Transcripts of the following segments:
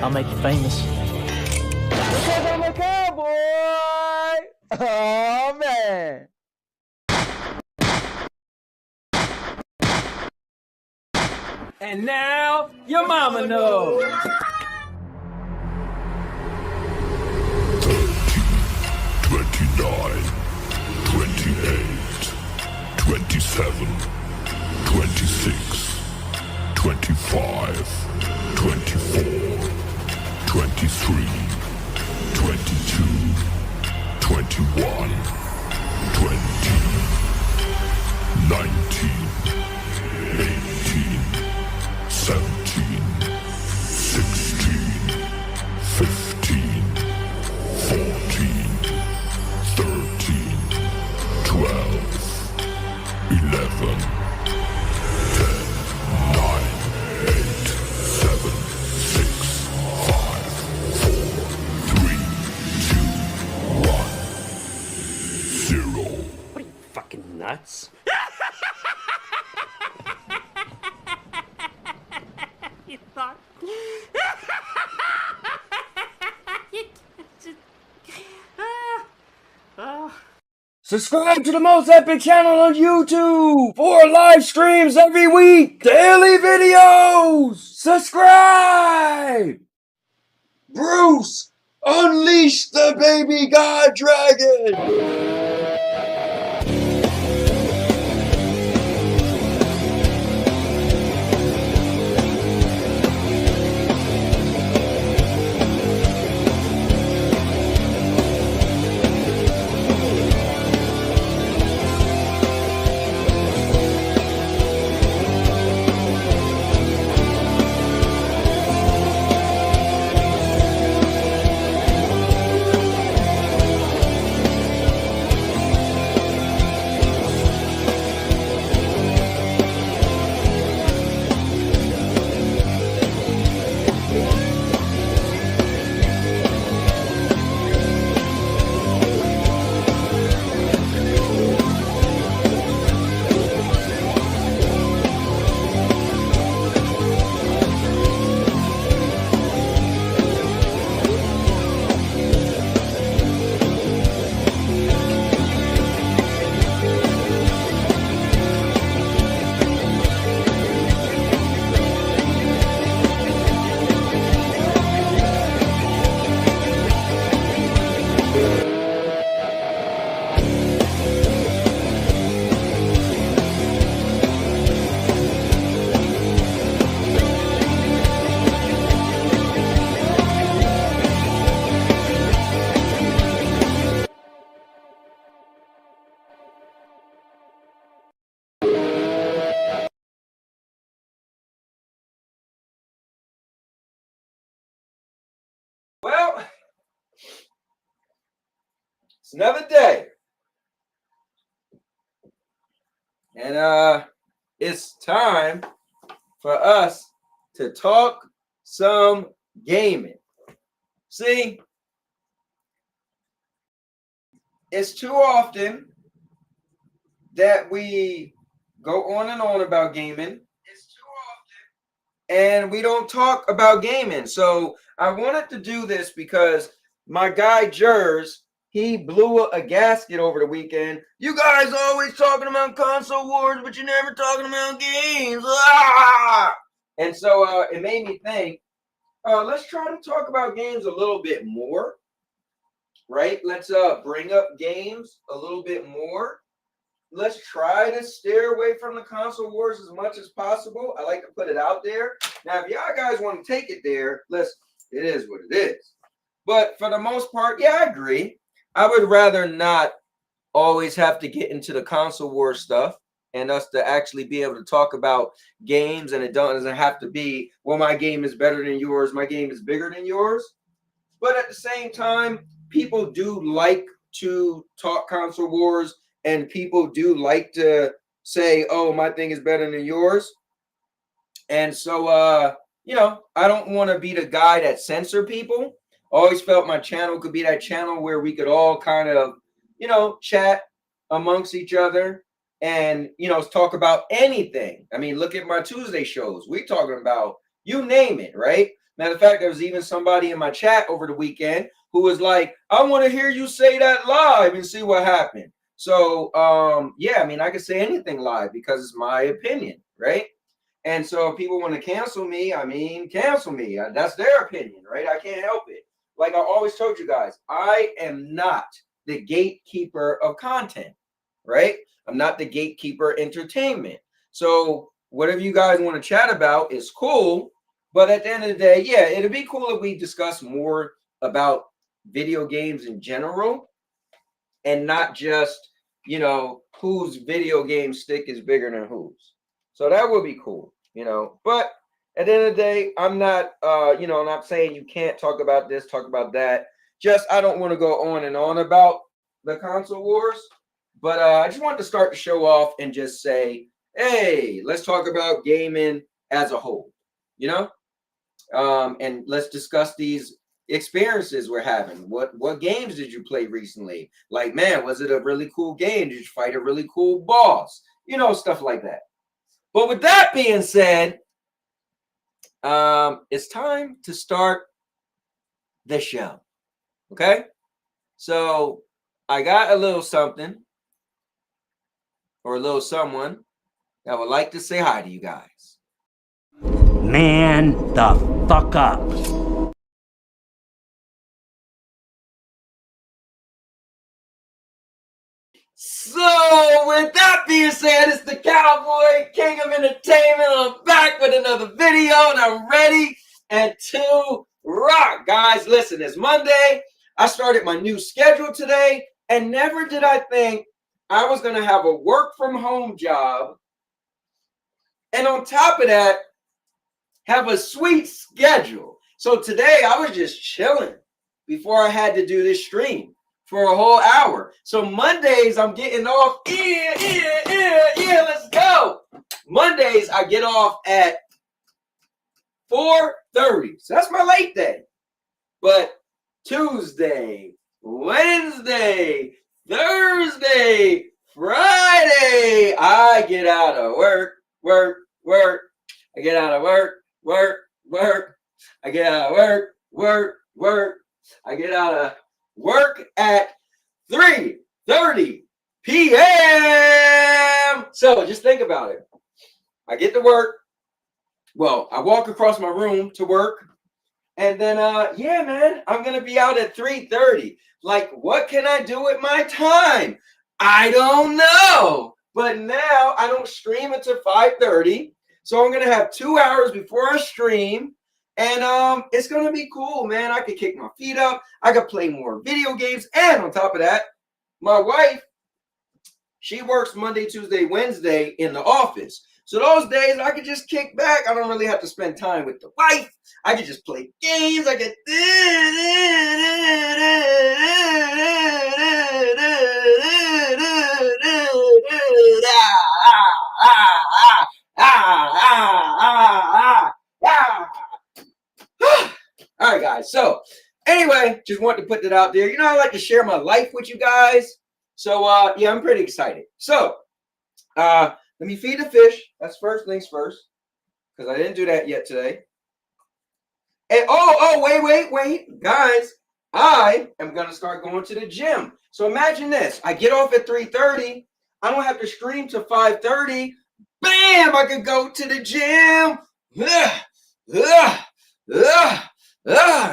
I'll make you famous. Because I'm a cowboy! Oh, man! And now, your mama knows. 29, 28, 27, 26, 25, 24, 23, 22, 21, 20, 19, 18, 17, 16, 15, 14, 13, 12, 11, 10, 9, 8, 7, 6, 5, 4, 3, 2, 1, 0. What are you, fucking nuts? You thought... Subscribe to the most epic channel on YouTube for live streams every week. Daily videos. Subscribe. Bruce, unleash the baby god dragon. Well, it's another day. And it's time for us to talk some gaming. See, it's too often that we go on and on about gaming. And we don't talk about gaming. So I wanted to do this because my guy Jers, he blew a gasket over the weekend. You guys always talking about console wars, but you're never talking about games. Ah! And so it made me think, let's try to talk about games a little bit more, right? Let's bring up games a little bit more. Let's try to steer away from the console wars as much as possible. I like to put it out there. Now, if y'all guys want to take it there, it is what it is. But for the most part, yeah, I agree. I would rather not always have to get into the console war stuff and us to actually be able to talk about games, and it doesn't have to be, well, my game is better than yours, my game is bigger than yours. But at the same time, people do like to talk console wars, and people do like to say, oh, my thing is better than yours. And so, I don't want to be the guy that censor people. Always felt my channel could be that channel where we could all kind of, chat amongst each other and, talk about anything. I mean, look at my Tuesday shows. We talking about, you name it, right? Matter of fact, there was even somebody in my chat over the weekend who was like, I want to hear you say that live and see what happened. So, yeah, I mean, I can say anything live because it's my opinion, right? And so if people want to cancel me, I mean, cancel me. That's their opinion, right? I can't help it. Like I always told you guys, I am not the gatekeeper of content, right? I'm not the gatekeeper entertainment. So whatever you guys want to chat about is cool. But at the end of the day, yeah, it'd be cool if we discuss more about video games in general and not just, you know, whose video game stick is bigger than whose. So that would be cool, you know. But at the end of the day, I'm not, you know, I'm not saying you can't talk about this, talk about that. Just I don't want to go on and on about the console wars. But I just wanted to start the show off and just say, hey, let's talk about gaming as a whole, you know? And let's discuss these experiences we're having. What games did you play recently? Like, man, was it a really cool game? Did you fight a really cool boss? You know, stuff like that. But with that being said, it's time to start the show. Okay? So I got a little something or a little someone that would like to say hi to you guys. Man the fuck up. So, with that being said, it's the Cowboy King of Entertainment. I'm back with another video, and I'm ready and to rock. Guys, listen, it's Monday. I started my new schedule today, and never did I think I was going to have a work-from-home job, and on top of that, have a sweet schedule. So today, I was just chilling before I had to do this stream for a whole hour. So Mondays, I'm getting off. Yeah, let's go. Mondays, I get off at 4:30. So that's my late day. But Tuesday, Wednesday, Thursday, Friday, I get out of work. I get out of work. I get out of work. I get out of work at 3:30 p.m. So just think about it. I get to work. Well, I walk across my room to work. And then, yeah, man, I'm going to be out at 3:30. Like, what can I do with my time? I don't know. But now I don't stream until 5:30. So I'm going to have 2 hours before I stream. And it's going to be cool, man. I could kick my feet up. I could play more video games. And on top of that, my wife, she works Monday, Tuesday, Wednesday in the office. So those days I could just kick back. I don't really have to spend time with the wife. I could just play games. I could all right, guys. So anyway, just wanted to put that out there. You know, I like to share my life with you guys. So yeah, I'm pretty excited. So let me feed the fish. That's first things first, because I didn't do that yet today. And wait, guys, I am gonna start going to the gym. So imagine this: I get off at 3:30. I don't have to stream till 5:30. Bam! I can go to the gym.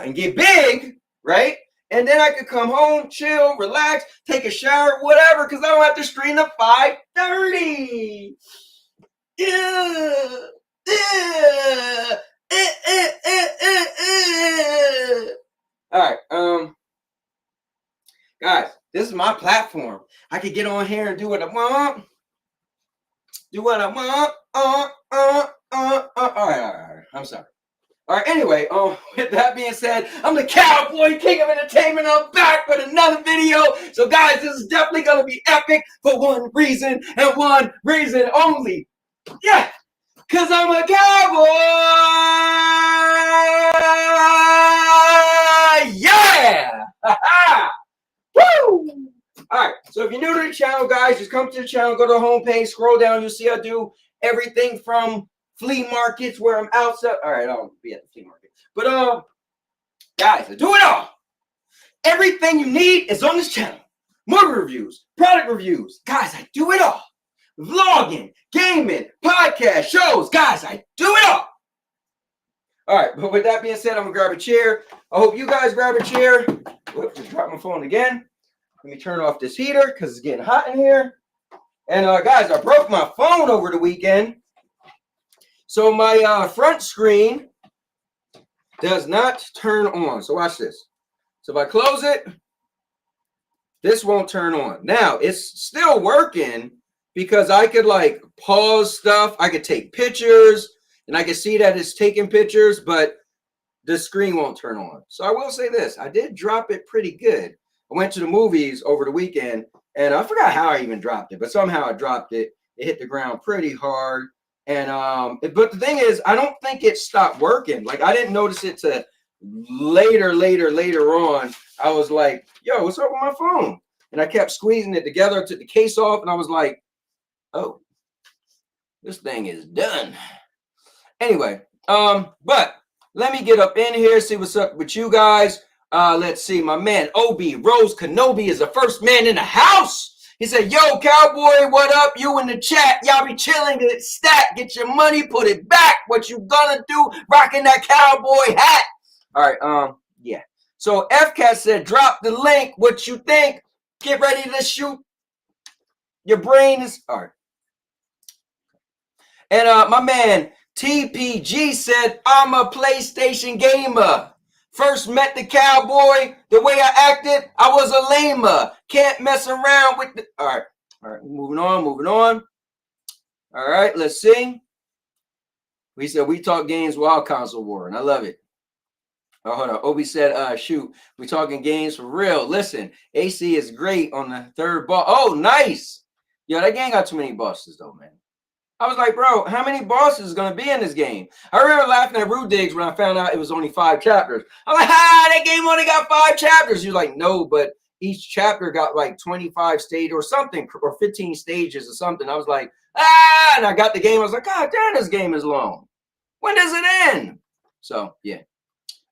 And get big, right? And then I could come home, chill, relax, take a shower, whatever, because I don't have to stream to 5:30. All right, guys, this is my platform. I could get on here and do what I want. All right. I'm sorry. All right, anyway, with that being said, I'm the Cowboy King of Entertainment. I'm back with another video. So, guys, this is definitely going to be epic for one reason and one reason only. Yeah, because I'm a cowboy. Yeah. Woo. All right, so if you're new to the channel, guys, just come to the channel, go to the homepage, scroll down. You'll see I do everything from flea markets where I'm outside. All right, I don't be at the flea market. But guys, I do it all. Everything you need is on this channel. Movie reviews, product reviews. Guys, I do it all. Vlogging, gaming, podcast, shows. Guys, I do it all. All right, but with that being said, I'm going to grab a chair. I hope you guys grab a chair. Whoops, just dropped my phone again. Let me turn off this heater because it's getting hot in here. And guys, I broke my phone over the weekend. So my front screen does not turn on. So watch this. So if I close it, this won't turn on. Now, it's still working because I could like pause stuff. I could take pictures and I can see that it's taking pictures, but the screen won't turn on. So I will say this. I did drop it pretty good. I went to the movies over the weekend and I forgot how I even dropped it, but somehow I dropped it. It hit the ground pretty hard. And but the thing is, I don't think it stopped working. Like I didn't notice it to later on. I was like, yo, what's up with my phone? And I kept squeezing it together, took the case off, and I was like, oh, this thing is done. Anyway, but let me get up in here, see what's up with you guys. Let's see, my man Obi Rose Kenobi is the first man in the house. He said, yo, cowboy, what up? You in the chat. Y'all be chilling, get it stacked, get your money, put it back. What you gonna do? Rocking that cowboy hat. All right, yeah. So FCAT said, drop the link. What you think? Get ready to shoot. Your brain is all right. And my man TPG said, I'm a PlayStation gamer. First met the cowboy. The way I acted, I was a lamer. Can't mess around with the. All right. Moving on. All right, let's see. We said we talk games while console war, and I love it. Oh, hold on. Obi said, shoot, we talking games for real. Listen, AC is great on the third boss. Oh, nice. Yo, that game got too many bosses, though, man. I was like, bro, how many bosses is going to be in this game? I remember laughing at Rude Diggs when I found out it was only 5 chapters. I'm like, that game only got 5 chapters. He was like, no, but each chapter got like 25 stages or something, or 15 stages or something. I was like, and I got the game. I was like, God damn, this game is long. When does it end? So, yeah.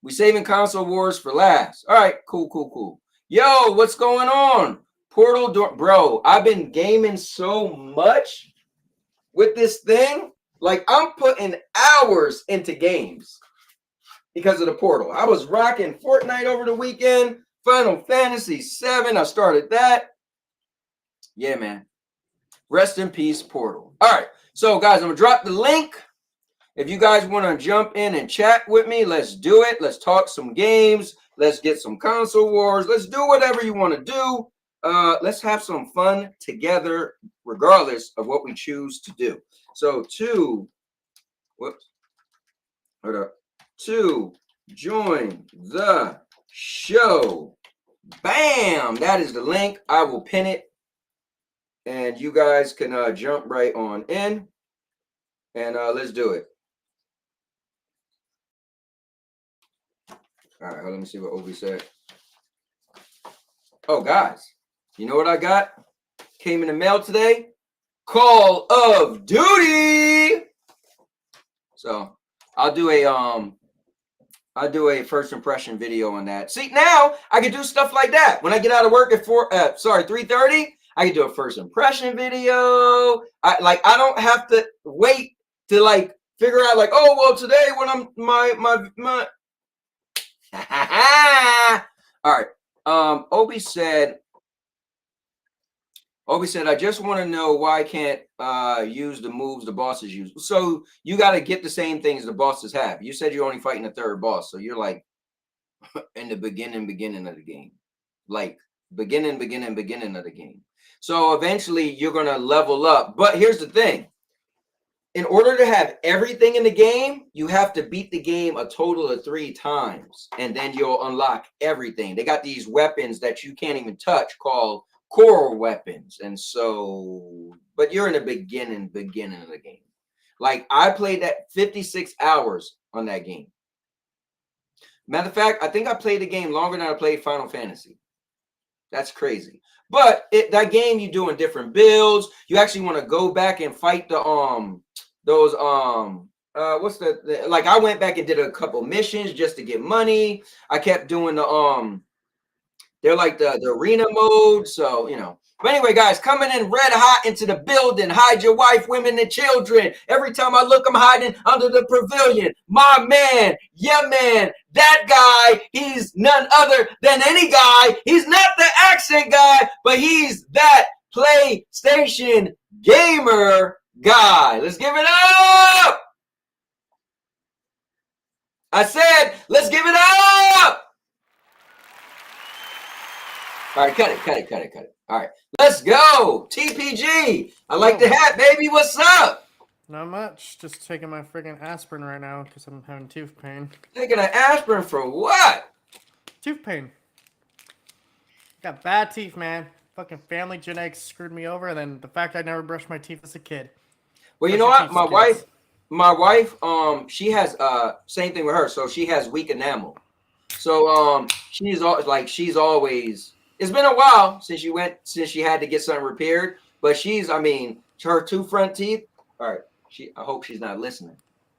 We saving console wars for last. All right, cool. Yo, what's going on? Portal, bro, I've been gaming so much with this thing. Like, I'm putting hours into games because of the Portal. I was rocking Fortnite over the weekend. Final Fantasy 7, I started that. Yeah, man. Rest in peace, Portal. All right, so guys, I'm going to drop the link. If you guys want to jump in and chat with me, let's do it. Let's talk some games. Let's get some console wars. Let's do whatever you want to do. Let's have some fun together, regardless of what we choose to do. So to join the show. Bam! That is the link. I will pin it. And you guys can jump right on in. And let's do it. All right, let me see what Obi said. Oh, guys, you know what I got? Came in the mail today. Call of Duty. So I'll do a first impression video on that. See, now I can do stuff like that. When I get out of work at 3:30, I can do a first impression video. I don't have to wait to like figure out like, oh well, today when I'm my all right. Obi said, I just want to know why I can't use the moves the bosses use. So you got to get the same things the bosses have. You said you're only fighting the third boss, so you're like in the beginning of the game, like beginning of the game. So eventually you're gonna level up. But here's the thing: in order to have everything in the game, you have to beat the game a total of 3 times, and then you'll unlock everything. They got these weapons that you can't even touch called core weapons. And so, but you're in the beginning of the game. Like I played that 56 hours on that game. Matter of fact, I think I played the game longer than I played Final Fantasy. That's crazy. But that game, you doing different builds. You actually want to go back and fight the those what's the like? I went back and did a couple missions just to get money. I kept doing the they're like the arena mode, so you know. But anyway, guys, coming in red hot into the building. Hide your wife, women, and children. Every time I look, I'm hiding under the pavilion. My man, yeah, man, that guy, he's none other than any guy. He's not the accent guy, but he's that PlayStation gamer guy. Let's give it up. I said, let's give it up. All right, cut it. All right, let's go. TPG. I like the hat, baby. What's up? Not much. Just taking my friggin' aspirin right now because I'm having tooth pain. Taking an aspirin for what? Tooth pain. Got bad teeth, man. Fucking family genetics screwed me over, and then the fact I never brushed my teeth as a kid. Well, you know what? My wife, she has same thing with her. So she has weak enamel. So she's always. It's been a while since she had to get something repaired. But her two front teeth. All right, I hope she's not listening.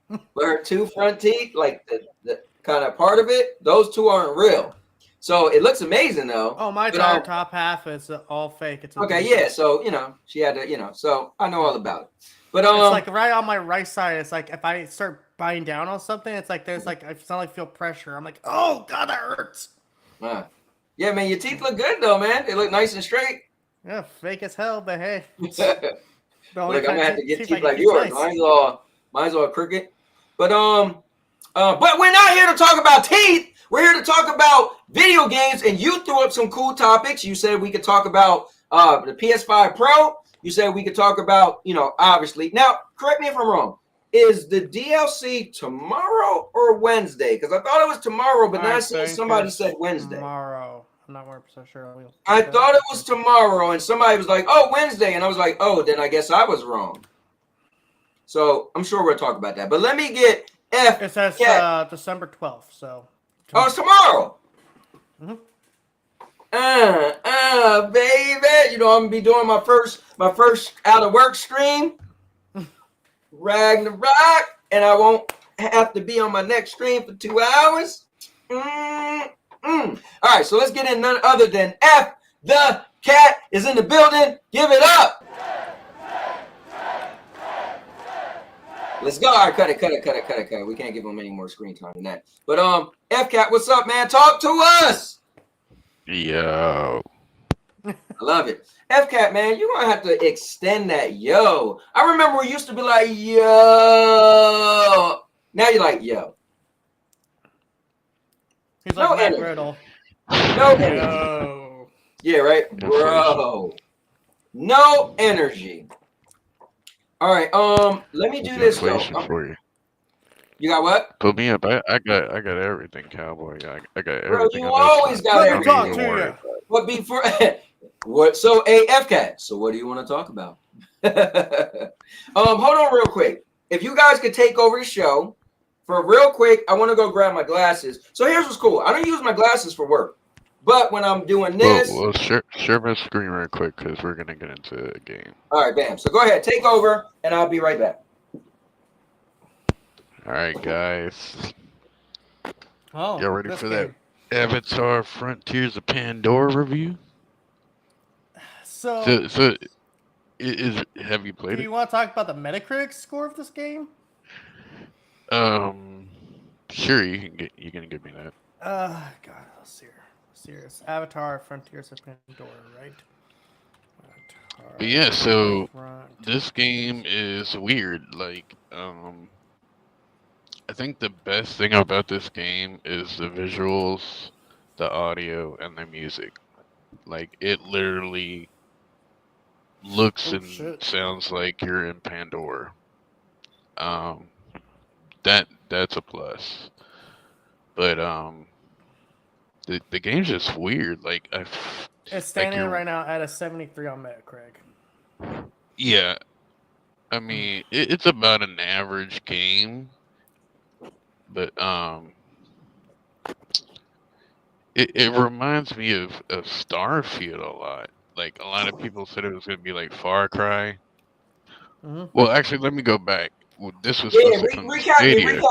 But her two front teeth, like the kind of part of it, those two aren't real. So it looks amazing though. Oh, my entire top half is all fake. It's okay, yeah. So she had to, so I know all about it. But it's like right on my right side. It's like if I start biting down on something, it's like there's like I suddenly feel pressure. I'm like, oh god, that hurts. Yeah, man, your teeth look good though, man. They look nice and straight. Yeah, fake as hell, but hey. Look, I'm gonna have to get teeth like yours. Nice. Mine's all crooked. But we're not here to talk about teeth. We're here to talk about video games, and you threw up some cool topics. You said we could talk about the PS5 Pro. You said we could talk about, obviously. Now, correct me if I'm wrong. Is the DLC tomorrow or Wednesday? Because I thought it was tomorrow, but now I see somebody said Wednesday. Tomorrow. I'm not 100% sure. I thought it was tomorrow, and somebody was like, oh, Wednesday. And I was like, oh, then I guess I was wrong. So I'm sure we'll talk about that. But let me get F. It says December 12th, so. Oh, it's tomorrow. Mm-hmm. Baby. I'm gonna be doing my first out of work stream. Ragnarok, and I won't have to be on my next stream for 2 hours. All right, so let's get in none other than F. The cat is in the building. Give it up. Let's go. All right, cut it. We can't give him any more screen time than that. But F Cat, what's up, man? Talk to us. Yo. I love it. F Cat, man, you're gonna have to extend that yo. I remember we used to be like yo. Now you're like yo. He's like Matt Riddle. No energy. Yeah, right, bro. No energy. All right. Let me do this though. For you. You got what? Put me up. I got everything, cowboy. I got everything. Bro, you always got everything. But before what? So, F Cat. So, what do you want to talk about? Hold on, real quick. If you guys could take over the show for real quick, I want to go grab my glasses. So here's what's cool. I don't use my glasses for work, but when I'm doing this, well share my screen real quick because we're gonna get into a game. All right, bam. So go ahead, take over, and I'll be right back. All right, guys. Oh, y'all ready for that Avatar Frontiers of Pandora review? So have you played it? Do you want to talk about the Metacritic score of this game? Sure, you can give me that. God, serious. Avatar Frontiers of Pandora, right? But yeah, so this game is weird. Like, I think the best thing about this game is the visuals, the audio, and the music. Like, it literally looks and sounds like you're in Pandora. That's a plus. But the game's just weird. Like, it's standing right now at a 73 on Metacritic. Yeah, I mean it's about an average game, but it reminds me of Starfield a lot. Like, a lot of people said it was gonna be like Far Cry. Mm-hmm. Well, actually, let me go back. this was Yeah, supposed to come to recap me, Stadia.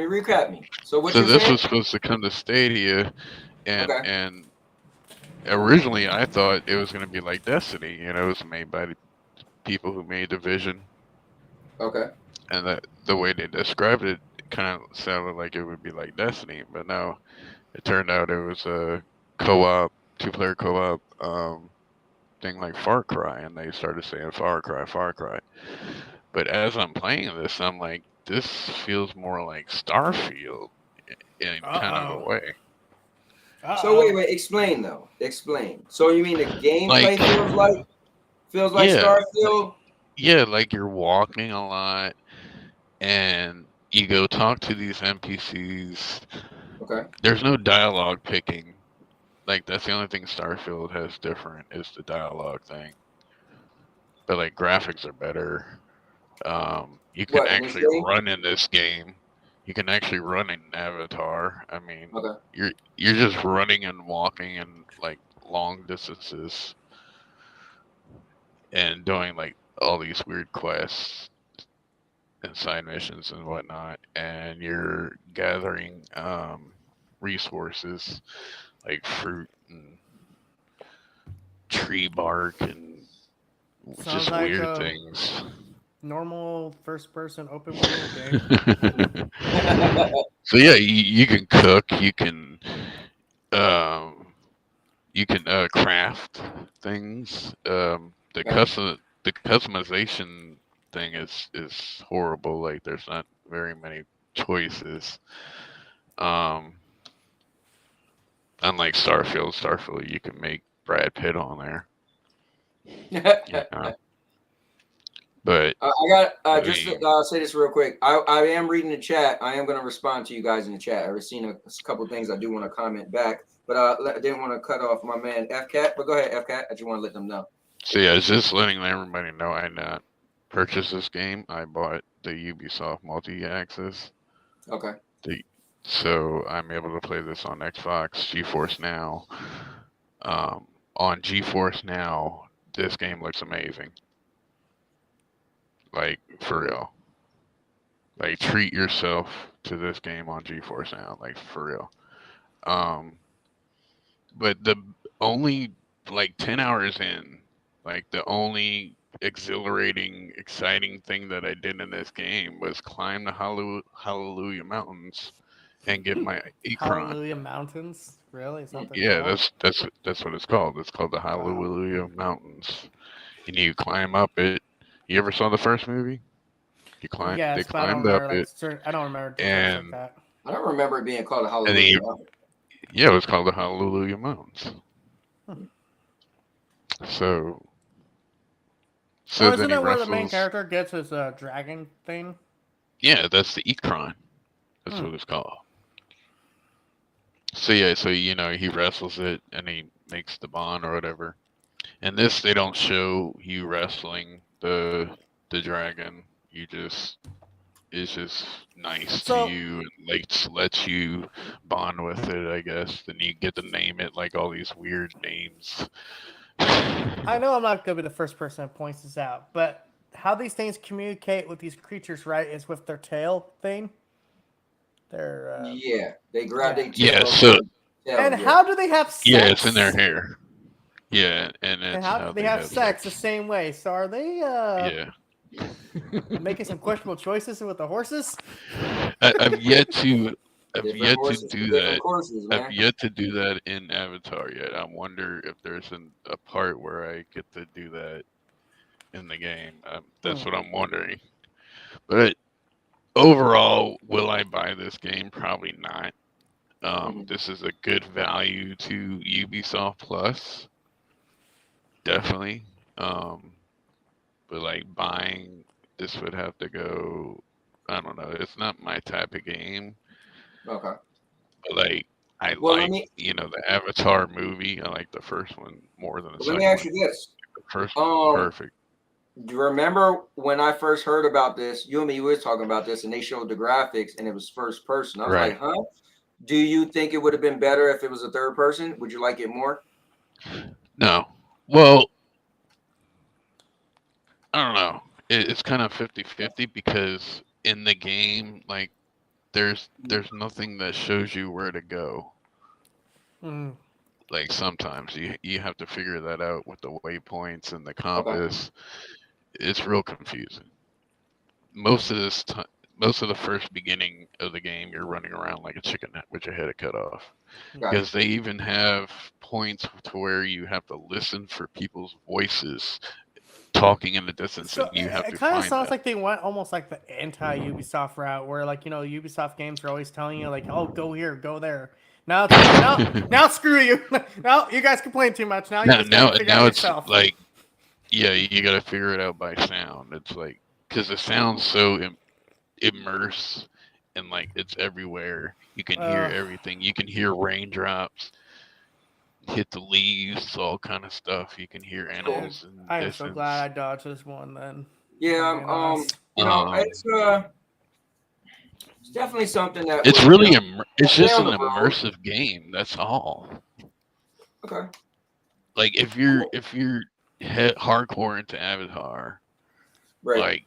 recap me. So what So you're this saying? was supposed to come to Stadia, Okay. and originally I thought it was going to be like Destiny. You know, it was made by the people who made Division, Okay. and that the way they described it kind of sounded like it would be like Destiny, but no, it turned out it was a co-op, two-player co-op thing like Far Cry, and they started saying Far Cry, Far Cry. But as I'm playing this, I'm like, this feels more like Starfield in kind of a Uh-oh. way. So Uh-oh. wait, explain though. Explain. So you mean the gameplay Like, feels like yeah, Starfield? yeah, like you're walking a lot, and you go talk to these NPCs. Okay. There's no dialogue picking. Like that's the only thing Starfield has different is the dialogue thing. But like graphics are better. You can What in this actually game? run in this game. You can actually run in Avatar. I mean, Okay. you're just running and walking and like long distances and doing like all these weird quests and side missions and whatnot, and you're gathering resources like fruit and tree bark and Sounds just like weird a things. normal first-person open world game. So yeah, you can cook, um, you can craft things. Okay. The customization thing is horrible. Like there's not very many choices. Um, Unlike Starfield, you can make Brad Pitt on there. You know? But I got I just to mean, say this real quick. I am reading the chat. I am going to respond to you guys in the chat. I've seen a couple things I do want to comment back, but I didn't want to cut off my man FCat. But go ahead, FCat. I just want to let them know. so yeah, it's just letting everybody know I not purchased this game. I bought the Ubisoft multi-access. Okay. So I'm able to play this on Xbox, GeForce Now. On GeForce Now, this game looks amazing. Like for real. Like treat yourself to this game on GeForce Now, like for real. Um, but the only like 10 hours in, like the only exhilarating, exciting thing that I did in this game was climb the Hallelujah Mountains and get my Akron. Hallelujah Mountains? Really? Is that what they're Yeah, called? that's what it's called. It's called the Wow. Hallelujah Mountains. And you climb up it. You ever saw the first movie? They Yes, but I don't climbed up remember it, I don't remember details like and that. I don't remember it being called a and then Hallelujah Mountain. yeah, it was called the Hallelujah Mountains. Hmm. So Oh, then isn't he that where the main wrestles. character gets his dragon thing? Yeah, that's the Ekron. That's Hmm. what it's called. So yeah, so you know he wrestles it and he makes the bond or whatever. In this, they don't show you wrestling the dragon. You just it's just nice to So, you and lets you bond with it, I guess. Then you get to name it like all these weird names. I know I'm not going to be the first person that points this out, but how these things communicate with these creatures, right, is with their tail thing. Their, Yeah, they grab yeah. their Yeah, tail. so And Yeah. how do they have sex? yeah, it's in their hair. Yeah, and And it's how how they they have have sex the sex. same way? So are they Yeah. making some questionable choices with the horses? I've yet to Different horses for do different that. courses, I've man. yet to do that in Avatar yet. I wonder if there's a part where I get to do that in the game. That's what I'm wondering. But overall, will I buy this game? Probably not. Mhm. This is a good value to Ubisoft Plus, definitely. But like buying this would have to go. I don't know. It's not my type of game. Okay. But like I Well, let like me the Avatar movie. I like the first one more than the let me second ask one. you this. The first one's Um, perfect. do you remember when I first heard about this? You and me was talking about this, and they showed the graphics, and it was first person. I was Right. like, huh? Do you think it would have been better if it was a third person? Would you like it more? No. Well, I don't know. it's kind of 50-50 because in the game, like there's nothing that shows you where to go. Mm. Like sometimes you have to figure that out with the waypoints and the Okay. compass. It's real confusing. Most of this time, most of the first beginning of the game, you're running around like a chicken with your head cut off. Gotcha. Because they even have points to where you have to listen for people's voices talking in the distance, So and you have it to kind of find sounds that. like they went almost like the anti-Ubisoft route, where like Ubisoft games are always telling you like, oh, go here, go there. Now it's like, now screw you. Now you guys complain too much. Now you just gotta figure out Now it's yourself. like, yeah, you got to figure it out by sound. It's like because the sound's so immersed and like it's everywhere. You can hear everything. You can hear raindrops hit the leaves, all kind of stuff. You can hear animals in I am so distance. glad I dodged this one then. Yeah, it's definitely something that It's would, really it's stay just on an the road. immersive game. That's all. Okay. Like if you're hardcore into Avatar, Right. like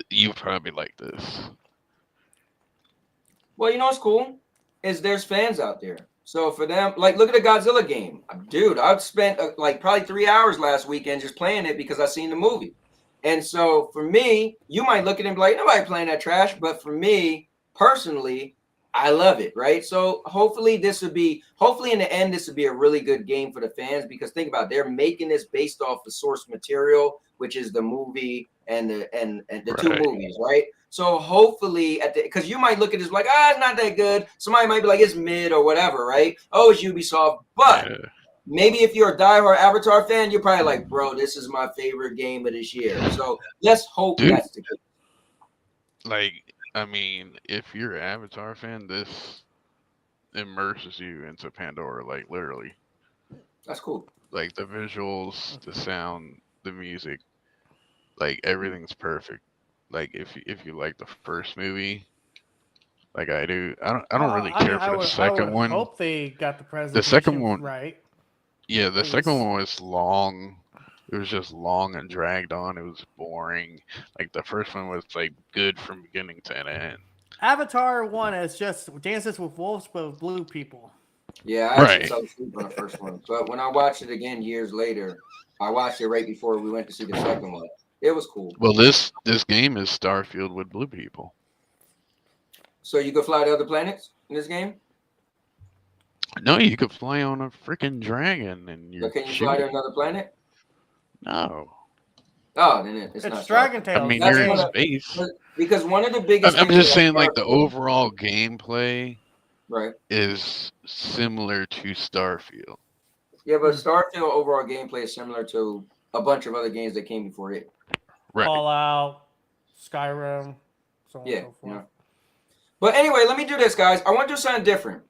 you probably like this. Well, you know what's cool is there's fans out there. So for them, like, look at the Godzilla game, dude. I've spent like probably 3 hours last weekend just playing it because I seen the movie. And so for me, you might look at it and be like, nobody playing that trash. But for me personally, I love it, right? So hopefully in the end, this would be a really good game for the fans because think about it, they're making this based off the source material, which is the movie and the two Right. movies, right? So hopefully because you might look at this like, it's not that good. Somebody might be like, it's mid or whatever, right? Oh, it's Ubisoft. But Yeah. maybe if you're a diehard Avatar fan, you're probably like, bro, this is my favorite game of this year. So let's hope Dude. that's the case. Like, I mean, if you're an Avatar fan, this immerses you into Pandora, like literally. That's cool. Like the visuals, the sound, the music, like everything's perfect. Like if you like the first movie, like I do, I don't really I mean, care for the I would second one. hope they got the The second presentation one, right. yeah, the Please. second one was long. It was just long and dragged on. It was boring. Like the first one was like good from beginning to end. Avatar 1 is just Dances with Wolves, but with blue people. Yeah, I actually Right. fell asleep on the first one. But when I watched it again years later, I watched it right before we went to see the second one. It was cool. Well, this game is Starfield with blue people. So you could fly to other planets in this game? No, you could fly on a freaking dragon and you're But can you fly to another planet? No. Oh, then it's not Dragon Starfield. Tales. I mean, That's you're in one of- space. Because one of the biggest I'm things just saying, about like, the Starfield- overall gameplay right. is similar to Starfield. Yeah, but Starfield overall gameplay is similar to a bunch of other games that came before it. Right. Fallout, Skyrim, so on Yeah, and so forth. yeah. But anyway, let me do this, guys. I want to do something different.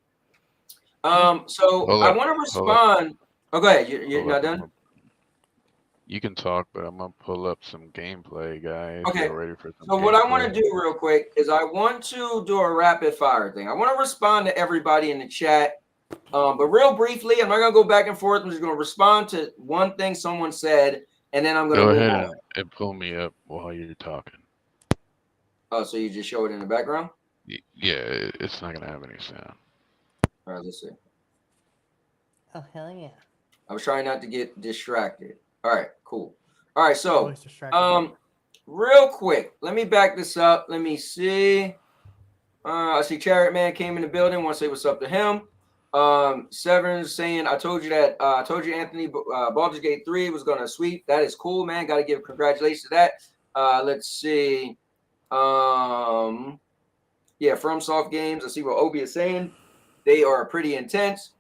So Hold I up, want to hold respond. Oh, go ahead. You're Hold not up, done? You can talk, but I'm gonna pull up some gameplay, guys. Okay. Get ready for some So what I want to gameplay. do real quick is I want to do a rapid fire thing. I want to respond to everybody in the chat. But real briefly, I'm not going to go back and forth. I'm just going to respond to one thing someone said, and then I'm going to Go move ahead on. and pull me up while you're talking. Oh, so you just show it in the background? Yeah, it's not gonna have any sound. All right, let's see. Oh, hell yeah. I was trying not to get distracted. All right, cool. All right, so Always distracted. real quick, let me back this up. Let me see. I see Chariot Man came in the building. Want to say what's up to him. Severn's saying, I told you, Anthony, Baldur's Gate 3 was going to sweep. That is cool, man. Got to give congratulations to that. Let's see. Yeah, FromSoft Games. I see what Obi is saying. They are pretty intense.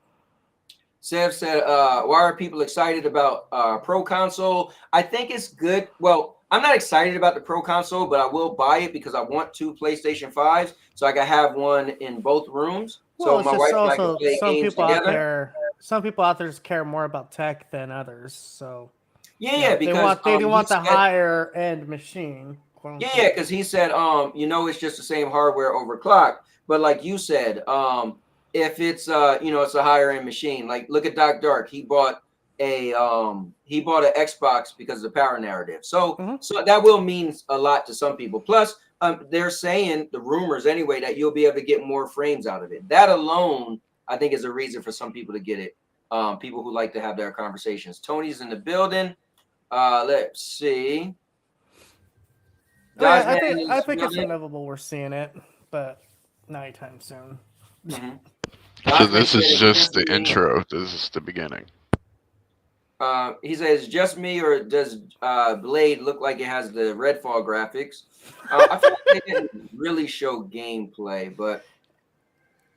Sev said, why are people excited about Pro Console? I think it's good. Well, I'm not excited about the Pro Console, but I will buy it because I want 2 PlayStation 5s so I can have one in both rooms. Well, So it's my just wife and I also can play some games people together. out there. Some people out there just care more about tech than others. So Yeah, because they want the he said- higher end machine. quote Yeah, unquote. because he said, it's just the same hardware overclocked. But like you said, if it's it's a higher end machine. Like look at Doc Dark. He bought he bought an Xbox because of the power narrative. So Mhm. so that will mean a lot to some people. Plus, they're saying the rumors anyway that you'll be able to get more frames out of it. That alone, I think, is a reason for some people to get it. People who like to have their conversations. Tony's in the building. Let's see. I Gosman think is it's building. inevitable we're seeing it, but not anytime soon. Mhm. So Gosman this said is it's just the me. intro. This is the beginning. He says, just me, or does Blade look like it has the Redfall graphics? I feel like they didn't really show gameplay, but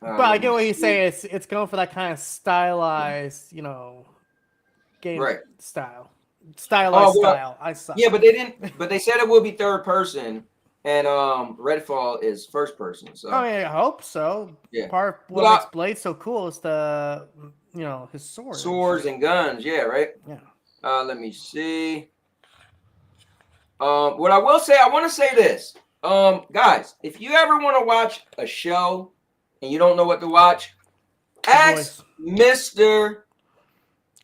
But I let get me what he's see. saying. It's going for that kind of stylized, game Right. stylized Oh, well, style. I suck. yeah, but they didn't. But they said it will be third person, and Redfall is first person. So I mean, I hope so. yeah, Part of what Well, makes Blade so cool is the his sword. swords and guns. Yeah, right. Yeah. Let me see. What I will say, I want to say this. Guys, if you ever want to watch a show and you don't know what to watch, ask Mr.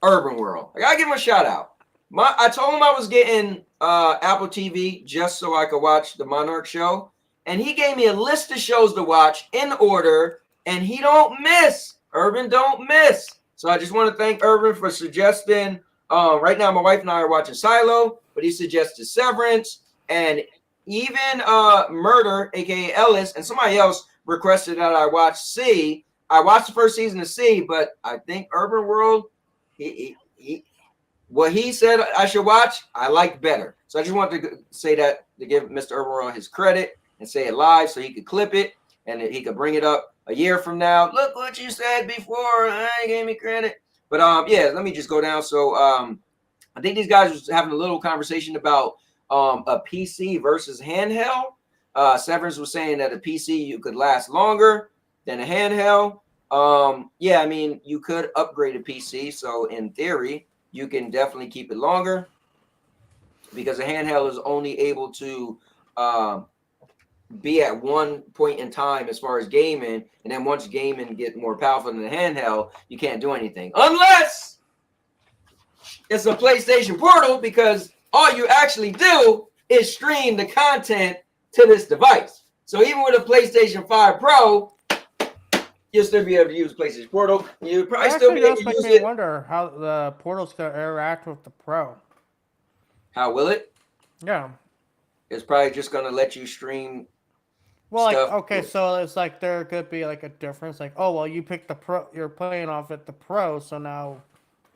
Urban World. I gotta give him a shout out. I told him I was getting Apple TV just so I could watch the Monarch show, and he gave me a list of shows to watch in order, and he don't miss. Urban don't miss. So I just want to thank Urban for suggesting. Right now, my wife and I are watching Silo, but he suggested Severance, and even Murder, aka Ellis, and somebody else requested that I watch C. I watched the first season of C, but I think Urban World, what he said I should watch, I liked better. So I just wanted to say that to give Mr. Urban World his credit and say it live so he could clip it and he could bring it up a year from now. Look what you said before. I gave me credit. But yeah, let me just go down. So I think these guys was having a little conversation about a PC versus handheld. Severance was saying that a PC you could last longer than a handheld. Yeah, I mean, you could upgrade a PC. So in theory, you can definitely keep it longer because a handheld is only able to be at one point in time as far as gaming. And then once gaming get more powerful than the handheld, you can't do anything unless it's a PlayStation Portal, because all you actually do is stream the content to this device. So even with a PlayStation 5 Pro, you'll still be able to use PlayStation Portal. You'll probably still be able to use it. I wonder how the Portal's going to interact with the Pro. How will it? Yeah. It's probably just going to let you stream. Well, like, stuff. okay, so it's like there could be like a difference. Like, oh, well, you picked the Pro, you're playing off at the Pro, so now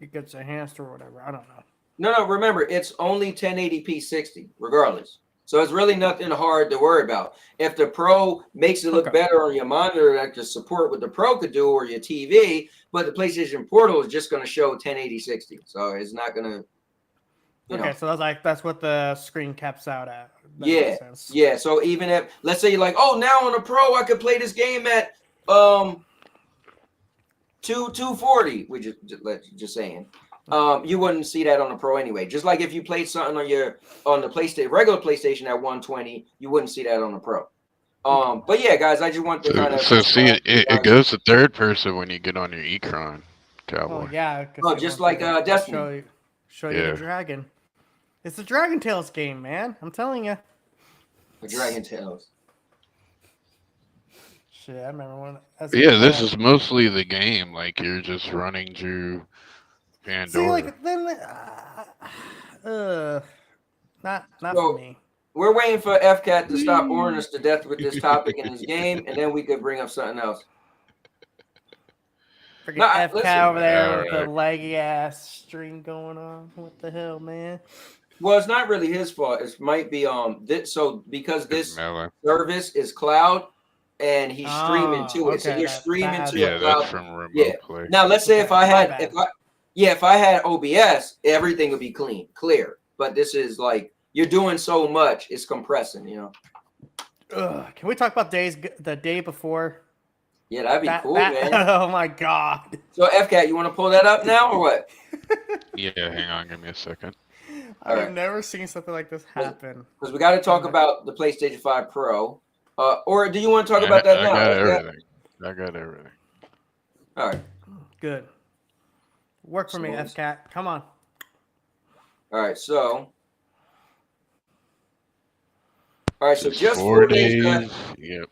it gets enhanced or whatever. I don't know. No, remember, it's only 1080p 60, regardless. So it's really nothing hard to worry about. If the Pro makes it look better on your monitor, that could support what the Pro could do, or your TV, but the PlayStation Portal is just going to show 1080 60. So it's not going to. Okay, so that's what the screen caps out at. That yeah, yeah. So even if, let's say you're like, oh, now on a Pro I could play this game at 240, we just saying. You wouldn't see that on the Pro anyway. Just like if you played something on the PlayStation, regular PlayStation at 120, you wouldn't see that on the Pro. But yeah, guys, I just want to kind of. So see, it goes to third person when you get on your Ecron, Cowboy. Oh yeah. Oh, just like Destiny. Show you the dragon. It's a Dragon Tales game, man. I'm telling you. The Dragon Tales. Shit, I remember when. Yeah, this is mostly the game. Like you're just running through Pandora. See, like then, not for me. We're waiting for FCAT to stop boring us to death with this topic in this game, and then we could bring up something else. Freaking FCAT over there with the leggy ass string going on. What the hell, man? Well, it's not really his fault. It might be because this service is cloud and he's streaming to it. So you're streaming to a cloud. That's from remote play. Now let's say if I had OBS, everything would be clear. But this is like you're doing so much, it's compressing, Can we talk about the day before? Yeah, that'd be cool, man. Oh my god. So FCAT, you want to pull that up now or what? Yeah, hang on, give me a second. I've never seen something like this happen. Because we got to talk about the PlayStation 5 Pro. Or do you want to talk about that now? I got everything. All right. Good. Work for me, So- FCAT. Come on. All right, so. All right, so It's just 4 days. days. Yep.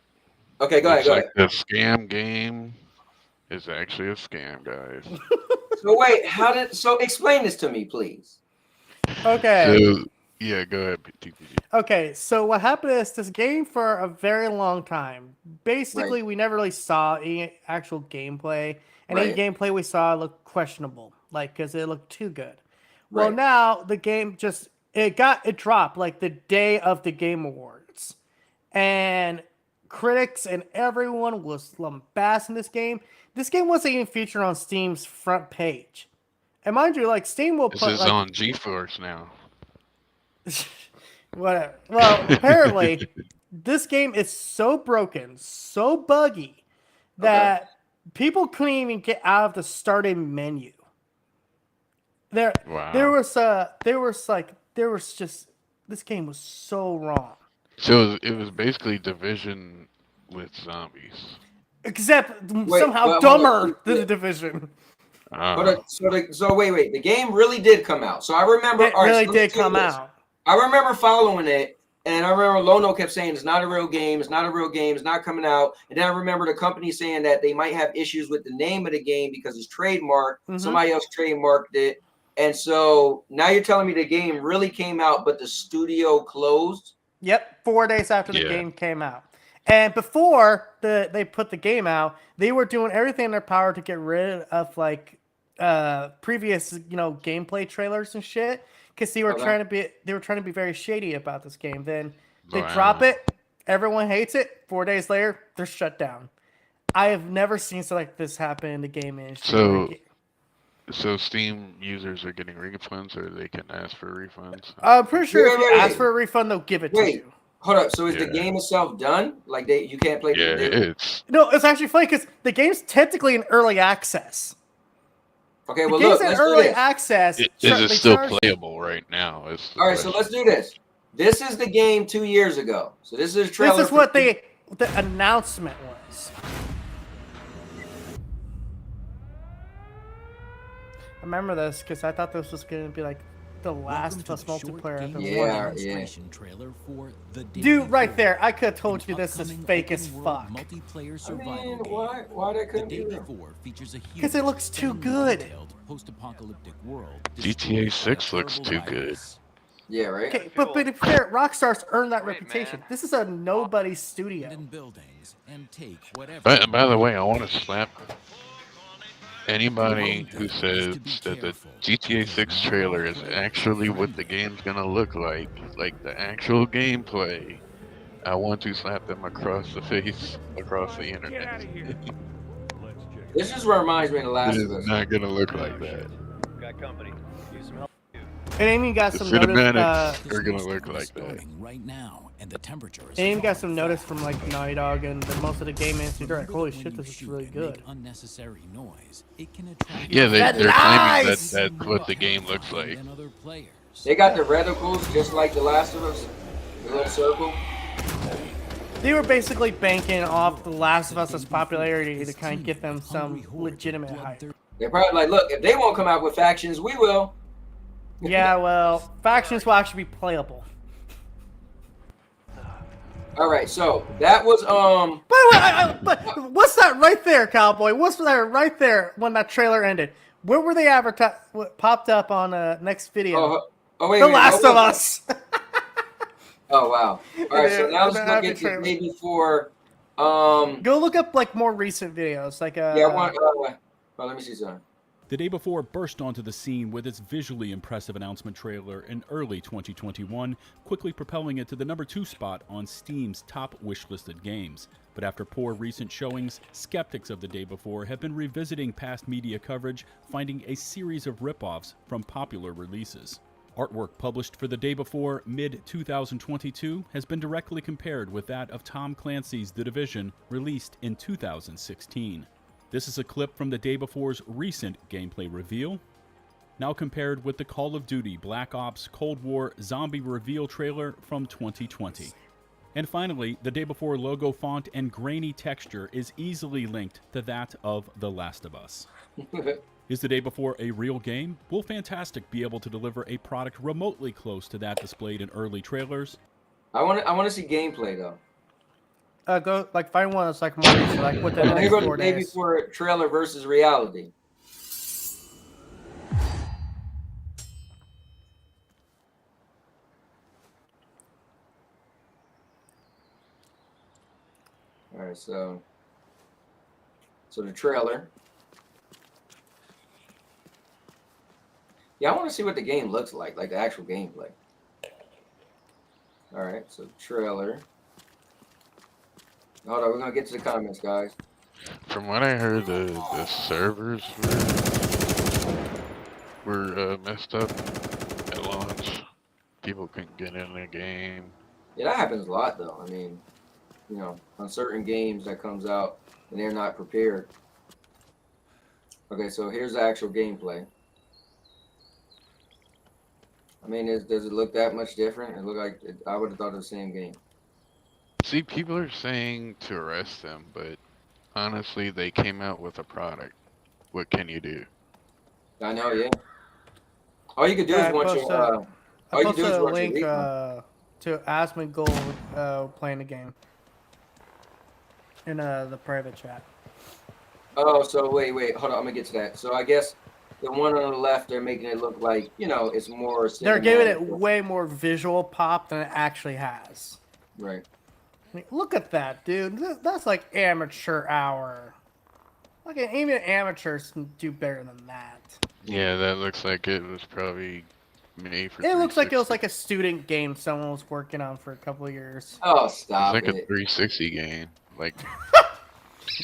Okay, go ahead. Looks Go like ahead. the scam game is actually a scam, guys. So wait, so explain this to me, please. Okay. So, yeah, go ahead, TPG. Okay, so what happened is this game for a very long time. Basically, we never really saw any actual gameplay, and any Right. gameplay we saw looked questionable, like because it looked too good. Well, Right. now the game it dropped like the day of the Game Awards, and critics and everyone was lambasting this game. This game wasn't even featured on Steam's front page, and mind you, like Steam will This put is like on GeForce now. whatever. Well, apparently, this game is so broken, so buggy, that people couldn't even get out of the starting menu. There was just this game was so wrong. So it was basically Division with zombies. Except Wait, somehow well, hold dumber on. than the Division. So wait, the game really did come out. So I remember. It all right, really so let's did do come this. out. I remember following it, and I remember Lono kept saying it's not a real game, it's not a real game, it's not coming out. And then I remember the company saying that they might have issues with the name of the game because it's trademarked. Somebody else trademarked it. And so now you're telling me the game really came out, but the studio closed? Yep, 4 days after the Yeah. game came out. And before they put the game out, they were doing everything in their power to get rid of like previous, gameplay trailers and shit, because they were trying to be very shady about this game. Then they drop it, everyone hates it. 4 days later, they're shut down. I have never seen something like this happen in the game industry. So Steam users are getting refunds, or they can ask for refunds? I'm pretty sure if you Wait. ask for a refund, they'll give it to you. Hold up. So is the Yeah. game itself done? Like you can't play? Yeah, it's No, it's actually funny because the game's technically in early access. Okay, The well game's look, in let's do early this. access. is they it still charge- playable right now? All right, so let's do this. This is the game 2 years ago. So this is a trailer. This is what the announcement was. I remember this because I thought this was going to be like the Last of Us multiplayer I've been wanting. Trailer for the Dude, right there, I could have told you this is fake as fuck. Multiplayer I survival mean, game. why that couldn't The be Day real? Before features a Because it looks too good. post-apocalyptic world. GTA destroyed by a 6 looks terrible too good. virus. Yeah, right. Okay, but to be fair, Rockstar's earned that reputation. This is a nobody studio. In buildings and take whatever. By the way, I want to slap anybody who says that the GTA 6 trailer is actually what the game's gonna look like the actual gameplay. I want to slap them across the face, across the internet. This just reminds me of The It Last is of Us. not gonna look like that. Got company. Need some help. And even got The some notice. cinematics are gonna look like that. Starting right now, and the temperature is And even got far some notice from like Naughty Dog and most of the game industry. They're like, Remember holy that when shit, you this is shoot really and good. make unnecessary noise, it can attract Yeah, they're claiming lies! that that's what the game looks like. and other players. They got the reticles just like The Last of Us. The little circle. They were basically banking off The Last of Us's popularity to kind of get them some legitimate hype. They're probably like, look, if they won't come out with factions, we will. Yeah, well, factions will actually be playable. All right, so that was By the way, but what's that right there, Cowboy? What's that right there when that trailer ended? Where were they advertised? What popped up on next video? wait, The wait, Last hold of on. Us. Oh wow! All right, so Yeah, now let's the look happy at the trailer. day before. Go look up like more recent videos, like Yeah, I want. Well, let me see something. The Day Before burst onto the scene with its visually impressive announcement trailer in early 2021, quickly propelling it to the #2 spot on Steam's top wishlisted games. But after poor recent showings, skeptics of The Day Before have been revisiting past media coverage, finding a series of ripoffs from popular releases. Artwork published for The Day Before mid-2022 has been directly compared with that of Tom Clancy's The Division, released in 2016. This is a clip from The Day Before's recent gameplay reveal, now compared with the Call of Duty Black Ops Cold War zombie reveal trailer from 2020. And finally, The Day Before logo font and grainy texture is easily linked to that of The Last of Us. Is the day before a real game? Will Fantastic be able to deliver a product remotely close to that displayed in early trailers? I want to see gameplay though. Go like find one that's like more recent, like within the Here next goes 4 the day days. before trailer versus reality. All right, so the trailer. Yeah, I want to see what the game looks like the actual gameplay. All right, so trailer. Hold on, we're gonna get to the comments, guys. From what I heard, the servers were messed up at launch. People couldn't get in the game. Yeah, that happens a lot, though. I mean, you know, on certain games that comes out and they're not prepared. Okay, so here's the actual gameplay. I mean, does it look that much different? It look like I would have thought it was the same game. See, people are saying to arrest them, but honestly, they came out with a product. What can you do? I know, yeah. All you could do Yeah, is watch your. I All you do posted is a watch your link recon. to Asmongold playing the game in the private chat. Oh, so wait, hold on. I'm gonna get to that. So I guess the one on the left, they're making it look like, you know, it's more. They're giving it cinematic. way more visual pop than it actually has. Right. I mean, look at that, dude. That's like amateur hour. Like even amateurs can do better than that. Yeah, that looks like it was probably made for. It looks like it was 360. like a student game someone was working on for a couple of years. Oh, It's stop like a it. 360 game, like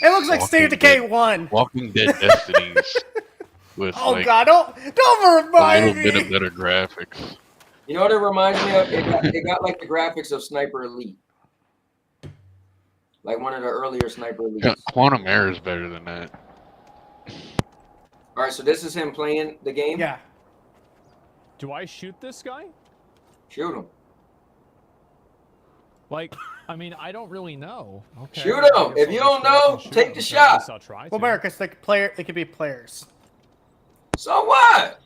It looks like State of Decay 1. Walking Dead Destinies with Oh like god, don't a remind little bit me. of better graphics. You know what it reminds me of? It got like the graphics of Sniper Elite. Like one of the earlier Sniper Elites. Quantum Error is better than that. All right, so this is him playing the game? Yeah. Do I shoot this guy? Shoot him. Like, I mean, I don't really know. Okay. Shoot I him. guess If you I'll don't just go up and know, shoot take him. the Okay, shot. I guess I'll try Well, to. America, it's like player. It could be players. So what?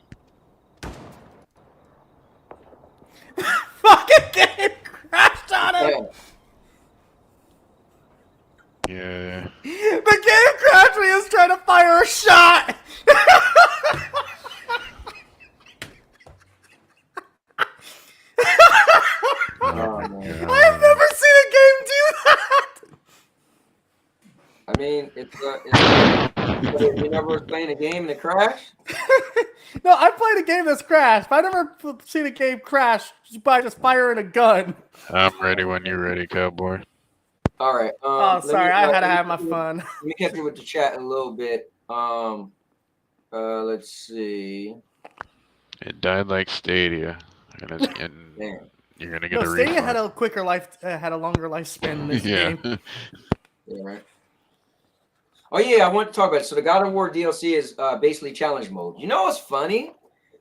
Fucking game crashed on him. Yeah. Yeah. The game crashed when he was trying to fire a shot. Oh, man. I have never seen a game do that. I mean, you never was playing a game and it crashed? No, I played a game that's crashed, but I never seen a game crash by just firing a gun. I'm ready when you're ready, cowboy. All right. Oh, sorry, I had to have my fun. Let me catch you with the chat a little bit. Let's see. It died like Stadia, and it's getting. Damn. You're gonna get No, a Stadia refund. had a quicker life, had a longer lifespan in this Yeah. game. Yeah, right. Oh yeah, I want to talk about it. So the God of War DLC is basically challenge mode. You know what's funny?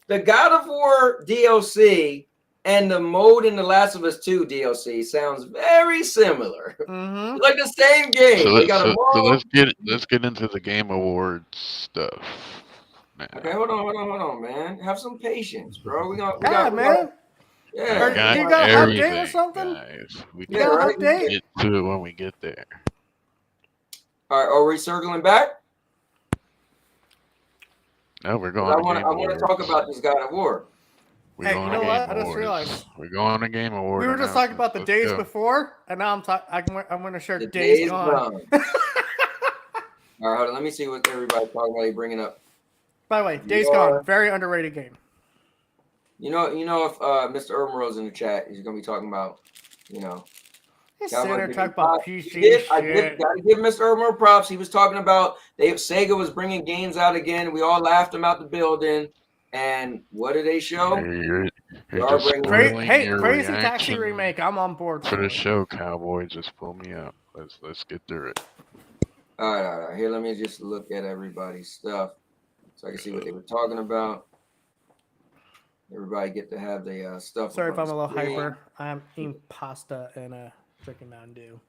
The God of War DLC and the mode in The Last of Us 2 DLC sounds very similar. Mm-hmm. Like the same game. So, They got a so mode. let's get into the Game Awards stuff. Now. Okay, hold on, man. Have some patience, bro. We got, Man. yeah. Or- Got you got an update or everything, something? guys. We You Yeah, got right. an update? get to it when we get there. All right, are we circling back? No, we're 'Cause going. I want to talk about this God of War. We're Hey, going you to know Game what? I just Awards. realized. We're going to Game Awards. We were just talking about the days Let's go. before, and now I'm going to share The days day's gone. gone. All right, hold on. Let me see what everybody's talking about. They bringing up. By the way, Days Yeah. Gone, very underrated game. You know, if Mr. Urban in the chat, he's gonna be talking about, you know. He's Cowboy sitting there Bebop. talking about I PC did shit. gotta give Mr. Urban props. He was talking about Sega was bringing games out again. We all laughed him out the building. And what did they show? You're are just bringing- spoiling Hey, your Crazy Taxi reaction remake. I'm on board for the it. show, cowboy. Just pull me up. Let's get through it. All right. Here, let me just look at everybody's stuff so I can see what they were talking about. Everybody get to have the stuff. Sorry up if on I'm a little the screen. hyper. I'm eating pasta and a freaking Mountain Dew.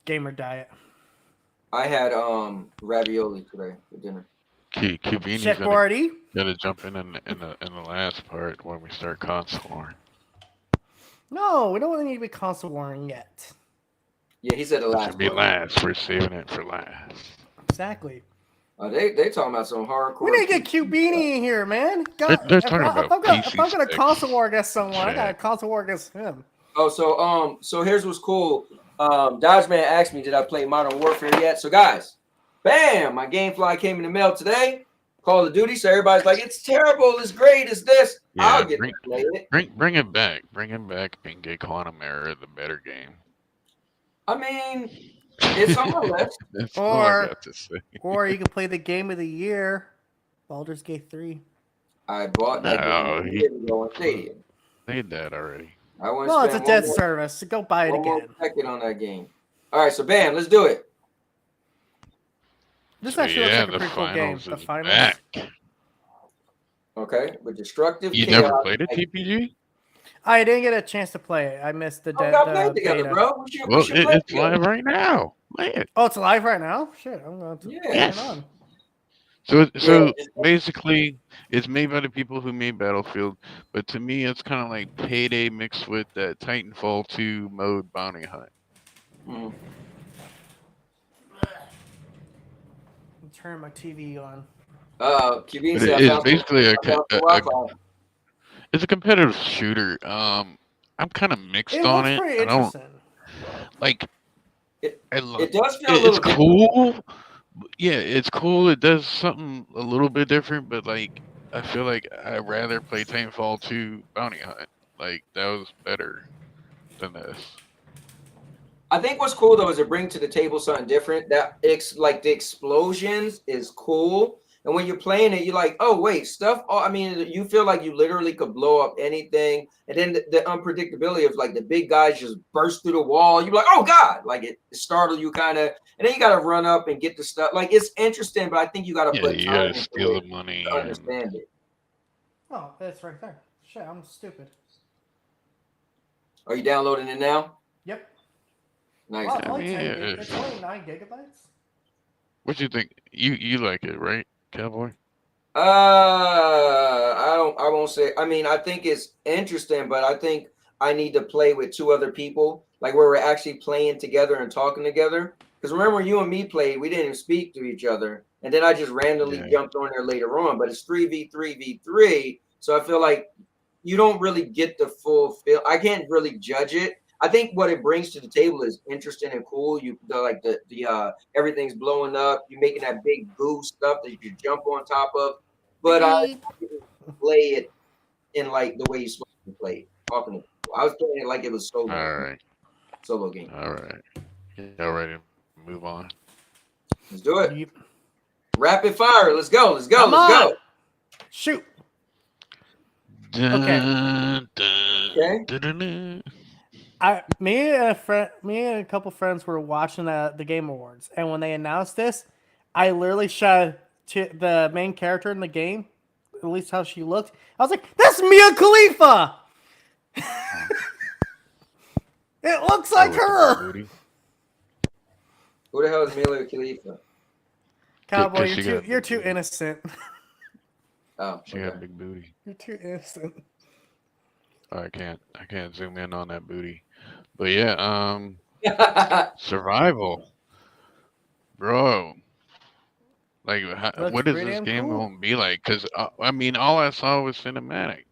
Gamer diet. I had ravioli today for dinner. Cubini's Check gonna already. jump in the last part when we start console. No, we don't really need to be console warring yet. Yeah, he said the It last should be part. last. We're saving it for last. Exactly. They talking about some hardcore. We need to get Cubini in here, man. They're talking about if I'm PC gonna console war against specs. someone, I gotta console war against him. Oh, so here's what's cool. Dodgeman asked me, did I play Modern Warfare yet? So guys, bam, my GameFly came in the mail today. Call of Duty. So everybody's like, it's terrible, it's great, it's this. Yeah, I'll get to play it. Bring it back. Bring it back and get Quantum Error the better game. I mean, it's on my list. That's all I got to say. Or you can play the game of the year, Baldur's Gate 3. I bought that No, game years ago on Stadia. Played that already. I want Well, to it's a spend dead one more, service, so go buy it one more again. second on that game. All right, so bam, let's do it. This So, actually yeah, looks like a the pretty cool game. finals The is finals. back. Okay, with destructive You chaos. never played a TPG? I didn't get a chance to play it. I missed the Oh, we got the played together, beta. bro. We Well, should play it's together. live right now. Play it. Oh, it's live right now? Shit, I'm going to Yeah. turn Yes. it on. So basically, it's made by the people who made Battlefield, but to me, it's kind of like Payday mixed with that Titanfall 2 mode bounty hunt. Mhm. Turn my TV on. QB But said, it's basically a it's a competitive shooter. I'm kind of mixed It on looks it. pretty I don't interesting. like. It I love. does feel a It's little different. cool. Yeah, it's cool. It does something a little bit different, but like I feel like I'd rather play Titanfall 2 Bounty Hunt. Like that was better than this. I think what's cool though is it brings to the table something different. That like the explosions is cool, and when you're playing it, you're like, oh wait, stuff. I mean, you feel like you literally could blow up anything, and then the unpredictability of like the big guys just burst through the wall. You're like, oh god, like it startled you kind of, and then you got to run up and get the stuff. Like it's interesting, but I think you got to Yeah, put you time gotta into steal it the money. to understand it. Oh, it's right there. Shit, I'm stupid. Are you downloading it now? Yep. Nice. Wow, it's I only mean, 10 gig. It's only 9 gigabytes. What you think? You like it, right, Cowboy? I won't say. I mean, I think it's interesting, but I think I need to play with two other people, like where we're actually playing together and talking together. Because remember, you and me played, we didn't speak to each other, and then I just randomly jumped on there later on. But it's 3v3v3, so I feel like you don't really get the full feel. I can't really judge it. I think what it brings to the table is interesting and cool. The everything's blowing up. You're making that big goo stuff that you can jump on top of. But I didn't play it in like the way you're supposed to play it. Talking to people. I was playing it like it was solo. All right. Solo game. All right. Y'all ready to move on? Let's do it. Yep. Rapid fire. Let's go. Let's go. Come Let's on. go. Shoot. Dun, Okay. dun, dun, dun. Me and a couple friends were watching the Game Awards, and when they announced this, I literally shot to the main character in the game, at least how she looked. I was like, "That's Mia Khalifa." It looks like Oh, with the her. booty. Who the hell is Mila Khalifa? Cowboy, she got you're big too booty. innocent. Oh, She okay. got a big booty. You're too innocent. I can't zoom in on that booty. But yeah, survival, bro. Like, Looks what is pretty this damn game cool. gonna be like? Because I mean, all I saw was cinematic.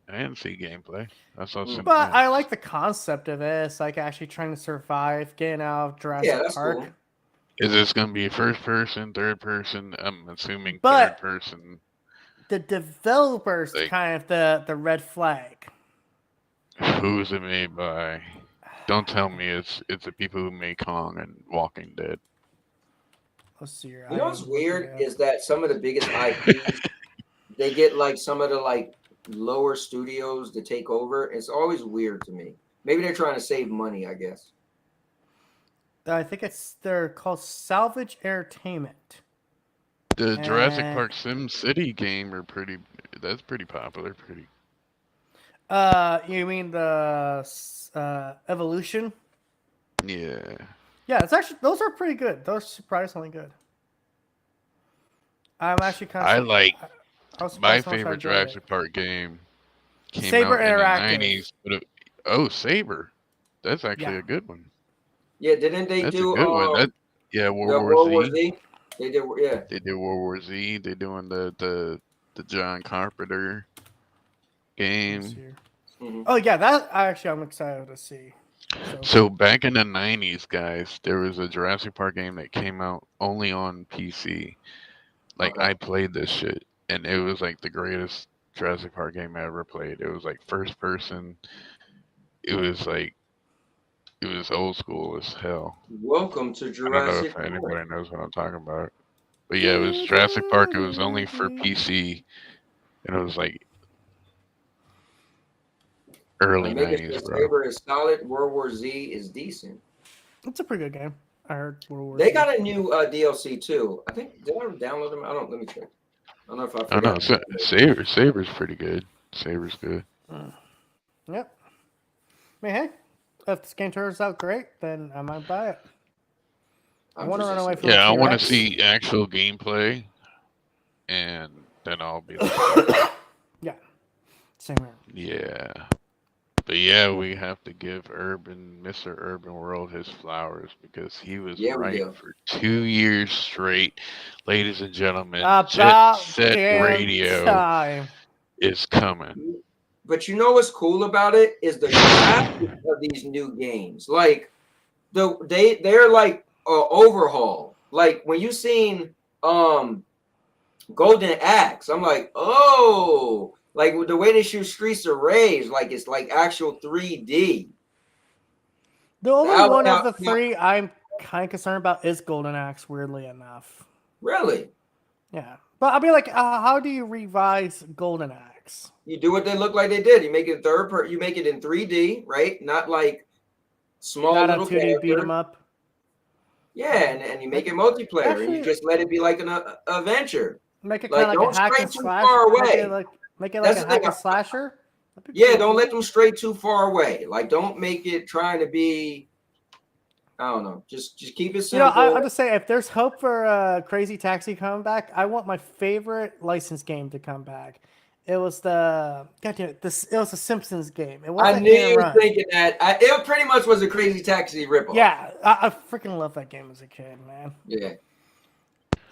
I didn't see gameplay. I saw cinematic. But I like the concept of it. It's like actually trying to survive, getting out of Jurassic Yeah, that's Park. cool. Is this gonna be first person, third person? I'm assuming But- third person. The developers Like- kind of the red flag. Who's it made by? Don't tell me it's the people who made Kong and Walking Dead. Let's see here. You know what's weird is that some of the biggest IPs, they get like some of the like lower studios to take over. It's always weird to me. Maybe they're trying to save money, I guess. I think they're called Salvage Entertainment. The Jurassic Eh. Park Sim City game are pretty. That's pretty popular. Pretty. You mean the Evolution? Yeah. Yeah, it's actually those are pretty good. Those are surprisingly good. I'm actually kind I of. like I was my surprised how much I favorite enjoyed it. Jurassic Park game came Saber out in the Interactive. 90s. Oh, Saber. That's actually Yeah. a good one. Yeah, didn't they That's a do good one. Yeah, World the War World War Z. Z? They did, yeah. They did World War Z. They're doing the John Carpenter Let's game. see here. Mhm. Oh yeah, that actually I'm excited to see. So back in the 90s, guys, there was a Jurassic Park game that came out only on PC. Like Okay. I played this shit, and it was like the greatest Jurassic Park game I ever played. It was like first person. It was old school as hell. Welcome to I don't know Jurassic if Park. anybody knows what I'm talking about. But yeah, it was Jurassic Park. It was only for PC, and it was like early Megan 90s, says bro. Saber is solid. World War Z is decent. It's a pretty good game. I heard World War They Z. got a new DLC too. I think did I download them? I don't. Let me check. I don't know if I Oh no, forgot. Saber's pretty good. Saber's good. Yep. I mean, hey, if this game turns out great, then I might buy it. I I'm want to just run away from Yeah, I want to T-Rex. see actual gameplay, and then I'll be like, Yeah. Same here. yeah. But yeah, we have to give Mr. Urban World his flowers because he was Yeah, we right do. for 2 years straight. Ladies and gentlemen, Jet About Set damn Radio time. is coming. But you know what's cool about it is the graphics of these new games. Like they're like overhaul. Like when you seen Golden Axe, I'm like, oh, like with the way they shoot Streets of Rage, like it's like actual 3D. The only Now- one now- of the three I'm kind of concerned about is Golden Axe, weirdly enough. Really? Yeah. But I'll be like, how do you revise Golden Axe? You do what they look like they did. You make it you make it in 3D, right? Not like small Not a little 2D beat 'em character. up. Yeah, and you make it multiplayer, and Actually- you just let it be like an adventure. Make it Like, kind of like don't a hack stray and too slash. far Make away. it like That's a the hack thing. and slasher. That'd be Yeah, cool. don't let them stray too far away. Like, don't make it trying to be. I don't know. Just keep it You simple. know, I'm just saying, if there's hope for Crazy Taxi coming back, I want my favorite licensed game to come back. It was the goddamn it. It was a Simpsons game. It I wasn't knew Hit and you were Run. thinking that. It pretty much was a Crazy Taxi ripoff. Yeah, I freaking loved that game as a kid, man. Yeah.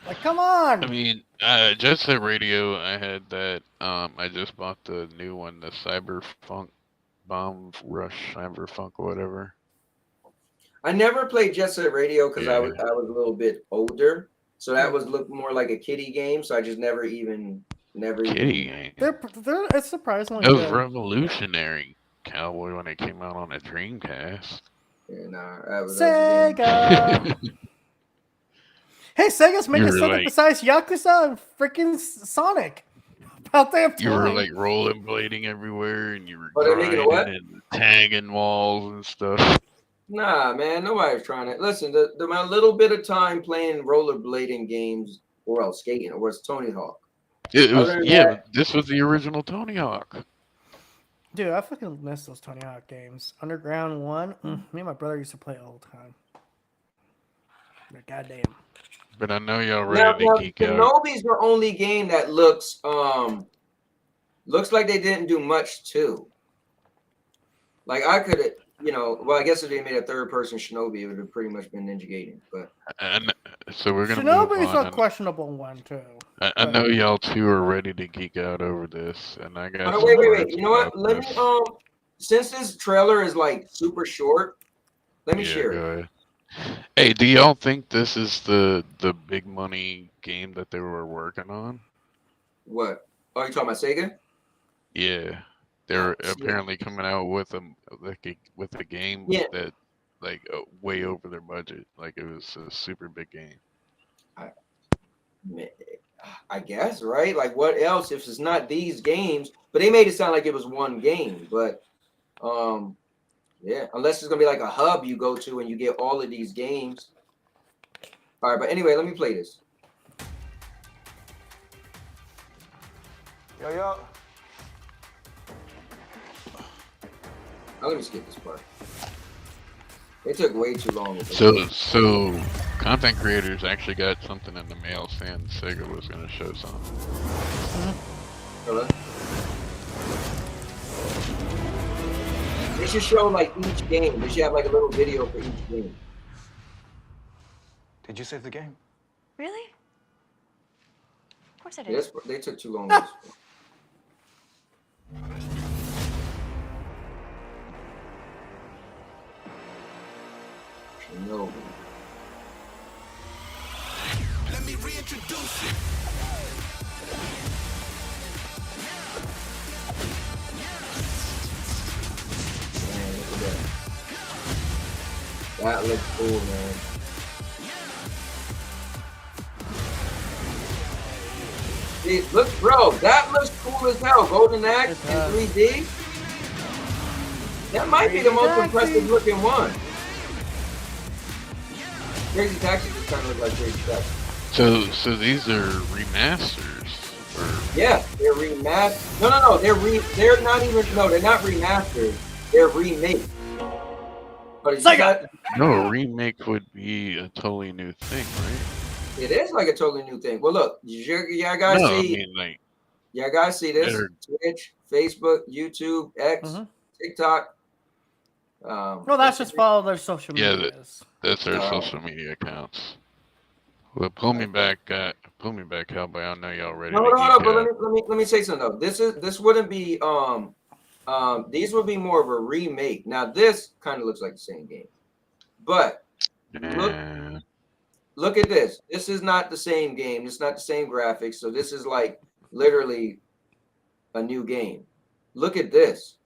Like, come on. I mean, Jet Set Radio, I had that. I just bought the new one, the Cyberpunk Bomb Rush, Cyberpunk, whatever. I never played Jet Set Radio because I Yeah. was a little bit older, so that was looked more like a kiddie game. So I just never even. Kitty game. They're it's surprisingly That was good. revolutionary, Cowboy, when it came out on a Dreamcast. Yeah, nah, that was a game. Sega. Hey, Sega's making You were something like- besides Yakuza and freaking Sonic. About damn time. You were like rollerblading everywhere, and you were Oh, they're making a what? grinding and tagging walls and stuff. Nah, man, nobody's trying to listen. My little bit of time playing rollerblading games, or else skating, or was Tony Hawk. It was, Other than yeah, that- this was the original Tony Hawk. Dude, I fucking miss those Tony Hawk games. Underground 1, me and my brother used to play all the time. But goddamn. But I know y'all Now, ready to geek out. Kenobi's the only game that looks like they didn't do much too. Like I could have, well, I guess if they made a third person Shinobi, it would have pretty much been Ninja Gaiden. But And so we're gonna move Shinobi's on. a questionable one, too. I know y'all two are ready to geek out over this, and I got. oh, some wait. words You know what? about Let me this. since this trailer is like super short, let me Yeah, share go it. ahead. Hey, do y'all think this is the big money game that they were working on? What? Oh, you talking about Sega? Yeah, they're Yeah. apparently coming out with a game Yeah. that like way over their budget. Like it was a super big game. I guess, right? Like, what else if it's not these games? But they made it sound like it was one game. But, yeah, unless it's gonna be like a hub you go to and you get all of these games. All right, but anyway, let me play this. Yo. Let me skip this part. It took way too long. So content creators actually got something in the mail saying Sega was going to show something. Really? They should show like each game. They should have like a little video for each game. Did you save the game? Really? Of course I did. Yes, they took too long. With this. No. Let me reintroduce you. Man, look at that. That looks cool, man. See, look, bro, that looks cool as hell. Golden Axe in 3D. That might be the most impressive looking one. Crazy Taxi just kind of look like Crazy Taxi. So these are remasters, or Yeah, they're remastered. No, they're not even. No, they're not remastered. They're remakes. But it's Sega! no, a remake would be a totally new thing, right? It is like a totally new thing. Well, look, y'all guys No, see. I mean like Y'all guys see this? they're- Twitch, Facebook, YouTube, X, TikTok. No, that's just follow their social Yeah, medias. that's their Oh. social media accounts. Well, pull me back, cowboy. I know y'all ready. No, to hold on, geek but out. let me say something though. This wouldn't be these would be more of a remake. Now this kind of looks like the same game, but Eh, look at this. This is not the same game. It's not the same graphics. So this is like literally a new game. Look at this.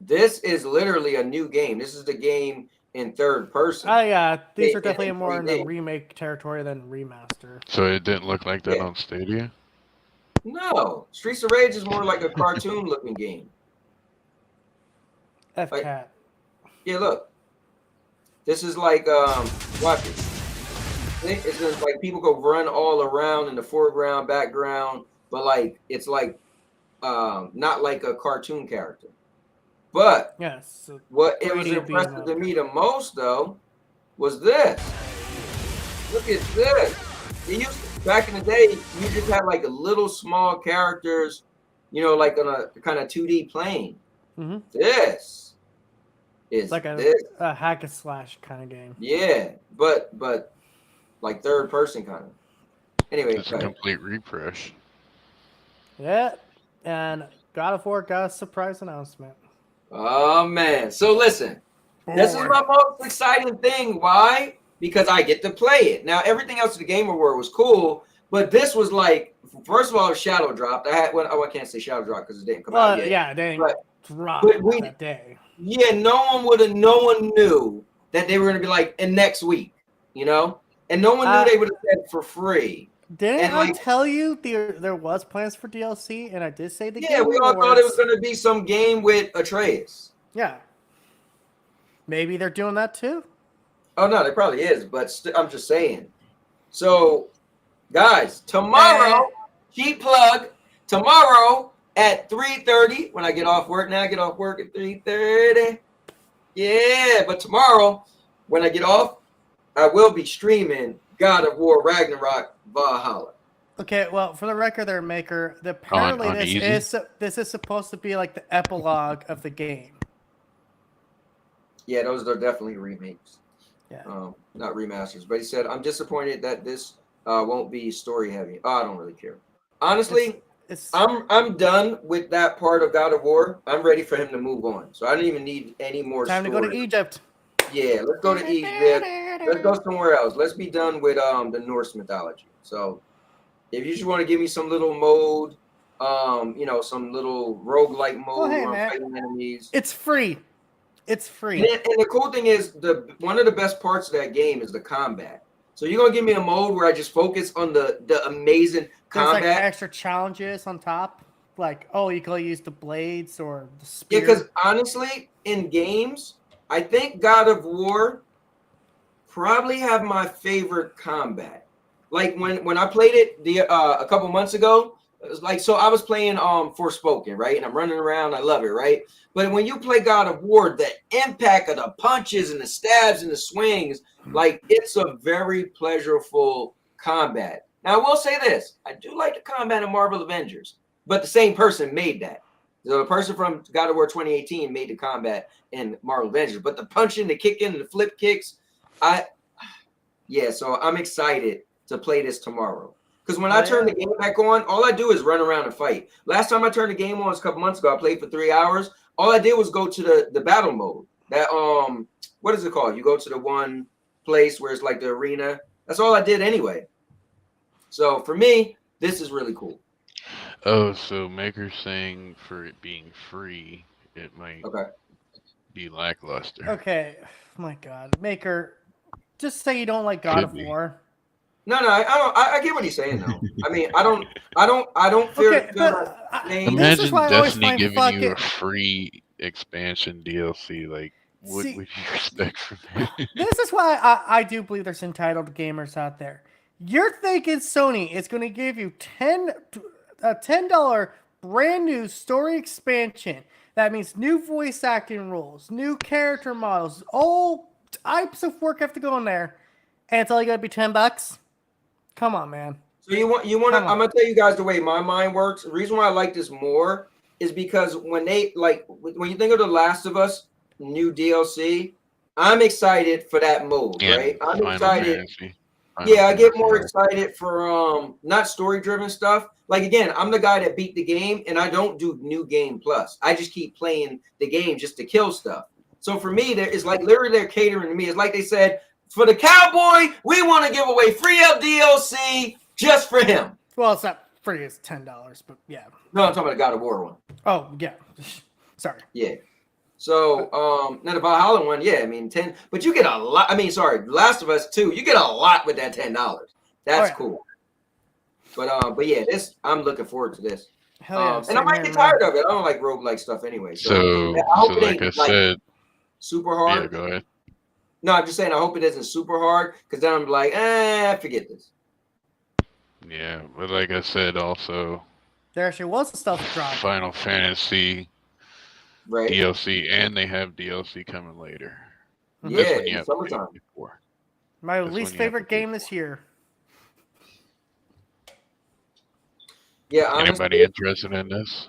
This is literally a new game. This is the game in third person. Oh yeah, these are Yeah, definitely more in the 3D. remake territory than remaster. so it didn't look like that Yeah. on Stadia. No, Streets of Rage is more like a cartoon looking game. FCAT. Yeah, look. This is like watch it. It's just like people go run all around in the foreground, background, but like it's like not like a cartoon character. But Yes. so what it was 3D impressive being to me the most though was this. Look at this. It used to, back in the day, you just had like a little small characters, you know, like on a kind of 2D plane. Mhm. This is It's like this. a hack and slash kind of game. Yeah, but like third person kind of. Anyway, It's a complete refresh. Yeah, and God of War got a surprise announcement. oh man. So listen, this is my most exciting thing. Why? Because I get to play it. Now everything else in the Game Award was cool, but this was like, first of all, it was shadow dropped. I had I can't say shadow drop because it didn't come out Well, yet. yeah, they But- dropped but we- that day. Yeah, no one knew that they were gonna be like in next week, you know, and no one knew they would have said for free. Didn't And, I like- tell you there was plans for DLC, and I did say the Yeah, Game we all thought it was Awards. gonna be some game with Atreus. Yeah, maybe they're doing that too. Oh no, there probably is, but I'm just saying. So, guys, tomorrow, cheap plug. Tomorrow at 3:30, when I get off work. Now I get off work at 3:30. Yeah, but tomorrow, when I get off, I will be streaming God of War Ragnarok Valhalla. Okay, well, for the record, their maker, apparently on easy? this is supposed to be like the epilogue of the game. Yeah, those are definitely remakes. Yeah. Not remasters. But he said, I'm disappointed that this won't be story heavy. Oh, I don't really care. Honestly, It's I'm done with that part of God of War. I'm ready for him to move on. So I don't even need any more time to go to story. Egypt. Yeah, let's go to Egypt. Let's go somewhere else. Let's be done with the Norse mythology. So if you just want to give me some little mode, you know, some little roguelike mode hey, where I'm man. fighting enemies. It's free. It's free. And the cool thing is one of the best parts of that game is the combat. So you're gonna give me a mode where I just focus on the amazing There's like combat. extra challenges on top. Like, oh, you can use the blades or the spear. Yeah, because honestly, in games, I think God of War probably have my favorite combat. Like when I played it a couple months ago, like, so I was playing Forspoken, right? And I'm running around, I love it, right? But when you play God of War, the impact of the punches and the stabs and the swings, like, it's a very pleasurable combat. Now, I will say this: I do like the combat in Marvel Avengers, but the same person made that. So the person from God of War 2018 made the combat in Marvel Avengers, but the punching, the kicking, the flip kicks, so I'm excited to play this tomorrow. Because when I turn the game back on, all I do is run around and fight. Last time I turned the game on was a couple months ago. I played for 3 hours. All I did was go to the battle mode. That what is it called? You go to the one place where it's like the arena. That's all I did anyway. So for me, this is really cool. Oh, so Maker's saying for it being free, it might be lackluster. Okay, my God, Maker, just say you don't like God of War. No, I get what he's saying though. I mean, I don't fear. Imagine Destiny giving you a free expansion DLC. Like, what would you expect from it? This is why I do believe there's entitled gamers out there. You're thinking Sony is going to give you a $10 brand new story expansion. That means new voice acting rules, new character models, all types of work have to go in there, and it's only going to be $10. Come on, man. So you want to? I'm gonna tell you guys the way my mind works. The reason why I like this more is because when you think of The Last of Us new DLC, I'm excited for that mode, right? I'm excited. I get more excited for not story driven stuff. Like, again, I'm the guy that beat the game, and I don't do new game plus. I just keep playing the game just to kill stuff. So for me, it's like literally they're catering to me. It's like they said, for the cowboy, we want to give away free up DLC just for him. Well, it's not free; it's $10, but yeah. No, I'm talking about the God of War one. Oh yeah, sorry. Yeah. So now the Valhalla one, I mean 10, but you get a lot. I mean, sorry, Last of Us 2, you get a lot with that $10. That's cool. But yeah, I'm looking forward to this. And I might get tired of it. I don't like roguelike stuff anyway. So I hope it ain't like super hard. Yeah, go ahead. No, I'm just saying I hope it isn't super hard, because then I'm like, forget this. Yeah, but like I said, also there actually was stuff dropped. Final Fantasy DLC, and they have DLC coming later. Yeah, summertime. My least favorite game this year. Yeah, honestly, anybody interested in this?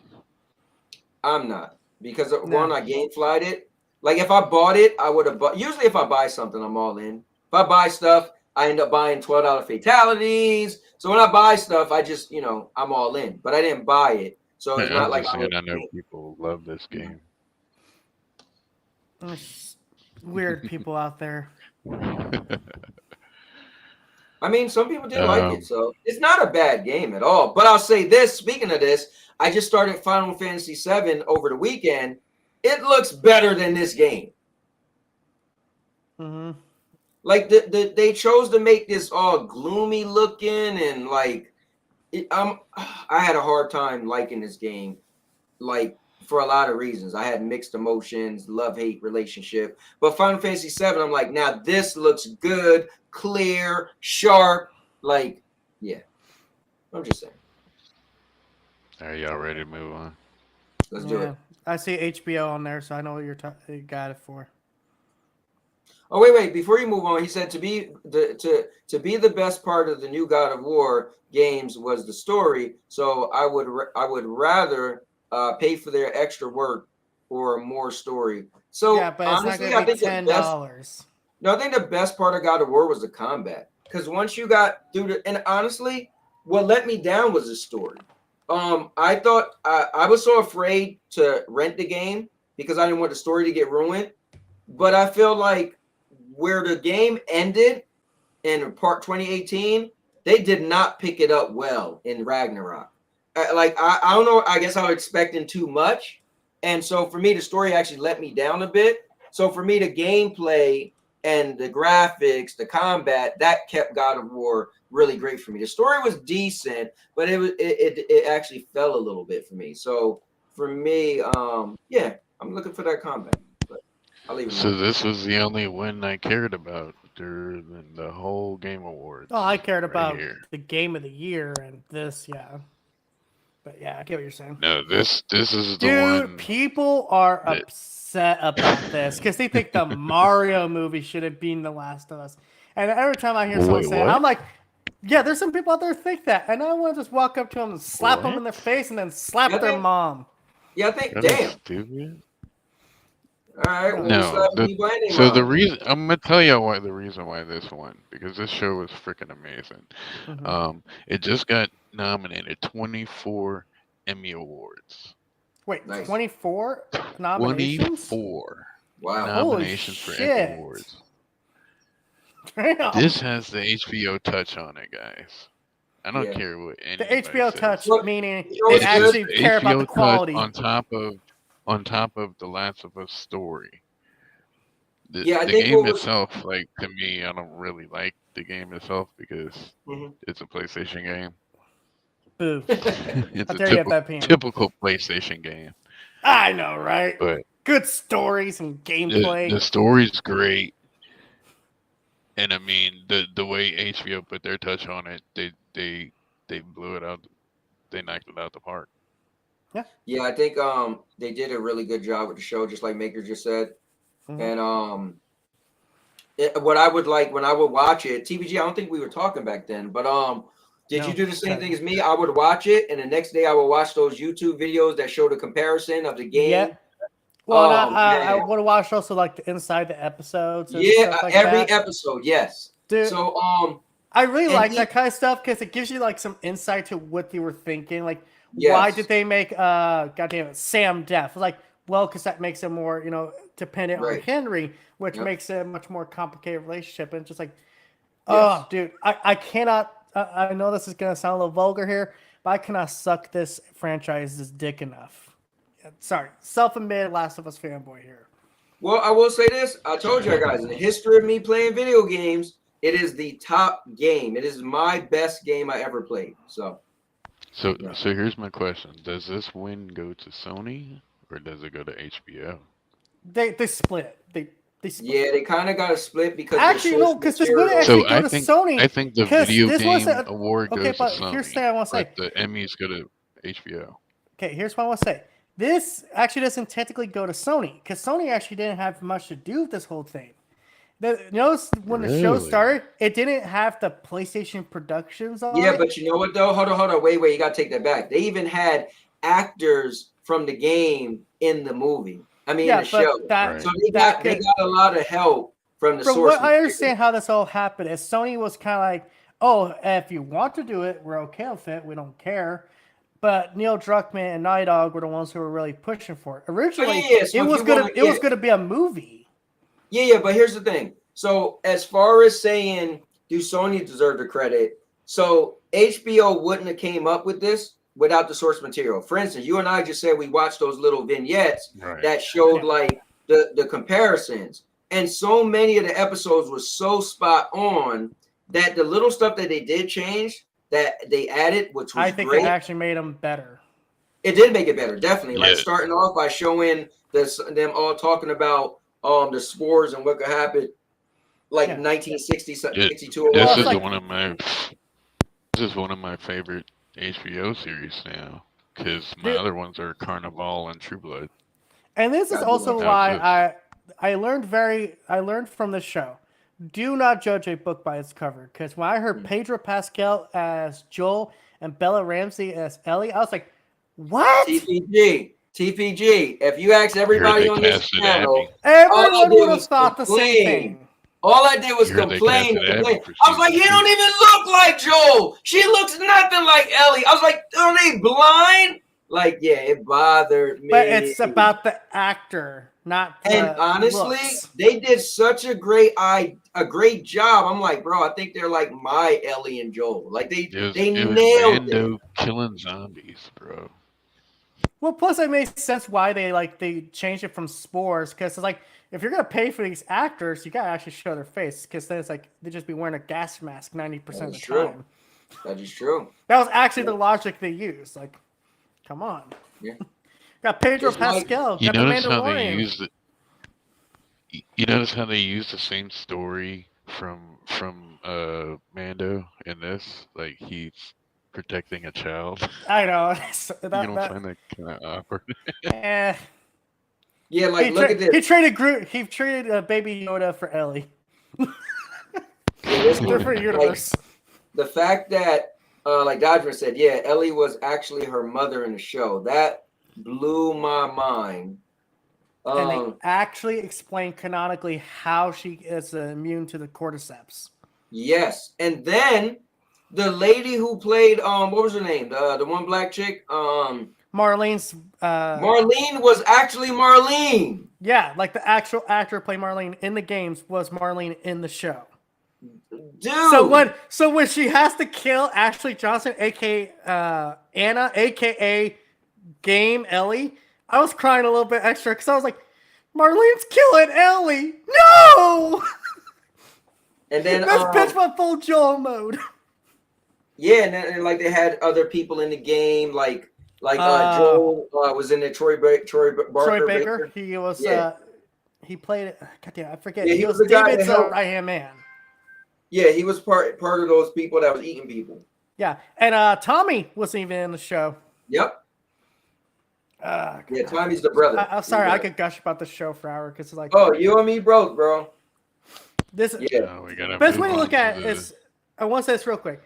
I'm not, because one, I game flied it. Like, if I bought it, I would have bought. Usually, if I buy something, I'm all in. If I buy stuff, I end up buying $12 fatalities. So when I buy stuff, I just, I'm all in. But I didn't buy it, so it's not like I know people love this game. There's weird people out there. I mean, some people did like it, so it's not a bad game at all. But I'll say this: speaking of this, I just started Final Fantasy VII over the weekend. It looks better than this game. Mm-hmm. Like they chose to make this all gloomy looking, and like I had a hard time liking this game, like for a lot of reasons. I had mixed emotions, love-hate relationship. But Final Fantasy VII, I'm like, now this looks good, clear, sharp. Like, yeah. I'm just saying. Are y'all ready to move on? Let's do it. I see HBO on there, so I know what you got it for. Oh, wait! Before you move on, he said to be the best part of the new God of War games was the story. So I would rather pay for their extra work or more story. So yeah, but honestly, it's not going to be $10. No, I think the best part of God of War was the combat, because once you got through and honestly, what let me down was the story. I thought I was so afraid to rent the game because I didn't want the story to get ruined. But I feel like where the game ended in part 2018, they did not pick it up well in Ragnarok. I don't know. I guess I was expecting too much. And so for me, the story actually let me down a bit. So for me, the gameplay and the graphics, the combat, that kept God of War really great for me. The story was decent, but it actually fell a little bit for me. So for me, I'm looking for that combat. But I'll leave it. So this was the only win I cared about during the whole Game Awards. Oh, I cared about the game of the year and this, yeah. But yeah, I get what you're saying. No, this is the Dude, one. people are that- upset about this because they think the Mario movie should have been The Last of Us. And every time I hear someone Wait, say it, what? I'm like, yeah, there's some people out there who think that. And I want to just walk up to them and slap them in What? their face and then slap Yeah, I their think- mom. Yeah, I think. That is Damn. stupid. All right. Well, No, slap the, people anyway. so the reason I'm gonna tell you why the reason why this won, because this show was freaking amazing. Mhm. It just got nominated 24 Emmy Awards. Wait, Nice. 24 nominations? 24 Wow. nominations for shit. Emmy Awards. Damn. This has the HBO touch on it, guys. I don't Yeah. care what The anybody HBO says. touch, Look, meaning you know they what's actually good? care about the HBO touch quality. on top of the Last of Us story. Yeah, I The think game what was. itself, like to me, I don't really like the game itself because Mhm. it's a PlayStation game. Boo. It's How a dare you have that opinion? typical PlayStation game. I know, right? But Good stories and gameplay. the story's great, and I mean the way HBO put their touch on it, they blew it out. They knocked it out the park. Yeah, I think they did a really good job with the show, just like Maker just said. Mhm. And what I would like when I would watch it, TVG. I don't think we were talking back then, but did No, you do the same okay. thing as me? I would watch it, and the next day I would watch those YouTube videos that show the comparison of the game. Yeah. Well, Oh, I man. want to watch also like the inside the episodes and Yeah, stuff like every that. episode, yes. Dude, So I really and like he- that kind of stuff because it gives you like some insight to what they were thinking. Like, why Yes. did they make goddamn it, Sam deaf? Like, well, because that makes him more, dependent on Right. Henry, which Yep. makes it a much more complicated relationship. And it's just like, Yes. oh, dude, I cannot. I know this is gonna sound a little vulgar here, but I cannot suck this franchise's dick enough. Sorry, self-admitted Last of Us fanboy here. Well, I will say this. I told you guys, in the history of me playing video games, it is the top game. It is my best game I ever played. So So Yeah. so here's my question: does this win go to Sony or does it go to HBO? They split it. They split. yeah, they kind of got a split because Actually, no, because it's going to material. actually go to Sony. I think the 'cause video this game wasn't- award okay, goes to but Sony. here's the thing I want to say. But the Emmys go to HBO. Okay, here's what I want to say. This actually doesn't technically go to Sony because Sony actually didn't have much to do with this whole thing. Notice when the show Really? started, it didn't have the PlayStation productions on Yeah, it. but you know what though? Hold on. Wait. You gotta take that back. They even had actors from the game in the movie. I mean, yeah, in the show. but that, Right. So they that got could- a lot of help from the from source. what I understand how this all happened is Sony was kind of like, oh, if you want to do it, we're okay with it. We don't care. But Neil Druckmann and Naughty Dog were the ones who were really pushing for it. Originally, yeah, so it if was you gonna wanna- it was yeah. gonna be a movie. Yeah, but here's the thing. So as far as saying, do Sony deserve the credit? So HBO wouldn't have came up with this without the source material. For instance, you and I just said we watched those little vignettes Right. that showed Yeah. like the comparisons. And so many of the episodes were so spot on that the little stuff that they did change, that they added, which was I think great. it actually made them better. It did make it better, definitely. Like Yeah. starting off by showing them all talking about the spores and what could happen, like Yeah. 1960, Yeah, 62. This Well, is it's like- one of my favorite HBO series now because my Dude. other ones are Carnival and True Blood. And this is Gotta also do why that. I learned from this show. Do not judge a book by its cover. Because when I heard Pedro Pascal as Joel and Bella Ramsey as Ellie, I was like, what? TPG. If you ask everybody they on this casted channel, Abby. all I Everyone did would have was thought the same complain. thing. all I did was You heard they complain. casted Abby for I was like, he season don't two. even look like Joel. She looks nothing like Ellie. I was like, are they blind? Like, yeah, it bothered me. But it's about the actor, not the And honestly, looks. they did such a great job. I'm like, bro, I think they're like my Ellie and Joel. Like they It was nailed it. Mando killing zombies, bro. Well, plus it makes sense why they changed it from spores because it's like if you're gonna pay for these actors, you gotta actually show their face because then it's like they just be wearing a gas mask 90% of the That's true. time. That is true. That was actually the logic they used. Like, come on. Yeah. Got Pedro It's like- Pascal. You got the notice how they Mandalorian. used it. You notice how they used the same story from Mando in this? Like protecting a child. I know. You don't find that kind of awkward. Eh. Yeah, like look at this. He traded He traded Baby Yoda for Ellie. This Different universe. The fact that, like Dodger said, yeah, Ellie was actually her mother in the show. That blew my mind. And they actually explain canonically how she is immune to the cordyceps. Yes, and then the lady who played what was her name? The one black chick. Marlene's. Marlene was actually Marlene. Yeah, like the actual actor who played Marlene in the games was Marlene in the show. Dude. So when she has to kill Ashley Johnson, aka Anna, aka Game Ellie, I was crying a little bit extra because I was like, Marlene's killing Ellie. No. And then this bitch went full Joel mode. Yeah, and then like they had other people in the game, like Joel was in the Troy Baker. He was. Yeah. He played it. Goddamn, I forget. Yeah, he was the guy David's that helped. right-hand man. Yeah, he was part of those people that was eating people. Yeah, and Tommy wasn't even in the show. Yep. Yeah, Tommy's the brother. I'm sorry, I could gush about the show for an hour because it's like. Oh, you and me broke, bro. This. Yeah. Best way to look at it is. I want to say this real quick.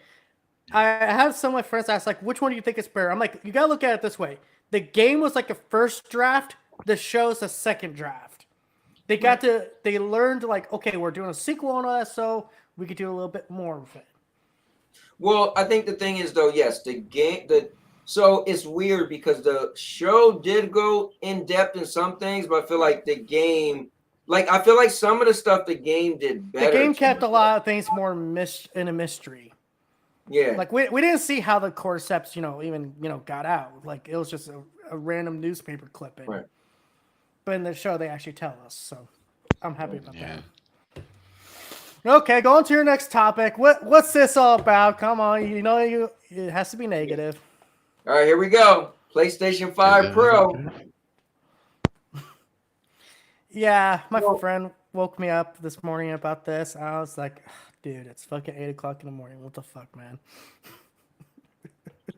I had some of my friends ask, like, which one do you think is better? I'm like, you gotta look at it this way. The game was like a first draft. The show's a second draft. They learned like, okay, we're doing a sequel on that, so we could do a little bit more of it. Well, I think the thing is though, yes, so it's weird because the show did go in depth in some things, but I feel like the game, I feel like some of the stuff the game did better. The game kept a lot of things more in a mystery. Yeah. Like we didn't see how the cordyceps, even got out. Like it was just a random newspaper clipping. Right. But in the show, they actually tell us, so I'm happy about that. Okay, go on to your next topic. What's this all about? Come on, it has to be negative. All right, here we go. PlayStation 5 Pro. Yeah, my friend woke me up this morning about this. I was like, dude, it's fucking 8 o'clock in the morning. What the fuck, man?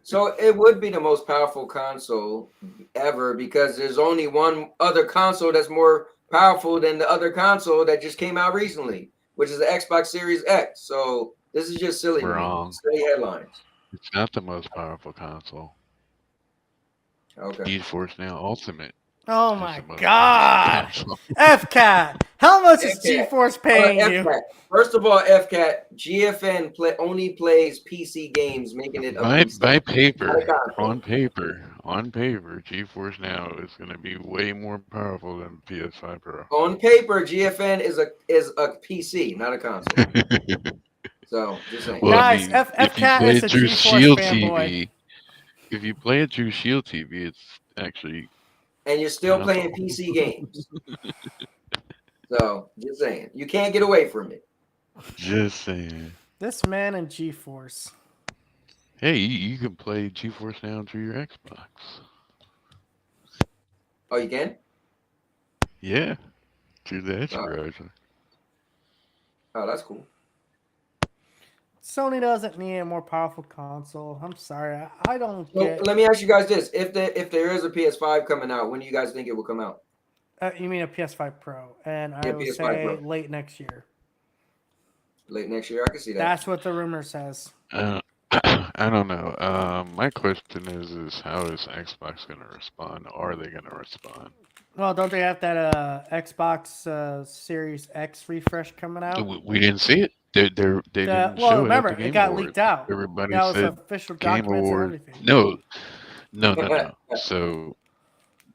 So it would be the most powerful console ever because there's only one other console that's more powerful than the other console that just came out recently, which is the Xbox Series X. So this is just silly. Wrong. Silly headlines. It's not the most powerful console. Okay. GeForce Now Ultimate. Oh my god. FCAT. How much is GeForce paying you? First of all, FCAT, GFN only plays PC games, making it by paper. On paper, GeForce Now is going to be way more powerful than PS5 Pro. On paper, GFN is a PC, not a console. So just saying. Well, guys, FCAT is a GeForce fanboy. If you play it through Shield TV, it's actually. And you're still playing PC games. So, just saying. You can't get away from it. Just saying. This man and GeForce. Hey, you can play GeForce Now through your Xbox. Oh, you can? Yeah. Through the Edge browser. Oh, that's cool. Sony doesn't need a more powerful console. I'm sorry. I don't get... Let me ask you guys this. If there is a PS5 coming out, when do you guys think it will come out? You mean a PS5 Pro. And I would say Pro. Late next year. Late next year? I can see that. That's what the rumor says. I don't know. My question is how is Xbox going to respond? Are they going to respond? Well, don't they have that Xbox Series X refresh coming out? We didn't see it. They didn't show it. Remember, at the Game it got Awards. leaked out. Everybody that said was official Game documents Award. and everything. No. So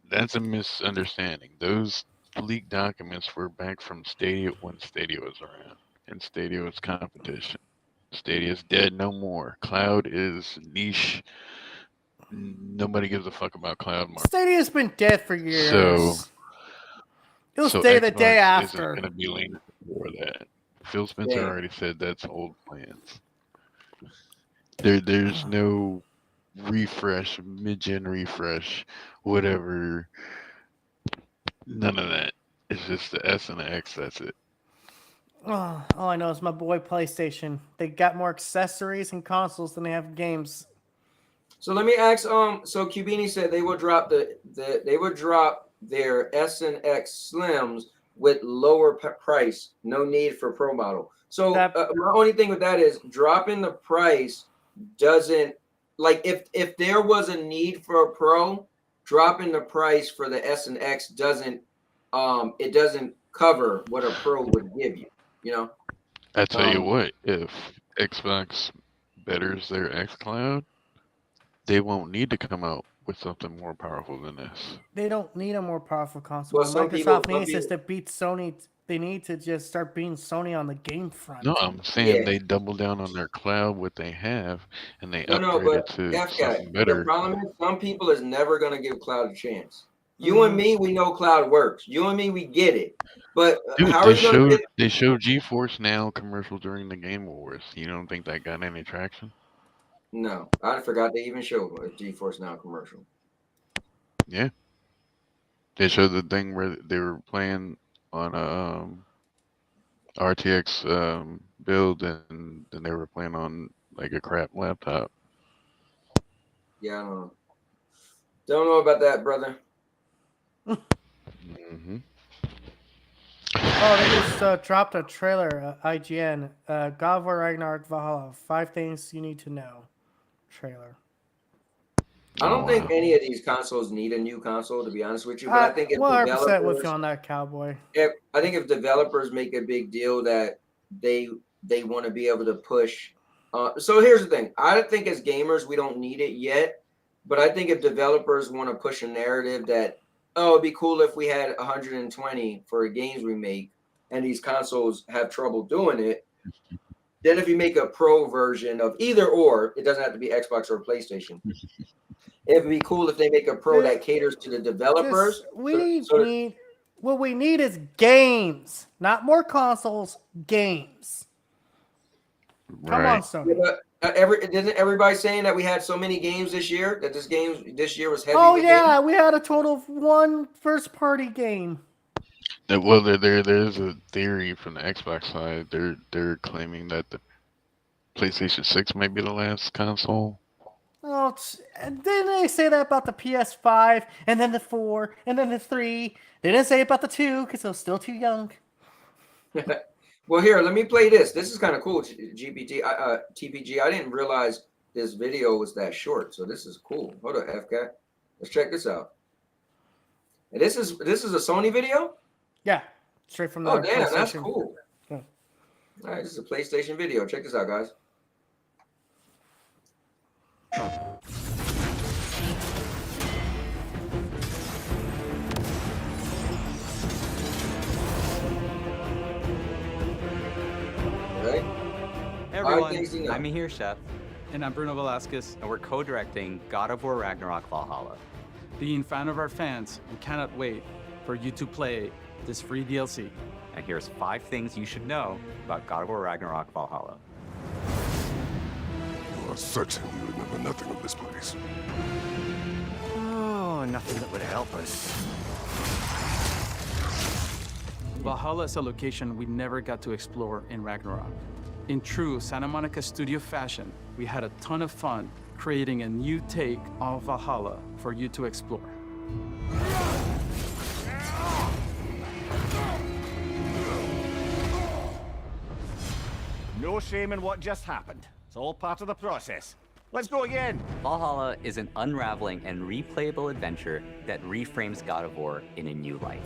that's a misunderstanding. Those leaked documents were back from Stadia when Stadia was around, and Stadia was competition. Stadia is dead, no more. Cloud is niche. Nobody gives a fuck about cloud market. Stadia's been dead for years. So it was the day after. Isn't going to be leaning for that. Phil Spencer already said that's old plans. There's no refresh, mid-gen refresh, whatever. None of that. It's just the S and the X. That's it. Oh, all I know is my boy PlayStation. They got more accessories and consoles than they have games. So let me ask. So Cubini said they will drop they would drop their S and X Slims with lower price. No need for Pro model. So my only thing with that is dropping the price doesn't, like, if there was a need for a Pro, dropping the price for the S and X doesn't it doesn't cover what a Pro would give you. You know. I tell you what, if Xbox betters their xCloud, they won't need to come out with something more powerful than this. They don't need a more powerful console. Well, What Microsoft needs is to beat Sony. They need to just start beating Sony on the game front. No, I'm saying they double down on their cloud, what they have, and they upgrade it to something better. The problem is some people is never going to give cloud a chance. You and me, we know cloud works. You and me, we get it. But Dude, how are you going to get... They showed GeForce Now commercial during the Game Awards. You don't think that got any traction? No, I forgot they even showed a GeForce Now commercial. Yeah. They showed the thing where they were playing on a RTX build, and then they were playing on like a crap laptop. Yeah, I don't know. Don't know about that, brother. Mm-hmm. Oh, they just dropped a trailer, IGN. God of War Ragnarok Valhalla. 5 things you need to know. Trailer. I don't think any of these consoles need a new console, to be honest with you. But I think if 100% with you on that, cowboy. I think if developers make a big deal that they want to be able to push. So here's the thing. I think as gamers, we don't need it yet. But I think if developers want to push a narrative that, oh, it'd be cool if we had 120 for games we make, and these consoles have trouble doing it, then if you make a pro version of either or, it doesn't have to be Xbox or PlayStation. It'd be cool if they make a pro that caters to the developers. What we need is games, not more consoles. Games. Come on, Sony. Yeah, isn't everybody saying that we had so many games this year that this year was heavy? Oh yeah, we had a total of 1 first-party game. Well, there's a theory from the Xbox side. They're claiming that the PlayStation 6 might be the last console. Oh, didn't they say that about the PS5, and then the 4, and then the 3? They didn't say about the 2 because it was still too young. Well, here, let me play this. This is kind of cool, TPG. I didn't realize this video was that short, so this is cool. Hold on, FCAT. Let's check this out. And this is a Sony video? Yeah, straight from the Oh, damn, that's PlayStation. cool. Yeah. All right, this is a PlayStation video. Check this out, guys. Okay. Hey everyone, I'm Mihir Chef. And I'm Bruno Velasquez. And we're co-directing God of War Ragnarok Valhalla. Being fan of our fans, we cannot wait for you to play this free DLC. And here's 5 things you should know about God of War Ragnarok Valhalla. You are certain you remember nothing of this place? Oh, nothing that would help us. Valhalla is a location we never got to explore in Ragnarok. In true Santa Monica Studio fashion, we had a ton of fun creating a new take on Valhalla for you to explore. No shame in what just happened. It's all part of the process. Let's go again. Valhalla is an unraveling and replayable adventure that reframes God of War in a new light.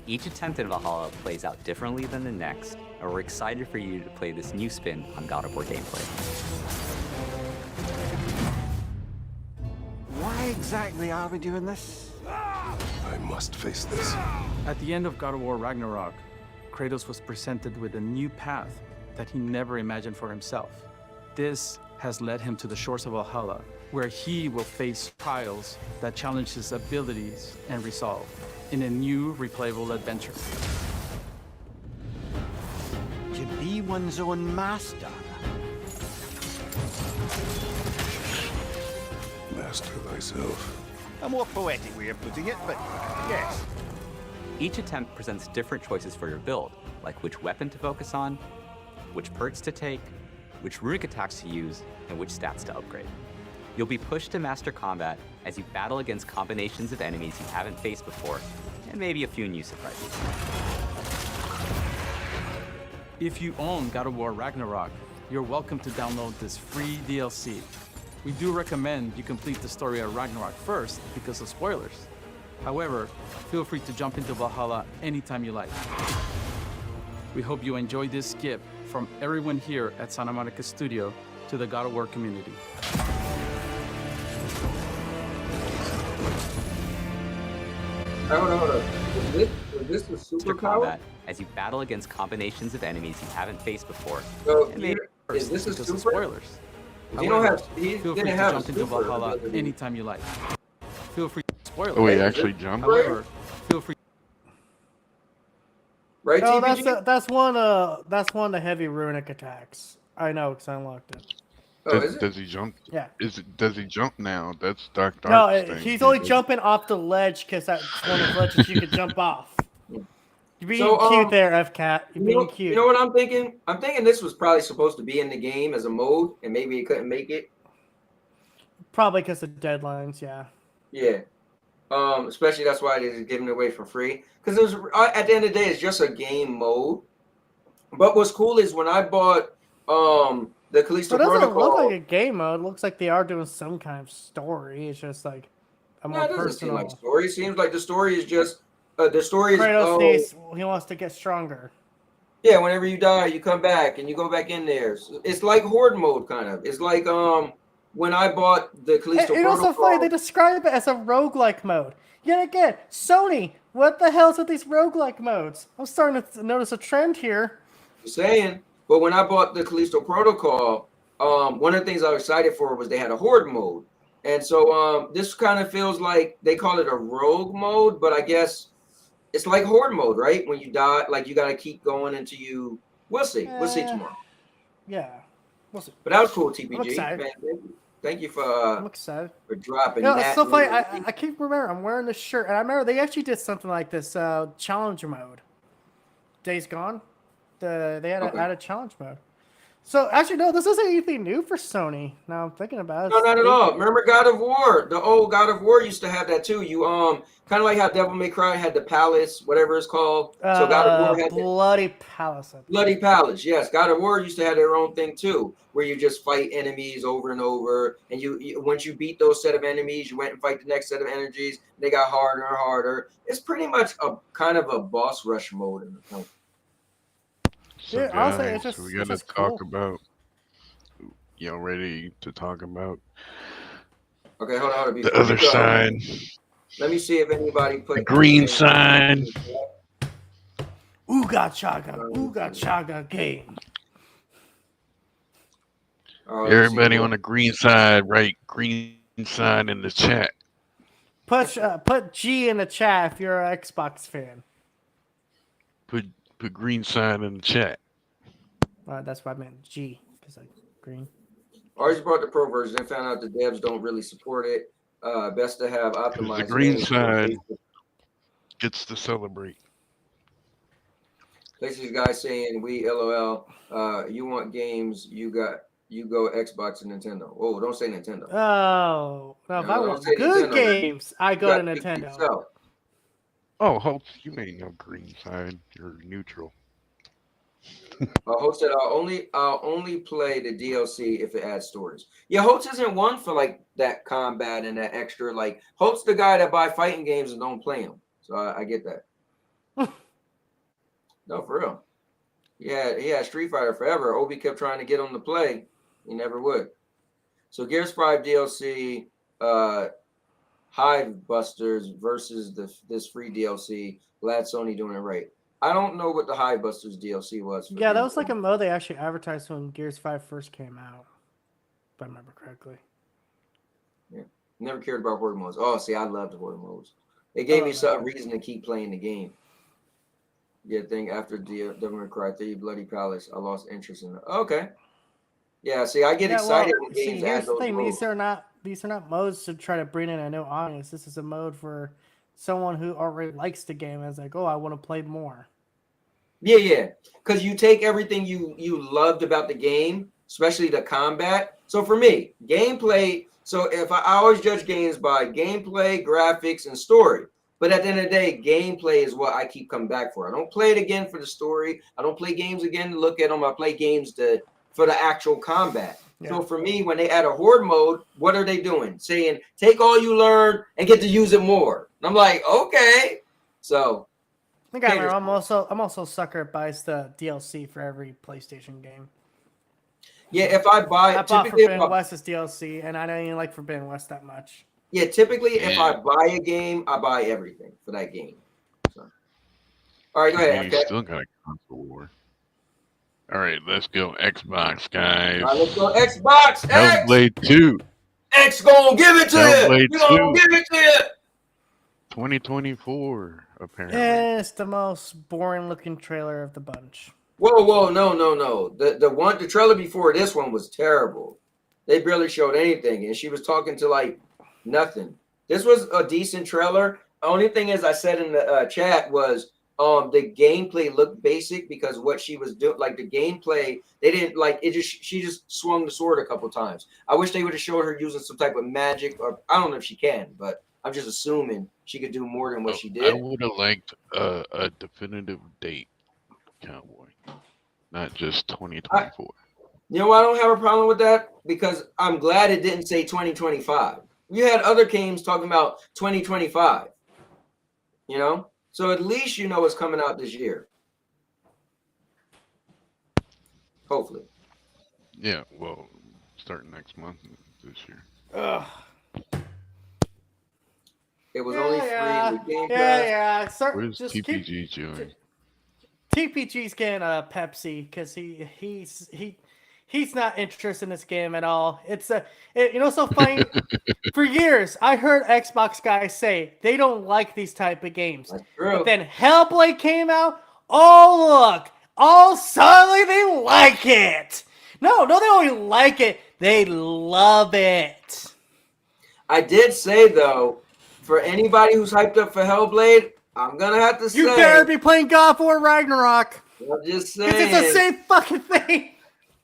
Each attempt in Valhalla plays out differently than the next, and we're excited for you to play this new spin on God of War gameplay. Why exactly are we doing this? I must face this. At the end of God of War Ragnarok, Kratos was presented with a new path that he never imagined for himself. This has led him to the shores of Valhalla, where he will face trials that challenge his abilities and resolve in a new replayable adventure. To be one's own master. Master thyself. A more poetic way of putting it, but yes. Each attempt presents different choices for your build, like which weapon to focus on, which perks to take, which runic attacks to use, and which stats to upgrade. You'll be pushed to master combat as you battle against combinations of enemies you haven't faced before, and maybe a few new surprises. If you own God of War Ragnarok, you're welcome to download this free DLC. We do recommend you complete the story of Ragnarok first because of spoilers. However, feel free to jump into Valhalla anytime you like. We hope you enjoyed this skip from everyone here at Santa Monica Studio to the God of War community. Hold on. Was this the Master superpower? combat as you battle against combinations of enemies you haven't faced before, So and maybe is this a because of super? spoilers. You don't However, have. He feel free didn't to have jump a into super Valhalla ability. anytime you like. Feel free to spoilers. Oh, he actually jumped. However, feel free. Right, Oh, TPG? that's one of the heavy runic attacks. I know because I unlocked it. Oh, is it? Does he jump? Yeah. Does he jump now? That's Dark No, Dark's thing. he's only jumping off the ledge because that's one of the ledges you could jump off. You're being So, cute there, FCat. You're being cute. You know what I'm thinking? I'm thinking this was probably supposed to be in the game as a mode, and maybe it couldn't make it. Probably because of deadlines, yeah. Yeah. Especially that's why they're giving it away for free. Because it was at the end of the day, it's just a game mode. But what's cool is when I bought the Callisto It doesn't Protocol. look like a game mode. It looks like they are doing some kind of story. It's just like a more it doesn't seem personal. like story. It seems like the story is just the story is. Kratos he wants to get stronger. Yeah, whenever you die, you come back and you go back in there. It's like horde mode, kind of. It's like when I bought the Callisto It's Protocol. also funny they describe it as a roguelike mode. Yet again, Sony, what the hell's with these roguelike modes? I'm starting to notice a trend here. Saying, but when I bought the Callisto Protocol, one of the things I was excited for was they had a horde mode, and so this kind of feels like they call it a rogue mode, but I guess it's like horde mode, right? When you die, like you got to keep going until you. We'll see. We'll see tomorrow. Yeah, we'll see. But that was cool, TPG. I'm excited. Man, thank you I'm excited. for dropping No, that. it's so funny. I keep remembering I'm wearing this shirt, and I remember they actually did something like this challenge mode. Days Gone. They had a challenge mode. So actually, no, this isn't anything new for Sony. Now I'm thinking about it. No, not at all. Remember God of War? The old God of War used to have that too. You kind of like how Devil May Cry had the palace, whatever it's called. So God of War had Bloody Palace. Bloody Palace. Yes, God of War used to have their own thing too, where you just fight enemies over and over, and you once you beat those set of enemies, you went and fight the next set of enemies. They got harder and harder. It's pretty much a kind of a boss rush mode in the film. So Yeah, guys, honestly, it's just- we it's gotta just talk cool. about. Ready to talk about Okay, hold on. the other side. Let me see if anybody put The green side. Ooga Chaga game. Everybody on the green side, right? Green side in the chat. Put G in the chat if you're an Xbox fan. Put green side in the chat. That's what I meant. G because like green. Always brought the pro version and found out the devs don't really support it. Best to have optimized. The green games. side gets to celebrate. Basically, guys saying we LOL. You want games? You go Xbox and Nintendo. Oh, don't say Nintendo. Oh, no, if I don't want say good Nintendo. games, I You go got to pick Nintendo. yourself. Oh, Hope, you ain't no green side. You're neutral. Hope said I'll only play the DLC if it adds stories. Yeah, Holtz isn't one for like that combat and that extra. Like Holt's the guy that buy fighting games and don't play them. So I get that. No, for real. Yeah, Street Fighter forever. Obi kept trying to get him to play. He never would. So Gears 5 DLC, Hive Busters versus this free DLC. Glad Sony doing it right. I don't know what the Hive Busters DLC was. Yeah, that was like a mode they actually advertised when Gears 5 first came out, if I remember correctly. Yeah, never cared about horde modes. Oh, see, I loved horde modes. It gave me some reason to keep playing the game. Yeah, thing after Devil May Cry 3 Bloody Palace, I lost interest in it. Okay. Yeah, see, I get excited when games add Here's the those thing: modes. these are not modes to try to bring in a new audience. This is a mode for someone who already likes the game and is like, oh, I want to play more. Yeah, because you take everything you loved about the game, especially the combat. So for me, gameplay. So if I always judge games by gameplay, graphics, and story. But at the end of the day, gameplay is what I keep coming back for. I don't play it again for the story. I don't play games again to look at them. I play games for the actual combat. Yeah. So for me, when they add a horde mode, what are they doing? Saying, take all you learn and get to use it more. And I'm like, okay. So I think I'm also a sucker that buys the DLC for every PlayStation game. Yeah, if I buy I bought Forbidden West's DLC, and I don't even like Forbidden West that much. Yeah, typically if I buy a game, I buy everything for that game. So. All right, go ahead. You still got a console war. All right, let's go Xbox, guys. All right, let's go Xbox. Hellblade 2. X gonna give it to you. We gonna give it to you. 2024, apparently. Yeah, it's the most boring looking trailer of the bunch. Whoa, no. The trailer before this one was terrible. They barely showed anything, and she was talking to like nothing. This was a decent trailer. The only thing is, I said in the chat was the gameplay looked basic because what she was doing, like the gameplay, they didn't like it. She just swung the sword a couple times. I wish they would have showed her using some type of magic, or I don't know if she can, but I'm just assuming she could do more than what she did. I would have liked a definitive date, Cowboy, not just 2024. You know, I don't have a problem with that because I'm glad it didn't say 2025. You had other games talking about 2025, you know? So at least you know what's coming out this year. Hopefully. Yeah, well, starting next month this year. It was only free with Game Pass. Yeah. Where's TPG doing? TPG's getting a Pepsi because he's not interested in this game at all. You know, so funny. For years, I heard Xbox guys say they don't like these type of games. That's true. But then Hellblade came out. Oh look! All suddenly they like it. No, they don't even like it. They love it. I did say though, for anybody who's hyped up for Hellblade, I'm gonna have to say you better be playing God of War Ragnarok. I'm just saying it's the same fucking thing.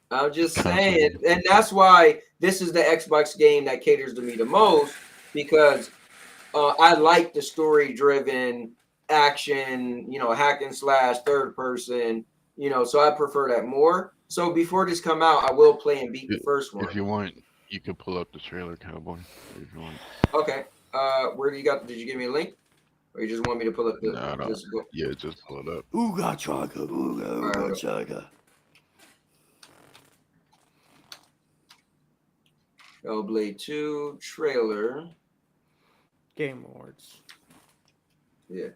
I'm just saying, and that's why this is the Xbox game that caters to me the most because I like the story-driven action, you know, hack and slash, third person, you know, so I prefer that more. So before this come out, I will play and beat the first one. If you want, you can pull up the trailer, Cowboy. If you want. Okay. Where do you got? Did you give me a link, or you just want me to pull up the? No. Yeah, just pull it up. Ooga chaga, ooga chaga. Hellblade 2 trailer. Game Awards. Yeah.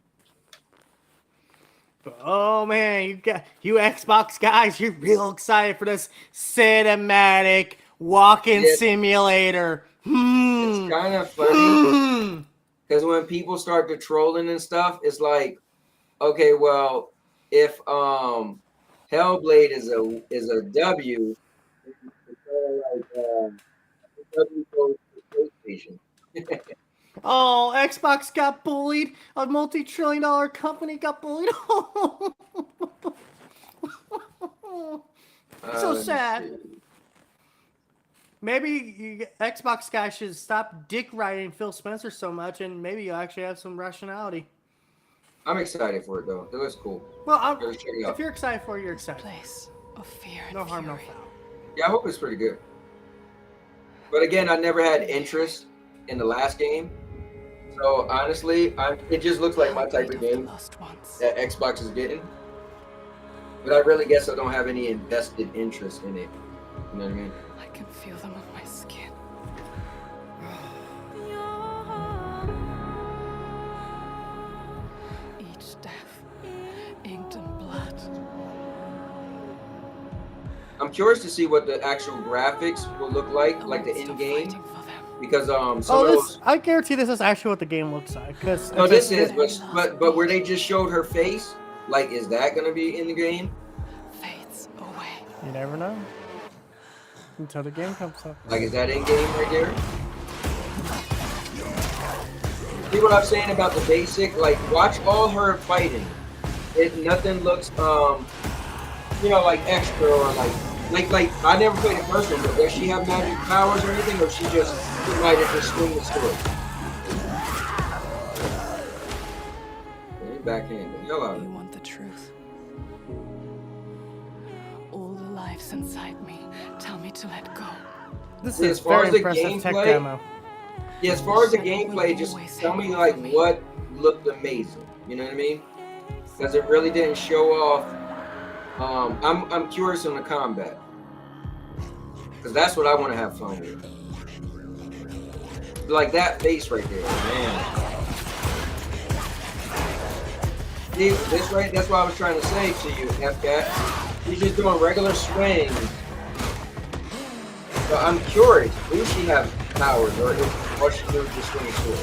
Oh man, you Xbox guys, you're real excited for this cinematic walking simulator. It's kind of funny because when people start to trolling and stuff, it's like, okay, well, if Hellblade is a W, it's kind of like W goes to PlayStation. Oh, Xbox got bullied. A multi-trillion-dollar company got bullied. So sad. Maybe Xbox guys should stop dick riding Phil Spencer so much, and maybe you'll actually have some rationality. I'm excited for it though. It looks cool. Well, if you're excited for it, you're excited. Place of fear and no harm, fury. no foul. Yeah, I hope it's pretty good. But again, I never had interest in the last game. So honestly, it just looks like my type of game that Xbox is getting. But I really guess I don't have any invested interest in it. You know what I mean? I can feel them on my skin. Each death, inked in blood. I'm curious to see what the actual graphics will look like the in-game. Because I guarantee this is actually what the game looks like. No, this is, but where they just showed her face, like, is that gonna be in the game? Fades away. You never know until the game comes up. Like, is that in game right there? See what I'm saying about the basic? Like, watch all her fighting. Nothing looks you know, like extra or like I never played the first one, but does she have magic powers or anything, or she just He might have just swing the sword. Yeah, backhand the hell out of You it. want the truth. All the lives inside me tell me to let go. This See, is as far very as the impressive tech gameplay, demo. yeah, as far as the gameplay, just tell me like what looked amazing. You know what I mean? Because it really didn't show off. I'm curious on the combat because that's what I want to have fun with. Like that face right there, man. See, this right, that's what I was trying to say to you, F-Cat. She's just doing regular swings. So I'm curious, do she have powers or is all she doing just swing sword?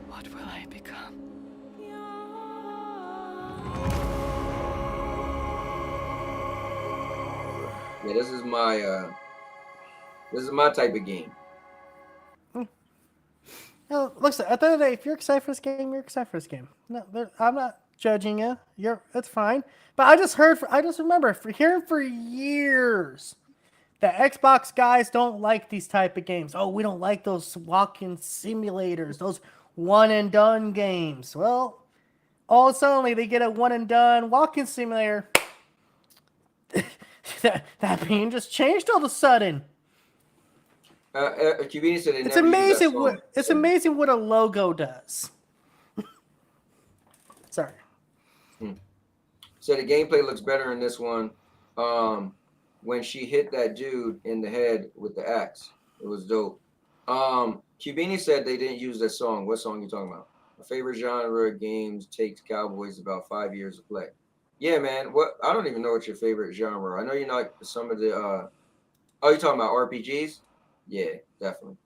What will I become? Yeah, this is my type of game. No, listen, at the end of the day, if you're excited for this game, you're excited for this game. No, I'm not judging you. It's fine. But I just remember hearing for years that Xbox guys don't like these type of games. Oh, we don't like those walking simulators, those one and done games. Well, all of a sudden they get a one and done walking simulator. that being just changed all of a sudden. Cubini said It's amazing what a logo does. Sorry. So the gameplay looks better in this one. When she hit that dude in the head with the axe, it was dope. Cubini said they didn't use that song. What song are you talking about? My favorite genre of games takes Cowboys about 5 years to play. Yeah, man. What? I don't even know what your favorite genre. I know you're not some of the. Oh, you talking about RPGs? Yeah, definitely.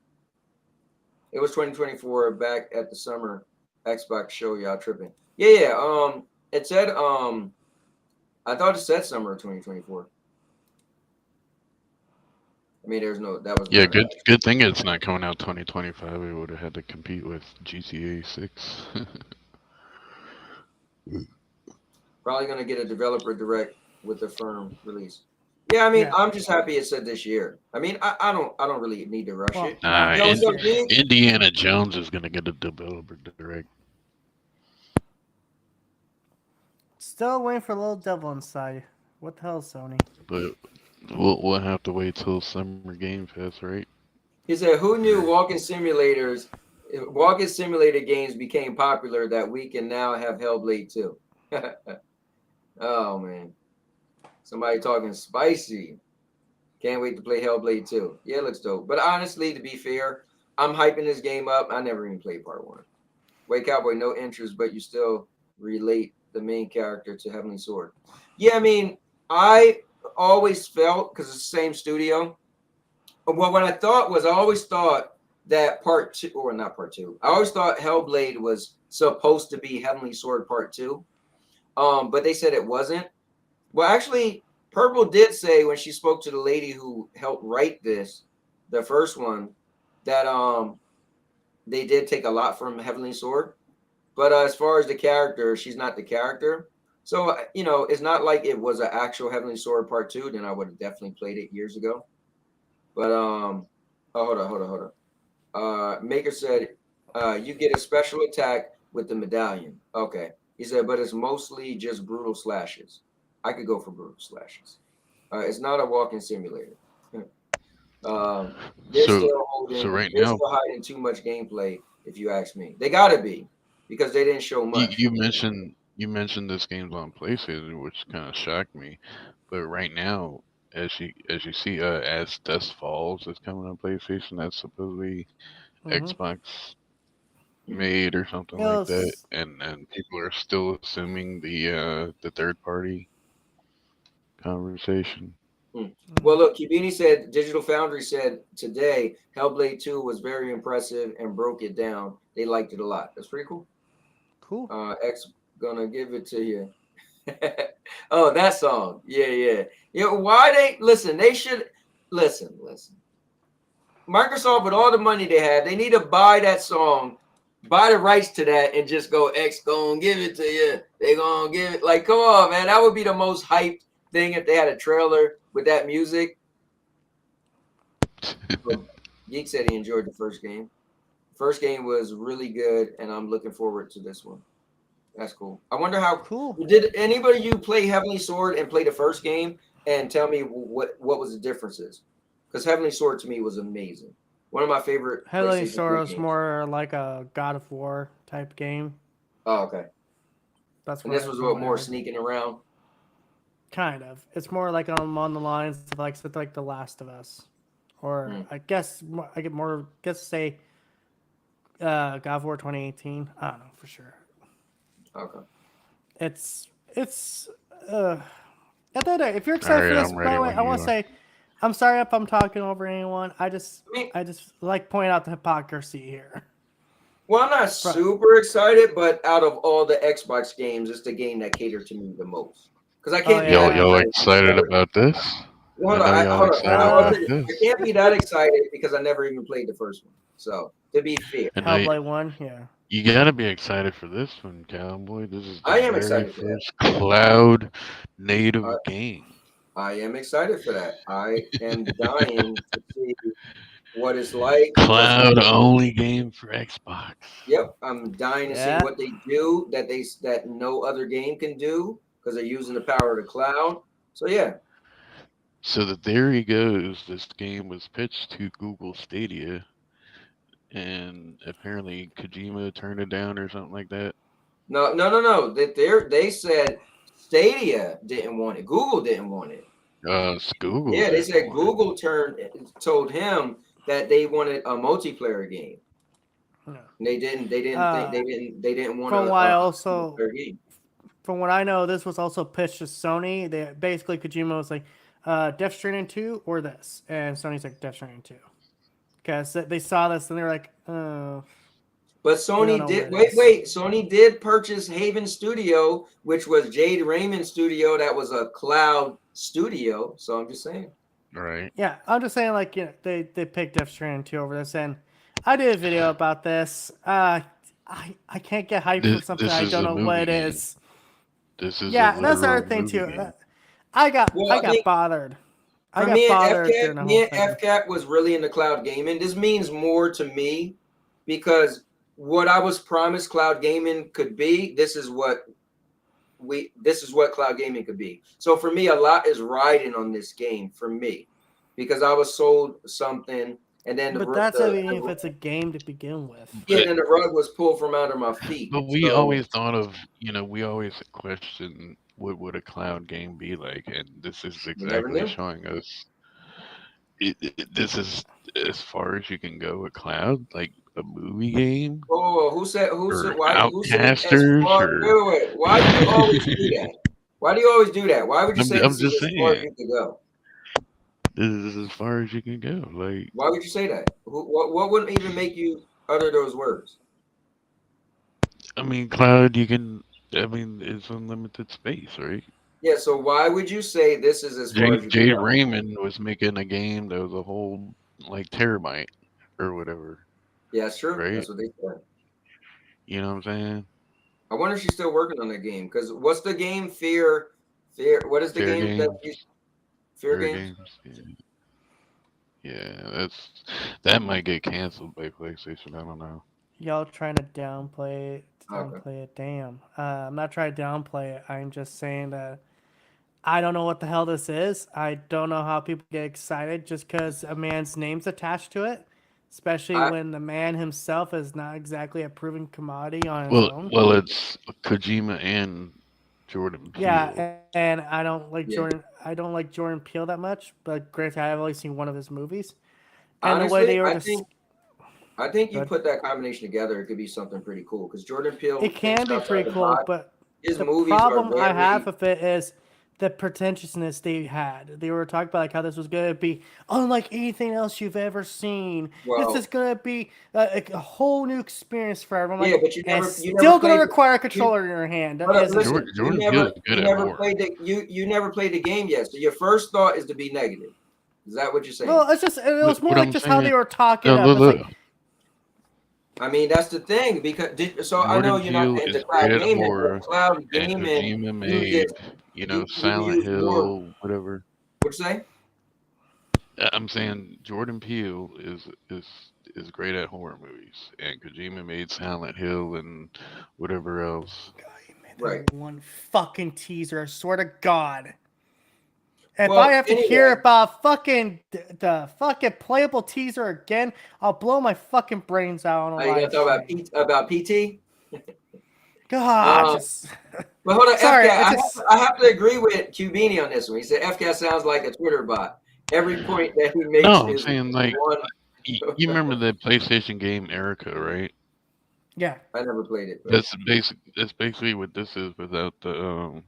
It was 2024 back at the summer Xbox show. Y'all tripping? Yeah. It said I thought it said summer of 2024. I mean, there's no that was. Yeah, good thing it's not coming out 2025. We would have had to compete with GTA 6. Probably gonna get a developer direct with the firm release. Yeah, I mean, I'm just happy it said this year. I mean, I don't really need to rush it. Nah, You know what's up, Big? Indiana Jones is gonna get a developer direct. Still waiting for a little devil inside. What the hell, Sony? But we'll have to wait till Summer Game Pass, right? He said, "Who knew walking simulator games became popular that we can now have Hellblade 2?" Oh man, somebody talking spicy. Can't wait to play Hellblade 2. Yeah, it looks dope. But honestly, to be fair, I'm hyping this game up. I never even played part 1. Wait, Cowboy, no interest, but you still relate the main character to Heavenly Sword. Yeah, I mean, I always felt, because it's the same studio. Well, what I thought was, I always thought that part 2, or not part 2. I always thought Hellblade was supposed to be Heavenly Sword part 2. But they said it wasn't. Well, actually, Purple did say when she spoke to the lady who helped write this, the first one, that they did take a lot from Heavenly Sword. But as far as the character, she's not the character. So, it's not like it was an actual Heavenly Sword part 2. Then I would have definitely played it years ago. But, hold on. Maker said, you get a special attack with the medallion. Okay. He said, but it's mostly just brutal slashes. I could go for brutal slashes. It's not a walking simulator. They're still hiding too much gameplay, if you ask me. They gotta be, because they didn't show much. You mentioned this game's on PlayStation, which kind of shocked me. But right now, as you see, As Dusk Falls is coming on PlayStation. That's supposedly Xbox made or something like that, and people are still assuming the third party conversation. Well, look, Cubini said, Digital Foundry said today, Hellblade 2 was very impressive and broke it down. They liked it a lot. That's pretty cool. Cool. X gonna give it to you. Oh, that song. Yeah. Why they should listen. Microsoft, with all the money they have, they need to buy that song buy the rights to that and just go, X gonna give it to you. They gonna give it. Like, come on, man. That would be the most hyped thing if they had a trailer with that music. Geek said he enjoyed the first game. First game was really good, and I'm looking forward to this one. That's cool. I wonder how cool. Did anybody of you play Heavenly Sword and play the first game and tell me what was the differences? Because Heavenly Sword to me was amazing. One of my favorite. Heavenly PlayStation Sword 3 was games. more like a God of War type game. Oh, okay. That's And this was what more sneaking around. Kind of. It's more like on the lines of like The Last of Us, or I guess I get more. Say God of War 2018. I don't know for sure. Okay. It's at the end of the day, if you're excited for this, by the way, I want to say I'm sorry if I'm talking over anyone. I just like point out the hypocrisy here. Well, I'm not super excited, but out of all the Xbox games, it's the game that catered to me the most. Because I can't be Y'all excited about this? Hold on, I can't be that excited because I never even played the first one. So to be fair, Hellblade 1, yeah. You gotta be excited for this one, Cowboy. This is the I am very excited for first cloud native game. I am excited for that. I am dying to see what it's like. Cloud only game for Xbox. Yep, I'm dying to see what they do that no other game can do because they're using the power of the cloud. So yeah. So the theory goes this game was pitched to Google Stadia, and apparently Kojima turned it down or something like that. No. They said Stadia didn't want it. Google didn't want it. It's Google. Yeah, they said Google told him that they wanted a multiplayer game. No. They didn't want From what I know, this was also pitched to Sony. They basically Kojima was like, Death Stranding 2 or this, and Sony's like Death Stranding 2, because they saw this and they're like, But Sony did wait. Sony did purchase Haven Studio, which was Jade Raymond's studio. That was a cloud studio. So I'm just saying. Right. Yeah, I'm just saying, like, you know, they picked Death Stranding 2 over this, and I did a video about this. I can't get hyped for something I don't know what it is. This is that's the other thing too. I got bothered. Me and FCAT was really into cloud gaming. This means more to me because what I was promised cloud gaming could be, this is what cloud gaming could be. So for me, a lot is riding on this game for me because I was sold something, and then that's if it's a game to begin with. Yeah, and the rug was pulled from under my feet. But we always thought of, we always question what would a cloud game be like, and this is exactly showing us. This is as far as you can go with cloud, like a movie game. Oh, who said? Outcasters? Why do you always do that? Why do you always do that? Why would you say I'm this just is as saying. far as you can go? This is as far as you can go. Like, why would you say that? What wouldn't even make you utter those words? I mean, cloud. It's unlimited space, right? Yeah. So why would you say this is as far as you can Jade go? Raymond was making a game that was a whole terabyte or whatever. Yeah, that's true. Right? That's what they said. You know what I'm saying? I wonder if she's still working on that game. Because what's the game? Fear. What is the game that you? Fear games. Yeah, that might get canceled by PlayStation. I don't know. Y'all trying to downplay it. Damn. I'm not trying to downplay it. I'm just saying that I don't know what the hell this is. I don't know how people get excited just because a man's name's attached to it, especially when the man himself is not exactly a proven commodity on his own. Well, it's Kojima and Jordan Peele. Yeah, and I don't like Jordan. I don't like Jordan Peele that much, but granted, I've only seen one of his movies. And honestly, the way they were I think you put that combination together, it could be something pretty cool. Because Jordan Peele, it can be pretty cool, but his the movies problem I have with it is the pretentiousness they had. They were talking about like how this was going to be unlike anything else you've ever seen. This is going to be a whole new experience for everyone. Yeah, but you still going to require a controller in your hand. You never played the game yet, so your first thought is to be negative. Is that what you're saying? Well, it was more like just how they were talking. I mean, that's the thing because I know Jordan you're not Peele into is cloud great at gaming, horror, but cloud and gaming Kojima made, uses you Silent use more. Hill, whatever. What'd you say? I'm saying Jordan Peele is great at horror movies, and Kojima made Silent Hill and whatever else. Right. One fucking teaser, I swear to God. If Well, I have to hear anyway. about the fucking playable teaser again, I'll blow my fucking brains out on a Are you gonna live talk stream. about PT? God, just But hold on, sorry, FCAT, it's just I have to agree with Cubini on this one. He said FCAT sounds like a Twitter bot. Every point that he makes No, I'm is saying like one. you remember the PlayStation game Erica, right? yeah. I never played it. But. That's basically what this is without the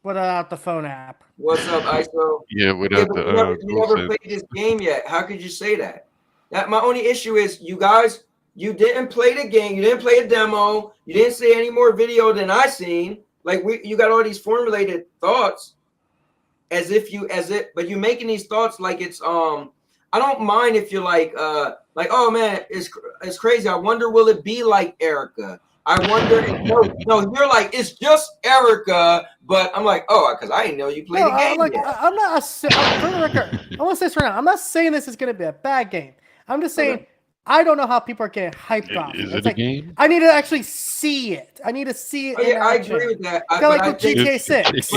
Without the phone app. What's up, ISO? yeah, Yeah, without but the you never toolset. played this game yet. How could you say that? My only issue is you guys, you didn't play the game. You didn't play a demo. You didn't see any more video than I seen. Like you got all these formulated thoughts but you're making these thoughts like it's I don't mind if you're like oh man, it's crazy. I wonder will it be like Erica? I wonder if no, you're like it's just Erica, but I'm like, oh, because I didn't know you played the game yet. I'm not for the record, I want to say this right now. I'm not saying this is gonna be a bad game. I'm just saying I don't know how people are getting hyped off. Is It's it a like game? I need to actually see it. I need to see it. Oh, yeah, I agree with that. Kind of like with GTA 6.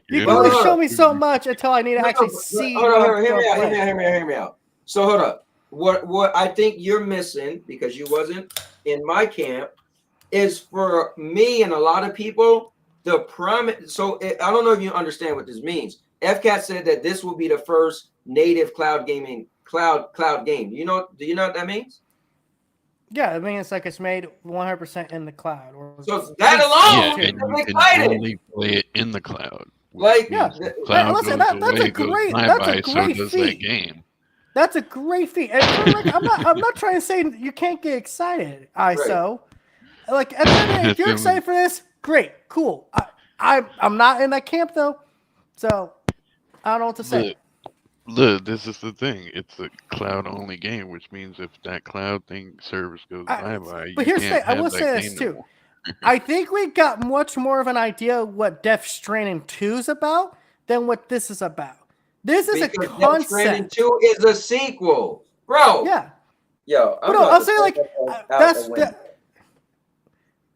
You can only show me so much until I need to actually see. Hold on, hear me out. So hold up. What I think you're missing because you wasn't in my camp is for me and a lot of people the promise. So I don't know if you understand what this means. FCAT said that this will be the first native cloud game. Do you know what that means? Yeah, I mean it's like it's made 100% in the cloud. So that alone, and you can only play it in the cloud. Like Cloud listen, goes that's away, a goes great bye-bye, that's a great so does feat. that game. That's a great feat. And I'm not trying to say you can't get excited, ISO. Like at the end of the day, if you're excited for this, great, cool. I'm not in that camp though, so I don't know what to say. Look, this is the thing. It's a cloud-only game, which means if that cloud thing service goes bye-bye, But you here's the thing, can't I have will that say this game too. no more. I think we got much more of an idea of what Death Stranding 2 is about than what this is about. This is because a concept. Death Stranding 2 is a sequel, bro. Yeah. Yo, but no, I'm saying like that's the.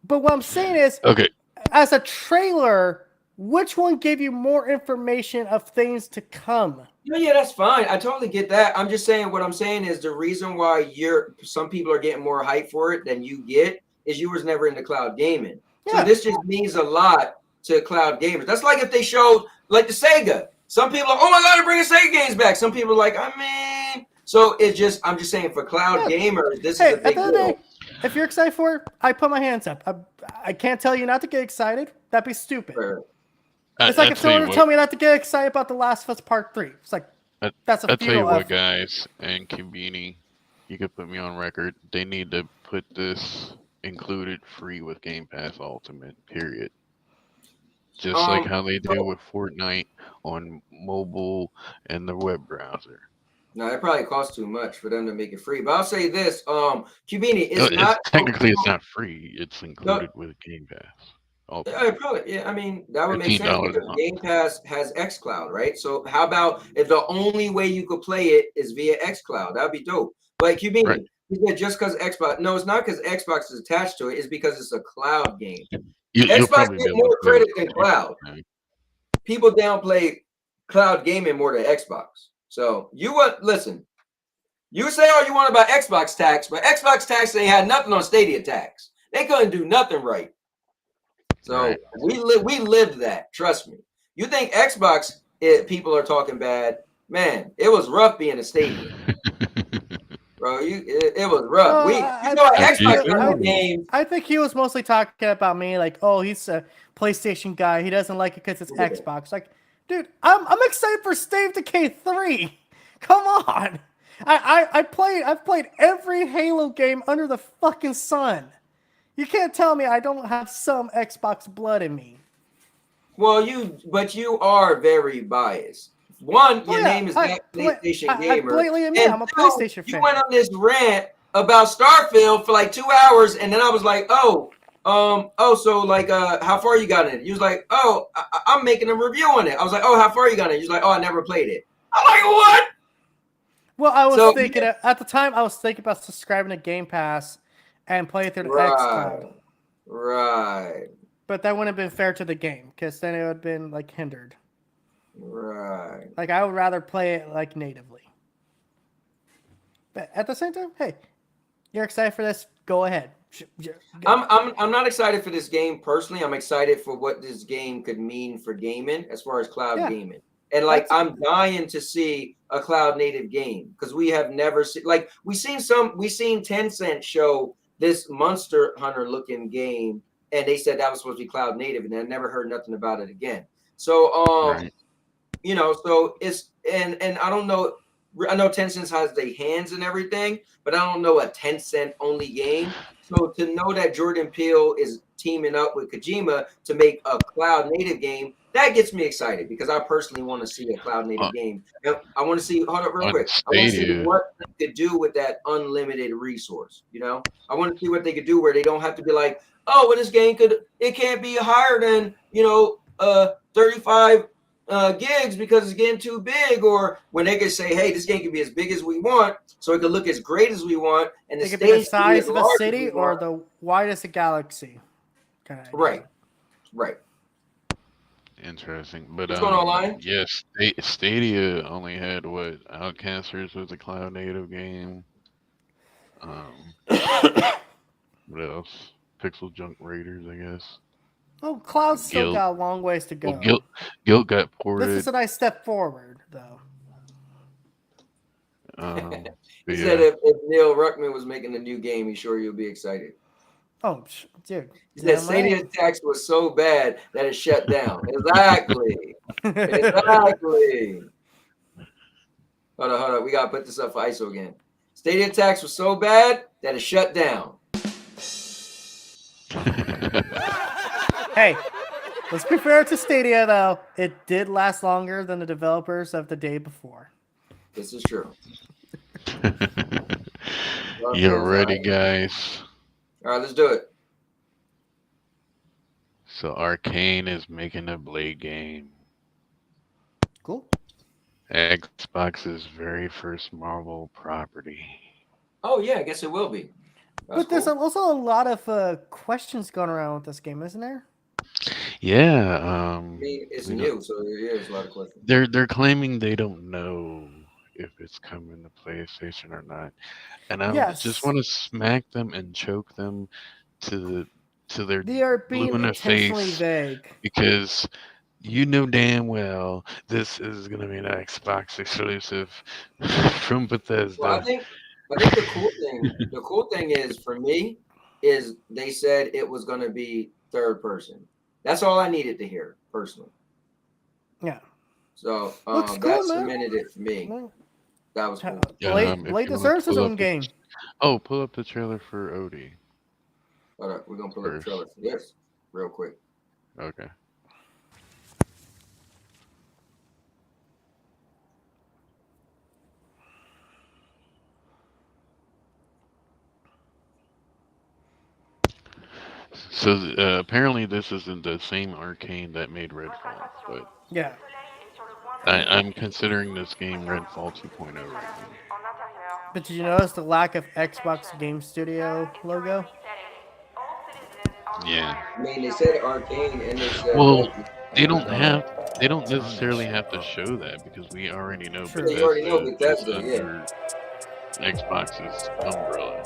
But what I'm saying is, okay, as a trailer, which one gave you more information of things to come? Yeah, that's fine. I totally get that. I'm just saying what I'm saying is the reason why some people are getting more hype for it than you get is you was never into cloud gaming. Yeah. So this just means a lot to cloud gamers. That's like if they showed like the Sega. Some people are, oh my God, they're bringing Sega games back. Some people are like, I mean, so it's just, I'm just saying for cloud gamers, this is a big deal. If you're excited for it, I put my hands up. I can't tell you not to get excited. That'd be stupid. Sure. It's like if someone were to tell me not to get excited about The Last of Us Part 3. It's like, that's a I'll tell you futile what, effort. guys, and Kibini, you can put me on record. They need to put this included free with Game Pass Ultimate, period. Just like how they do with Fortnite on mobile and the web browser. No, it probably costs too much for them to make it free. But I'll say this, Cubini, technically it's not free. It's included with Game Pass. I mean, that would make sense because Game Pass has xCloud, right? So how about if the only way you could play it is via xCloud? That'd be dope. But Cubini, just because Xbox, no, it's not because Xbox is attached to it. It's because it's a cloud game. Xbox gets more credit than cloud. People downplay cloud gaming more than Xbox. So listen. You say all you want about Xbox tax, but Xbox tax ain't had nothing on Stadia tax. They couldn't do nothing right. So we lived that. Trust me. You think Xbox people are talking bad? Man, it was rough being a Stadia. Bro, it was rough. I think he was mostly talking about me, like, oh, he's a PlayStation guy. He doesn't like it because it's Xbox. Like, dude, I'm excited for State of Decay 3. Come on. I've played every Halo game under the fucking sun. You can't tell me I don't have some Xbox blood in me. Well, you are very biased. One, your name is not PlayStation Gamer. I'm a PlayStation fan. You went on this rant about Starfield for like 2 hours, and then I was like, so like, how far you got in it? He was like, I'm making a review on it. I was like, how far you got in it? He was like, I never played it. I'm like, what? Well, I was thinking at the time. I was thinking about subscribing to Game Pass and play through the xCloud. Right. But that wouldn't have been fair to the game because then it would have been like hindered. Right. Like I would rather play it like natively. But at the same time, hey, you're excited for this? Go ahead. I'm not excited for this game personally. I'm excited for what this game could mean for gaming as far as cloud gaming. And like I'm dying to see a cloud native game because we have never seen, like we seen Tencent show this Monster Hunter looking game, and they said that was supposed to be cloud native, and I never heard nothing about it again. So you know, so it's and I don't know. I know Tencent has their hands and everything, but I don't know a Tencent only game. So to know that Jordan Peele is teaming up with Kojima to make a cloud native game, that gets me excited because I personally want to see a cloud native game. I want to see, hold up real quick. I want to see what they could do with that unlimited resource. You know, I want to see what they could do where they don't have to be like, well, this game it can't be higher than, 35 gigs because it's getting too big, or when they can say, hey, this game can be as big as we want, so it can look as great as we want, and it could be the size of a city or the widest galaxy. Right. Interesting, but what's going on, Lion? Yes, Stadia only had what Outcasters was a cloud native game. What else? Pixel Junk Raiders, I guess. Oh, Cloud still got a long ways to go. Well, Guild got ported. This is a nice step forward, though. He said if Neil Ruckman was making a new game, he's sure you'll be excited. Oh, dude. He said Stadia tax was so bad that it shut down. Exactly. Exactly. Hold on. We got to put this up for ISO again. Stadia tax was so bad that it shut down. Hey, let's be fair to Stadia, though. It did last longer than the developers of the day before. This is true. You ready, guys? All right, let's do it. So Arcane is making a Blade game. Cool. Xbox's very first Marvel property. Oh, yeah, I guess it will be. But there's also a lot of questions going around with this game, isn't there? Yeah. I mean, it's new, so there's a lot of questions. They're claiming they don't know if it's coming to PlayStation or not, and I just want to smack them and choke them to their they are being blue in the intentionally face vague because you know damn well this is gonna be an Xbox exclusive from Bethesda. Well, I think the cool thing is for me is they said it was going to be third person. That's all I needed to hear personally. Yeah. So cool, that cemented it for me. That was cool. Blade deserves his own game. Oh, pull up the trailer for Odie. All right, we're gonna pull up the trailer for this real quick. Okay. So apparently this isn't the same Arcane that made Redfall, but yeah, I'm considering this game Redfall 2.0 right now. But did you notice the lack of Xbox Game Studio logo? Yeah. I mean, they said Arcane, and they said they don't necessarily have to show that because we already know Bethesda. You already know Bethesda, yeah. Xbox's umbrella.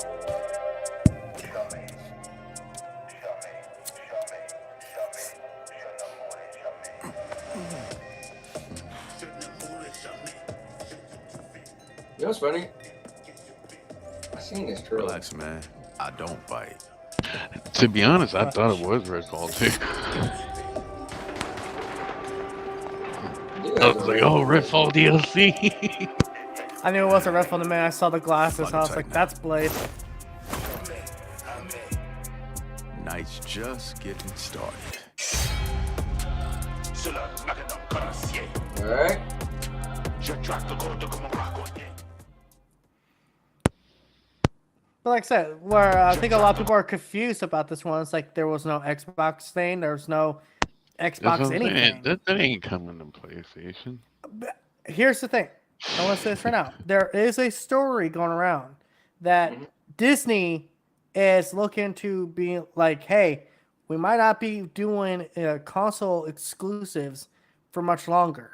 You know what's funny? I seen this trailer. Relax, man. I don't bite. To be honest, I thought it was Redfall too. I was like, oh, Redfall DLC. I knew it wasn't Redfall the minute I saw the glasses. I was like, that's Blade. Night's just getting started. All right. But like I said, where I think a lot of people are confused about this one. It's like there was no Xbox thing. There's no That's Xbox what I'm saying. anything. That ain't coming to PlayStation. But here's the thing. I want to say this right now. There is a story going around that Disney is looking to be like, hey, we might not be doing console exclusives for much longer.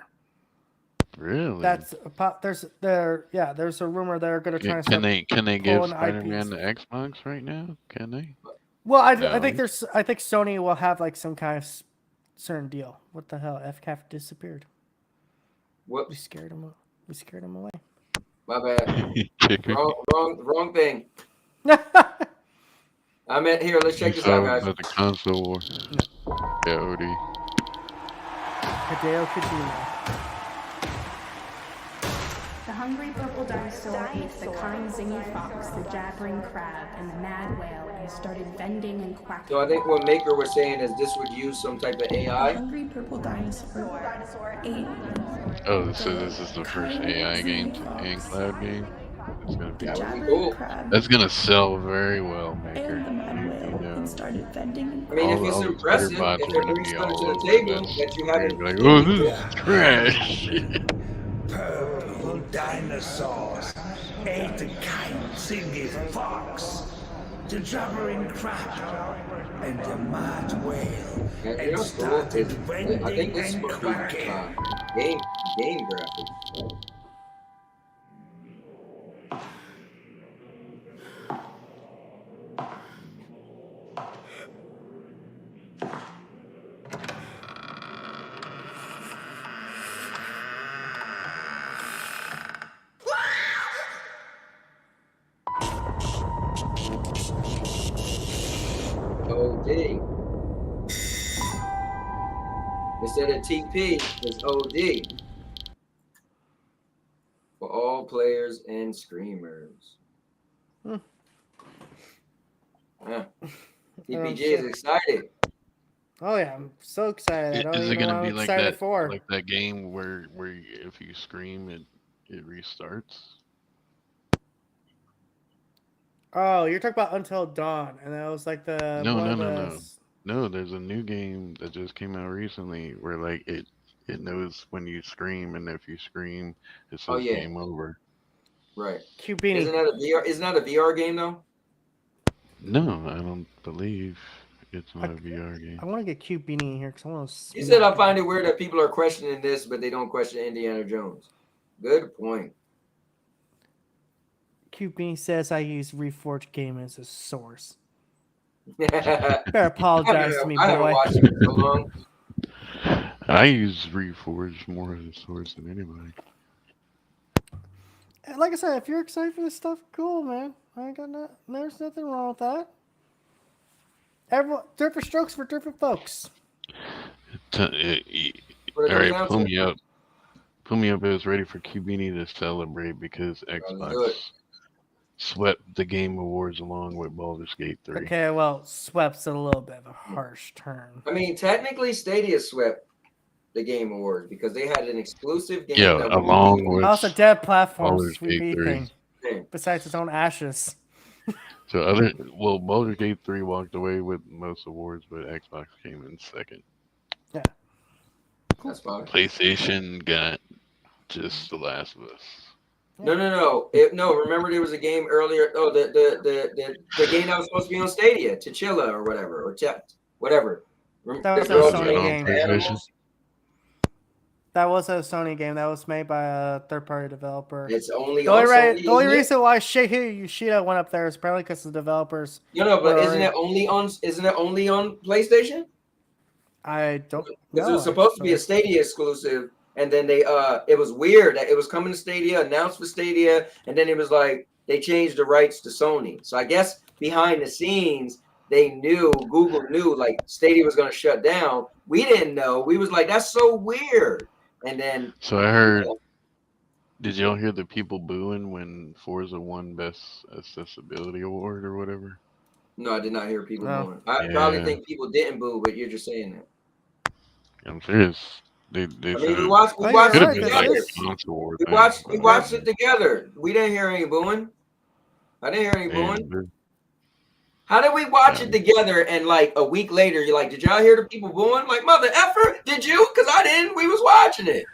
Really? There's a rumor they're going to try and start. Can they give pulling Spider-Man IPs. the Xbox right now? Can they? Well, I No. think Sony will have like some kind of certain deal. What the hell? FCAF disappeared. Whoops. We scared him away. My bad. wrong thing. I meant here. Let's check this out, guys. About the console war. Yeah, OD. Hideo Kojima. The hungry purple dinosaur ate the kind zingy fox, the jabbering crab, and the mad whale, and started bending and quacking. So I think what Maker was saying is this would use some type of AI. The hungry purple dinosaur ate. Oh, so this is the first AI game and cloud game. It's gonna be cool. That's gonna sell very well, Maker. And the mad whale and started bending and I mean, if it's impressive, if it brings something to the table that you haven't. Like, oh, this is trash. Purple dinosaurs ate the kind zingy fox, the jabbering crab, and the mad whale, and started bending I think this is and supposed to be game graphics. OD. Instead of TP, it's OD. For all players and screamers. Yeah. TPG is excited. Oh yeah, I'm so excited. I don't Is even it know gonna what be I'm like excited that? for. Like that game where if you scream, it restarts? Oh, you're talking about Until Dawn, and that was like the No, there's a new game that just came out recently where like it knows when you scream, and if you scream, it says game over. Right. Cubini. Isn't that a VR game though? No, I don't believe it's not a VR game. I want to get Cubini in here because I want to. He said, I find it weird that people are questioning this, but they don't question Indiana Jones. Good point. Cubini says I use Reforged Game as a source. Better apologize to me, boy. I haven't watched it for so long. I use Reforged more as a source than anybody. Like I said, if you're excited for this stuff, cool, man. There's nothing wrong with that. Everyone, different strokes for different folks. All right, pull me up. Pull me up is ready for Cubini to celebrate because Xbox swept the Game Awards along with Baldur's Gate 3. Okay, well, swept's a little bit of a harsh term. I mean, technically, Stadia swept the Game Awards because they had an exclusive game. Yeah, along with also dead platform Baldur's sweet Gate 3. thing. Besides its own ashes. So Baldur's Gate 3 walked away with most awards, but Xbox came in second. Yeah. That's fine. PlayStation got just The Last of Us. No. Remember there was a game earlier. Oh, the game that was supposed to be on Stadia, Chichilla or whatever, or whatever. That was a Sony game. That was a Sony game that was made by a third-party developer. It's only the only reason why Shigeru Yoshida went up there is probably because the developers. No, but isn't it only on PlayStation? I don't know. Because it was supposed to be a Stadia exclusive, and then they it was weird that it was coming to Stadia, announced for Stadia, and then it was like they changed the rights to Sony. So I guess behind the scenes Google knew like Stadia was going to shut down. We didn't know. We was like, that's so weird. And then so I heard. Did y'all hear the people booing when Forza won Best Accessibility Award or whatever? No, I did not hear people booing. I probably think people didn't boo, but you're just saying that. I'm serious. They we watched it together. We watched it together. We didn't hear any booing. I didn't hear any booing. And How did we watch it together and like a week later, you're like, did y'all hear the people booing? Like, mother effer, did you? Because I didn't. We was watching it.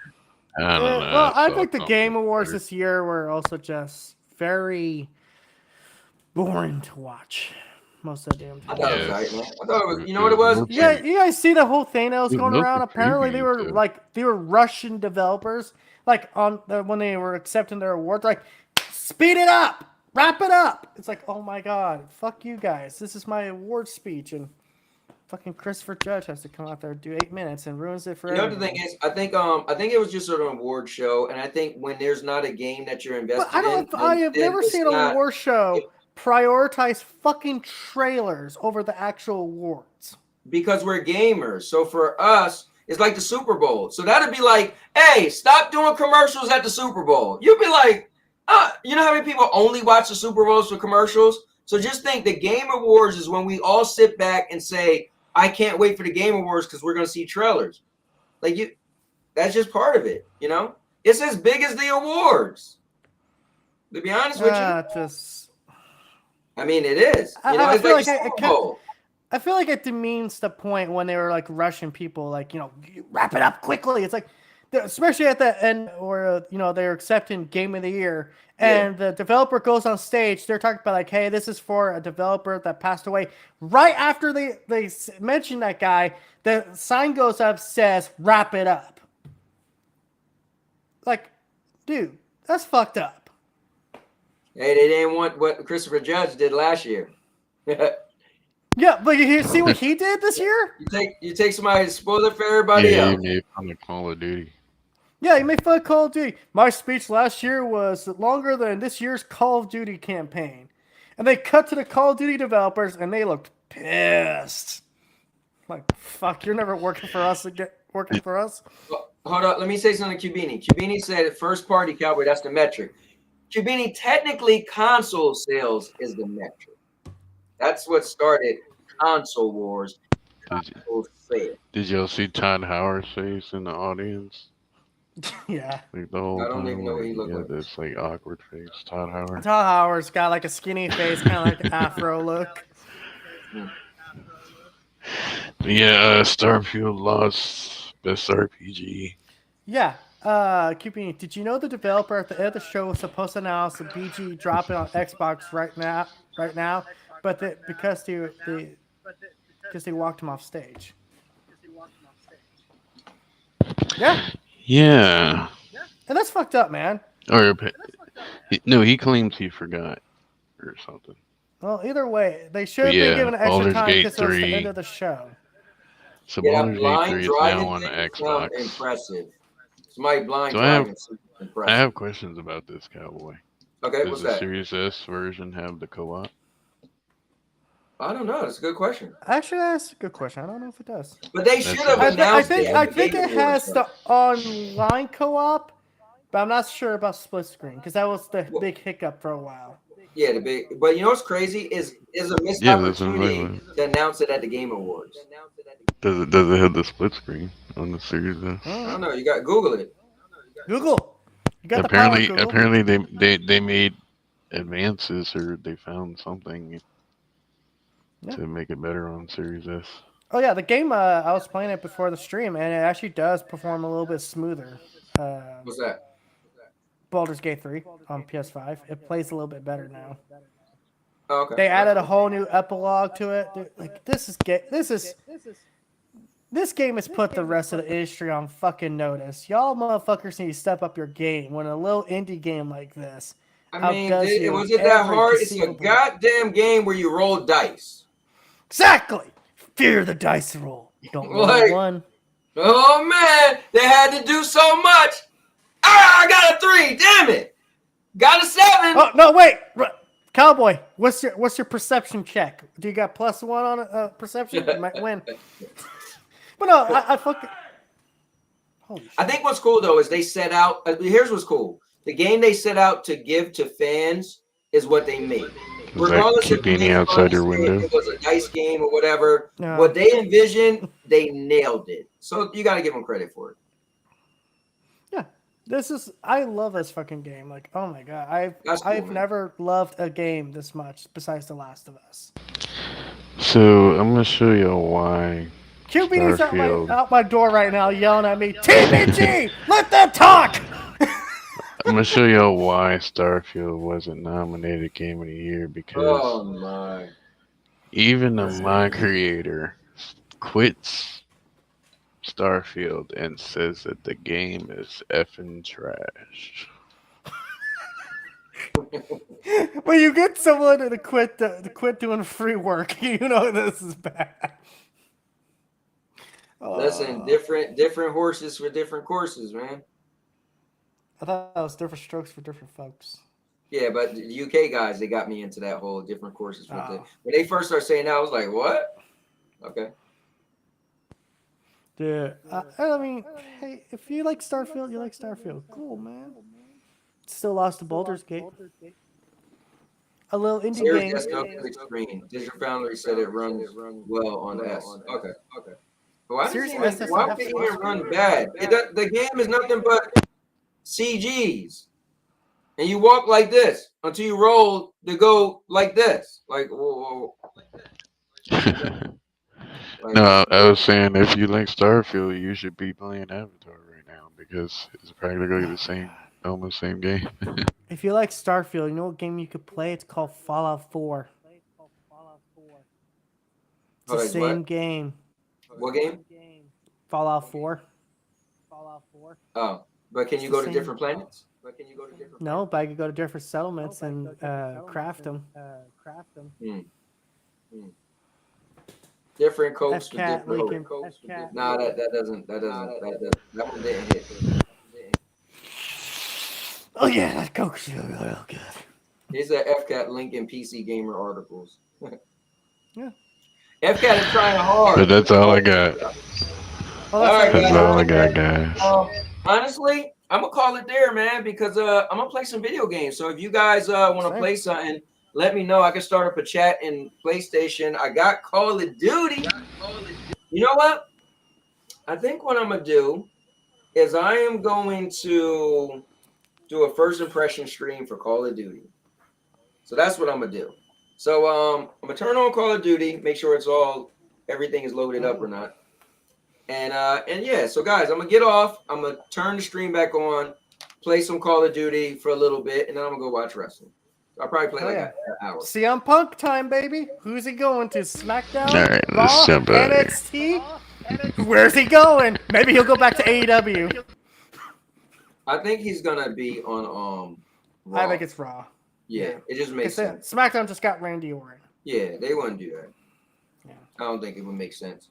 I don't know. Well, I think the Game Awards this year were also just very boring to watch. Most of the damn time. I thought it was right, man. I thought it was. You know what it was? Yeah, you guys see the whole thing that was going around? looked Apparently, they were creepy, they were Russian developers, like when they were accepting their awards, like speed it up, wrap it up. It's like, oh my god, fuck you guys. This is my award speech, and fucking Christopher Judge has to come out there and do 8 minutes and ruins it for You know what the everyone. thing is? I think it was just sort of an award show, and I think when there's not a game that you're invested But I have never seen an award show prioritize fucking trailers over the actual awards. Because we're gamers. So for us, it's like the Super Bowl. So that'd be like, hey, stop doing commercials at the Super Bowl. You'd be like, you know how many people only watch the Super Bowls for commercials? So just think the Game Awards is when we all sit back and say, I can't wait for the Game Awards because we're going to see trailers. Like that's just part of it, you know? It's as big as the awards. To be honest with you. I mean, it is. You know, I it's feel like like the Super Bowl. I feel like it demeans the point when they were like Russian people, like, you know, wrap it up quickly. It's like, especially at the end where, you know, they're accepting Game of the Year and the developer goes on stage. They're talking about like, hey, this is for a developer that passed away. Right after they mention that guy, the sign goes up, says, wrap it up. Like, dude, that's fucked up. Hey, they didn't want what Christopher Judge did last year. Yeah, but you see what he did this year? You take somebody to spoil it for everybody yeah, else. he made fun of Call of Duty. Yeah, he made fun of Call of Duty. My speech last year was longer than this year's Call of Duty campaign. And they cut to the Call of Duty developers, and they looked pissed. Like, fuck, you're never working for us again. Working for us? Hold on, let me say something to Cubini. Cubini said first party, Cowboy, that's the metric. Cubini, technically console sales is the metric. That's what started console wars. Did y'all see Todd Howard's face in the audience? Yeah. Like the whole I don't time, even know what he looked yeah, like. this like awkward face, Todd Howard. Todd Howard's got like a skinny face, kind of like an afro look. Yeah, Starfield lost best RPG. Yeah. Cupini, did you know the developer at the end of the show was supposed to announce the BG dropping on Xbox right now, but because they walked him off stage. Yeah. Yeah. And that's fucked up, man. Or no, he claims he forgot or something. Well, either way, they should have been given extra Baldur's time Gate because it was the 3. end of the show. So Yeah, Baldur's Gate blind 3 is driving now on the thing Xbox. sounds impressive. Somebody blind So driving is impressive. I have questions about this, Cowboy. Okay, Does what's the that? Series S version have the co-op? I don't know. That's a good question. Actually, that's a good question. I don't know if it does. But they should have announced it. I think it has the online co-op, but I'm not sure about split screen because that was the big hiccup for a while. Yeah, the big. But you know what's crazy is a missed Yeah, that's what I'm opportunity saying. to announce it at the Game Awards. Does it have the split screen on the Series S? I don't know. You got Google it. Google. You got Apparently, the power, apparently they made advances or they found something to make it better on Series S. Oh yeah, the game. I was playing it before the stream, and it actually does perform a little bit smoother. What's that? Baldur's Gate 3 on PS5. It plays a little bit better now. Oh, okay. They added a whole new epilogue to it. Dude, like this game has put the rest of the industry on fucking notice. Y'all motherfuckers need to step up your game when a little indie game like this. I mean, outdoes you was in it that every hard? It's a conceivable- goddamn game where you roll dice. Exactly. Fear the dice roll. You don't roll Like- one. Oh man, they had to do so much. I got a 3. Damn it. Got a 7. Oh no! Wait, Cowboy. What's your perception check? Do you got +1 on perception? You might win. But no, I fucking. Holy shit. I think what's cool though is they set out. Here's what's cool: the game they set out to give to fans is what they made. Is that keeping outside your window? It was a dice game or whatever. No. What they envisioned, they nailed it. So you got to give them credit for it. Yeah, I love this fucking game. Like, oh my god, I've man. never loved a game this much besides The Last of Us. So I'm gonna show you why QBD's Starfield. out my door right now, yelling at me, TBG, let them talk. I'm gonna show you why Starfield wasn't nominated Game of the Year, because Oh my. even the mod creator quits Starfield and says that the game is effing trash. When you get someone to quit doing free work, you know this is bad. Listen, different horses for different courses, man. I thought it was different strokes for different folks. Yeah, but the UK guys, they got me into that whole different courses. When they first started saying that, I was like, what? Okay. Dude, I mean, hey, if you like Starfield, you like Starfield. Cool, man. Still lost to Baldur's Gate. A little indie Series game. S no click screen. Digital Foundry said it runs well on S. Okay. But why does it even run bad? The game is nothing but CGs. And you walk like this until you roll to go like this. Like, whoa. No, I was saying if you like Starfield, you should be playing Avatar right now, because it's practically the same, almost same game. If you like Starfield, you know what game you could play? It's called Fallout 4. It's the same game. What game? Fallout 4. Oh, but can you go to different planets? No, but I could go to different settlements and craft them. Different coats for F-Cat, different Lincoln. coats. Nah, that one didn't hit. Oh yeah, that Coke's really good. These are FCAT Lincoln PC Gamer articles. Yeah. FCAT is trying hard. But that's all I got. All right, that's all I got, guys. Honestly, I'm gonna call it there, man, because I'm gonna play some video games. So if you guys want to play something, let me know. I can start up a chat in PlayStation. I got Call of Duty. You know what? I think what I'm gonna do is I am going to do a first impression stream for Call of Duty. So that's what I'm gonna do. So I'm gonna turn on Call of Duty, make sure everything is loaded up or not. And yeah, so guys, I'm gonna get off. I'm gonna turn the stream back on, play some Call of Duty for a little bit, and then I'm gonna go watch wrestling. I'll probably play like an hour. CM Punk time, baby. Who's he going to? SmackDown? All right, Raw? let's jump out of here. NXT? Where's he going? Maybe he'll go back to AEW. I think he's gonna be on Raw. I think it's Raw. Yeah, it just makes sense. SmackDown just got Randy Orton. Yeah, they wouldn't do that. Yeah. I don't think it would make sense.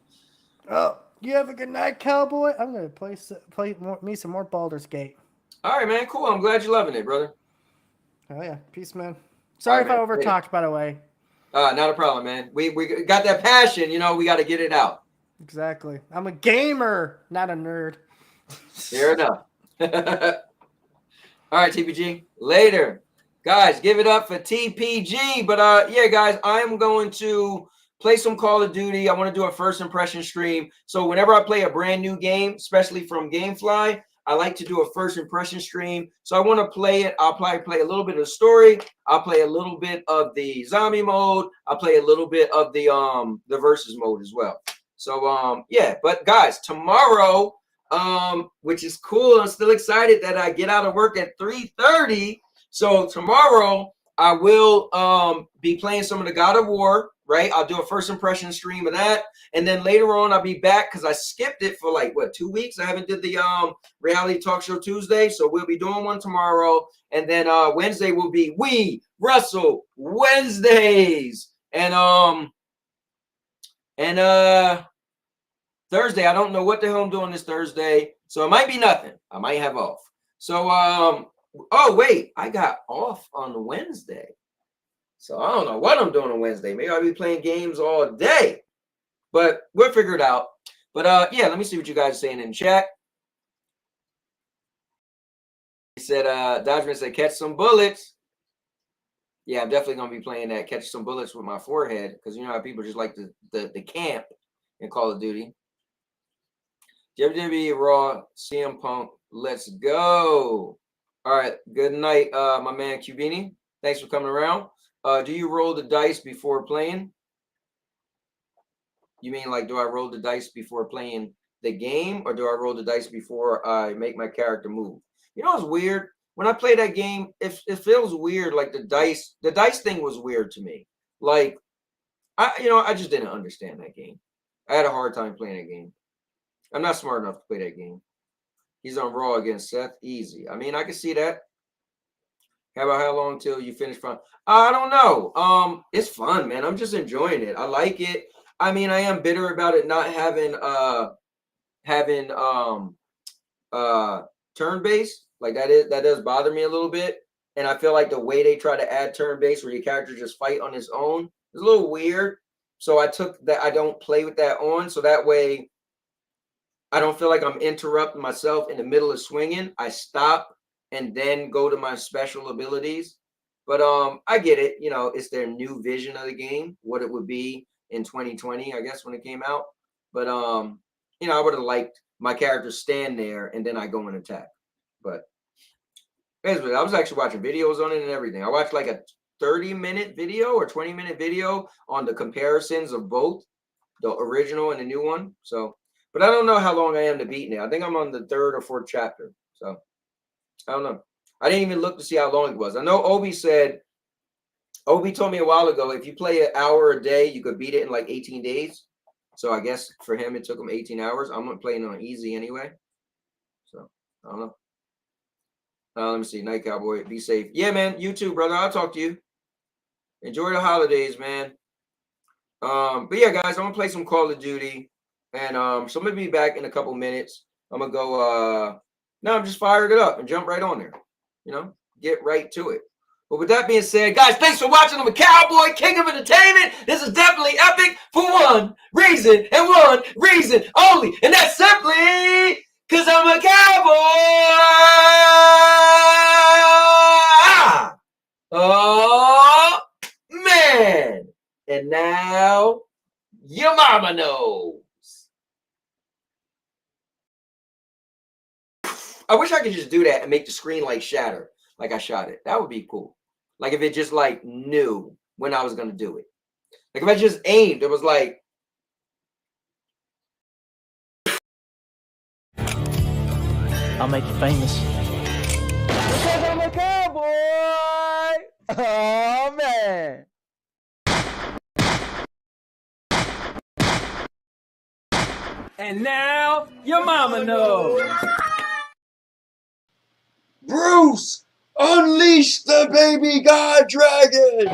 Oh, you have a good night, cowboy. I'm gonna play me some more Baldur's Gate. All right, man. Cool. I'm glad you're loving it, brother. Oh yeah, peace, man. Sorry if I overtalked, by the way. Not a problem, man. We got that passion, we got to get it out. Exactly. I'm a gamer, not a nerd. Fair enough. All right, TPG. Later. Guys, give it up for TPG. But yeah, guys, I'm going to play some Call of Duty. I want to do a first impression stream. So whenever I play a brand new game, especially from GameFly, I like to do a first impression stream. So I want to play it. I'll probably play a little bit of the story. I'll play a little bit of the zombie mode. I'll play a little bit of the versus mode as well. So yeah, but guys, tomorrow, which is cool. I'm still excited that I get out of work at 3:30. So tomorrow I will be playing some of the God of War, right? I'll do a first impression stream of that. And then later on I'll be back because I skipped it for 2 weeks. I haven't did the reality talk show Tuesday. So we'll be doing one tomorrow. And then Wednesday will be We Wrestle Wednesdays. And Thursday, I don't know what the hell I'm doing this Thursday. So it might be nothing. I might have off. So oh wait, I got off on Wednesday. So I don't know what I'm doing on Wednesday. Maybe I'll be playing games all day. But we'll figure it out. But yeah, let me see what you guys are saying in chat. He said Dodgeman said catch some bullets. Yeah, I'm definitely gonna be playing that catch some bullets with my forehead, because you know how people just like the camp in Call of Duty. WWE Raw CM Punk Let's go. All right. Good night, my man Cubini. Thanks for coming around. Do you roll the dice before playing? You mean like, do I roll the dice before playing the game, or do I roll the dice before I make my character move? You know, it's weird. When I play that game, it feels weird. Like the dice thing was weird to me. Like, I just didn't understand that game. I had a hard time playing that game. I'm not smart enough to play that game. He's on Raw against Seth. Easy. I mean, I can see that. How about how long till you finish fun? I don't know. It's fun, man. I'm just enjoying it. I like it. I mean, I am bitter about it not having turn-based. Like that does bother me a little bit. And I feel like the way they try to add turn-based where your character just fight on his own is a little weird. So I took that, I don't play with that on. So that way I don't feel like I'm interrupting myself in the middle of swinging. I stop and then go to my special abilities. But I get it. You know, it's their new vision of the game, what it would be in 2020, I guess, when it came out. But you know, I would have liked my character stand there and then I go and attack. But basically, I was actually watching videos on it and everything. I watched like a 30-minute video or 20-minute video on the comparisons of both the original and the new one. So, but I don't know how long I am to beat now. I think I'm on the 3rd or 4th chapter. So I don't know. I didn't even look to see how long it was. I know Obi told me a while ago, if you play an hour a day, you could beat it in like 18 days. So I guess for him, it took him 18 hours. I'm not playing on easy anyway. So I don't know. Let me see. Night Cowboy. Be safe. Yeah, man. You too, brother. I'll talk to you. Enjoy the holidays, man. But yeah, guys, I'm gonna play some Call of Duty. And so I'm gonna be back in a couple minutes. I'm gonna go no, I'm just fired it up and jump right on there. You know, get right to it. But with that being said, guys, thanks for watching. I'm a Cowboy, King of Entertainment. This is definitely epic for one reason and one reason only. And that's simply because I'm a cowboy. Oh, man. And now your mama knows. I wish I could just do that and make the screen like shatter, like I shot it. That would be cool. Like if it just like knew when I was going to do it. Like if I just aimed, it was like. I'll make you famous. Because I'm a cowboy! Oh, man. And now, your mama knows. Bruce, unleash the baby god dragon!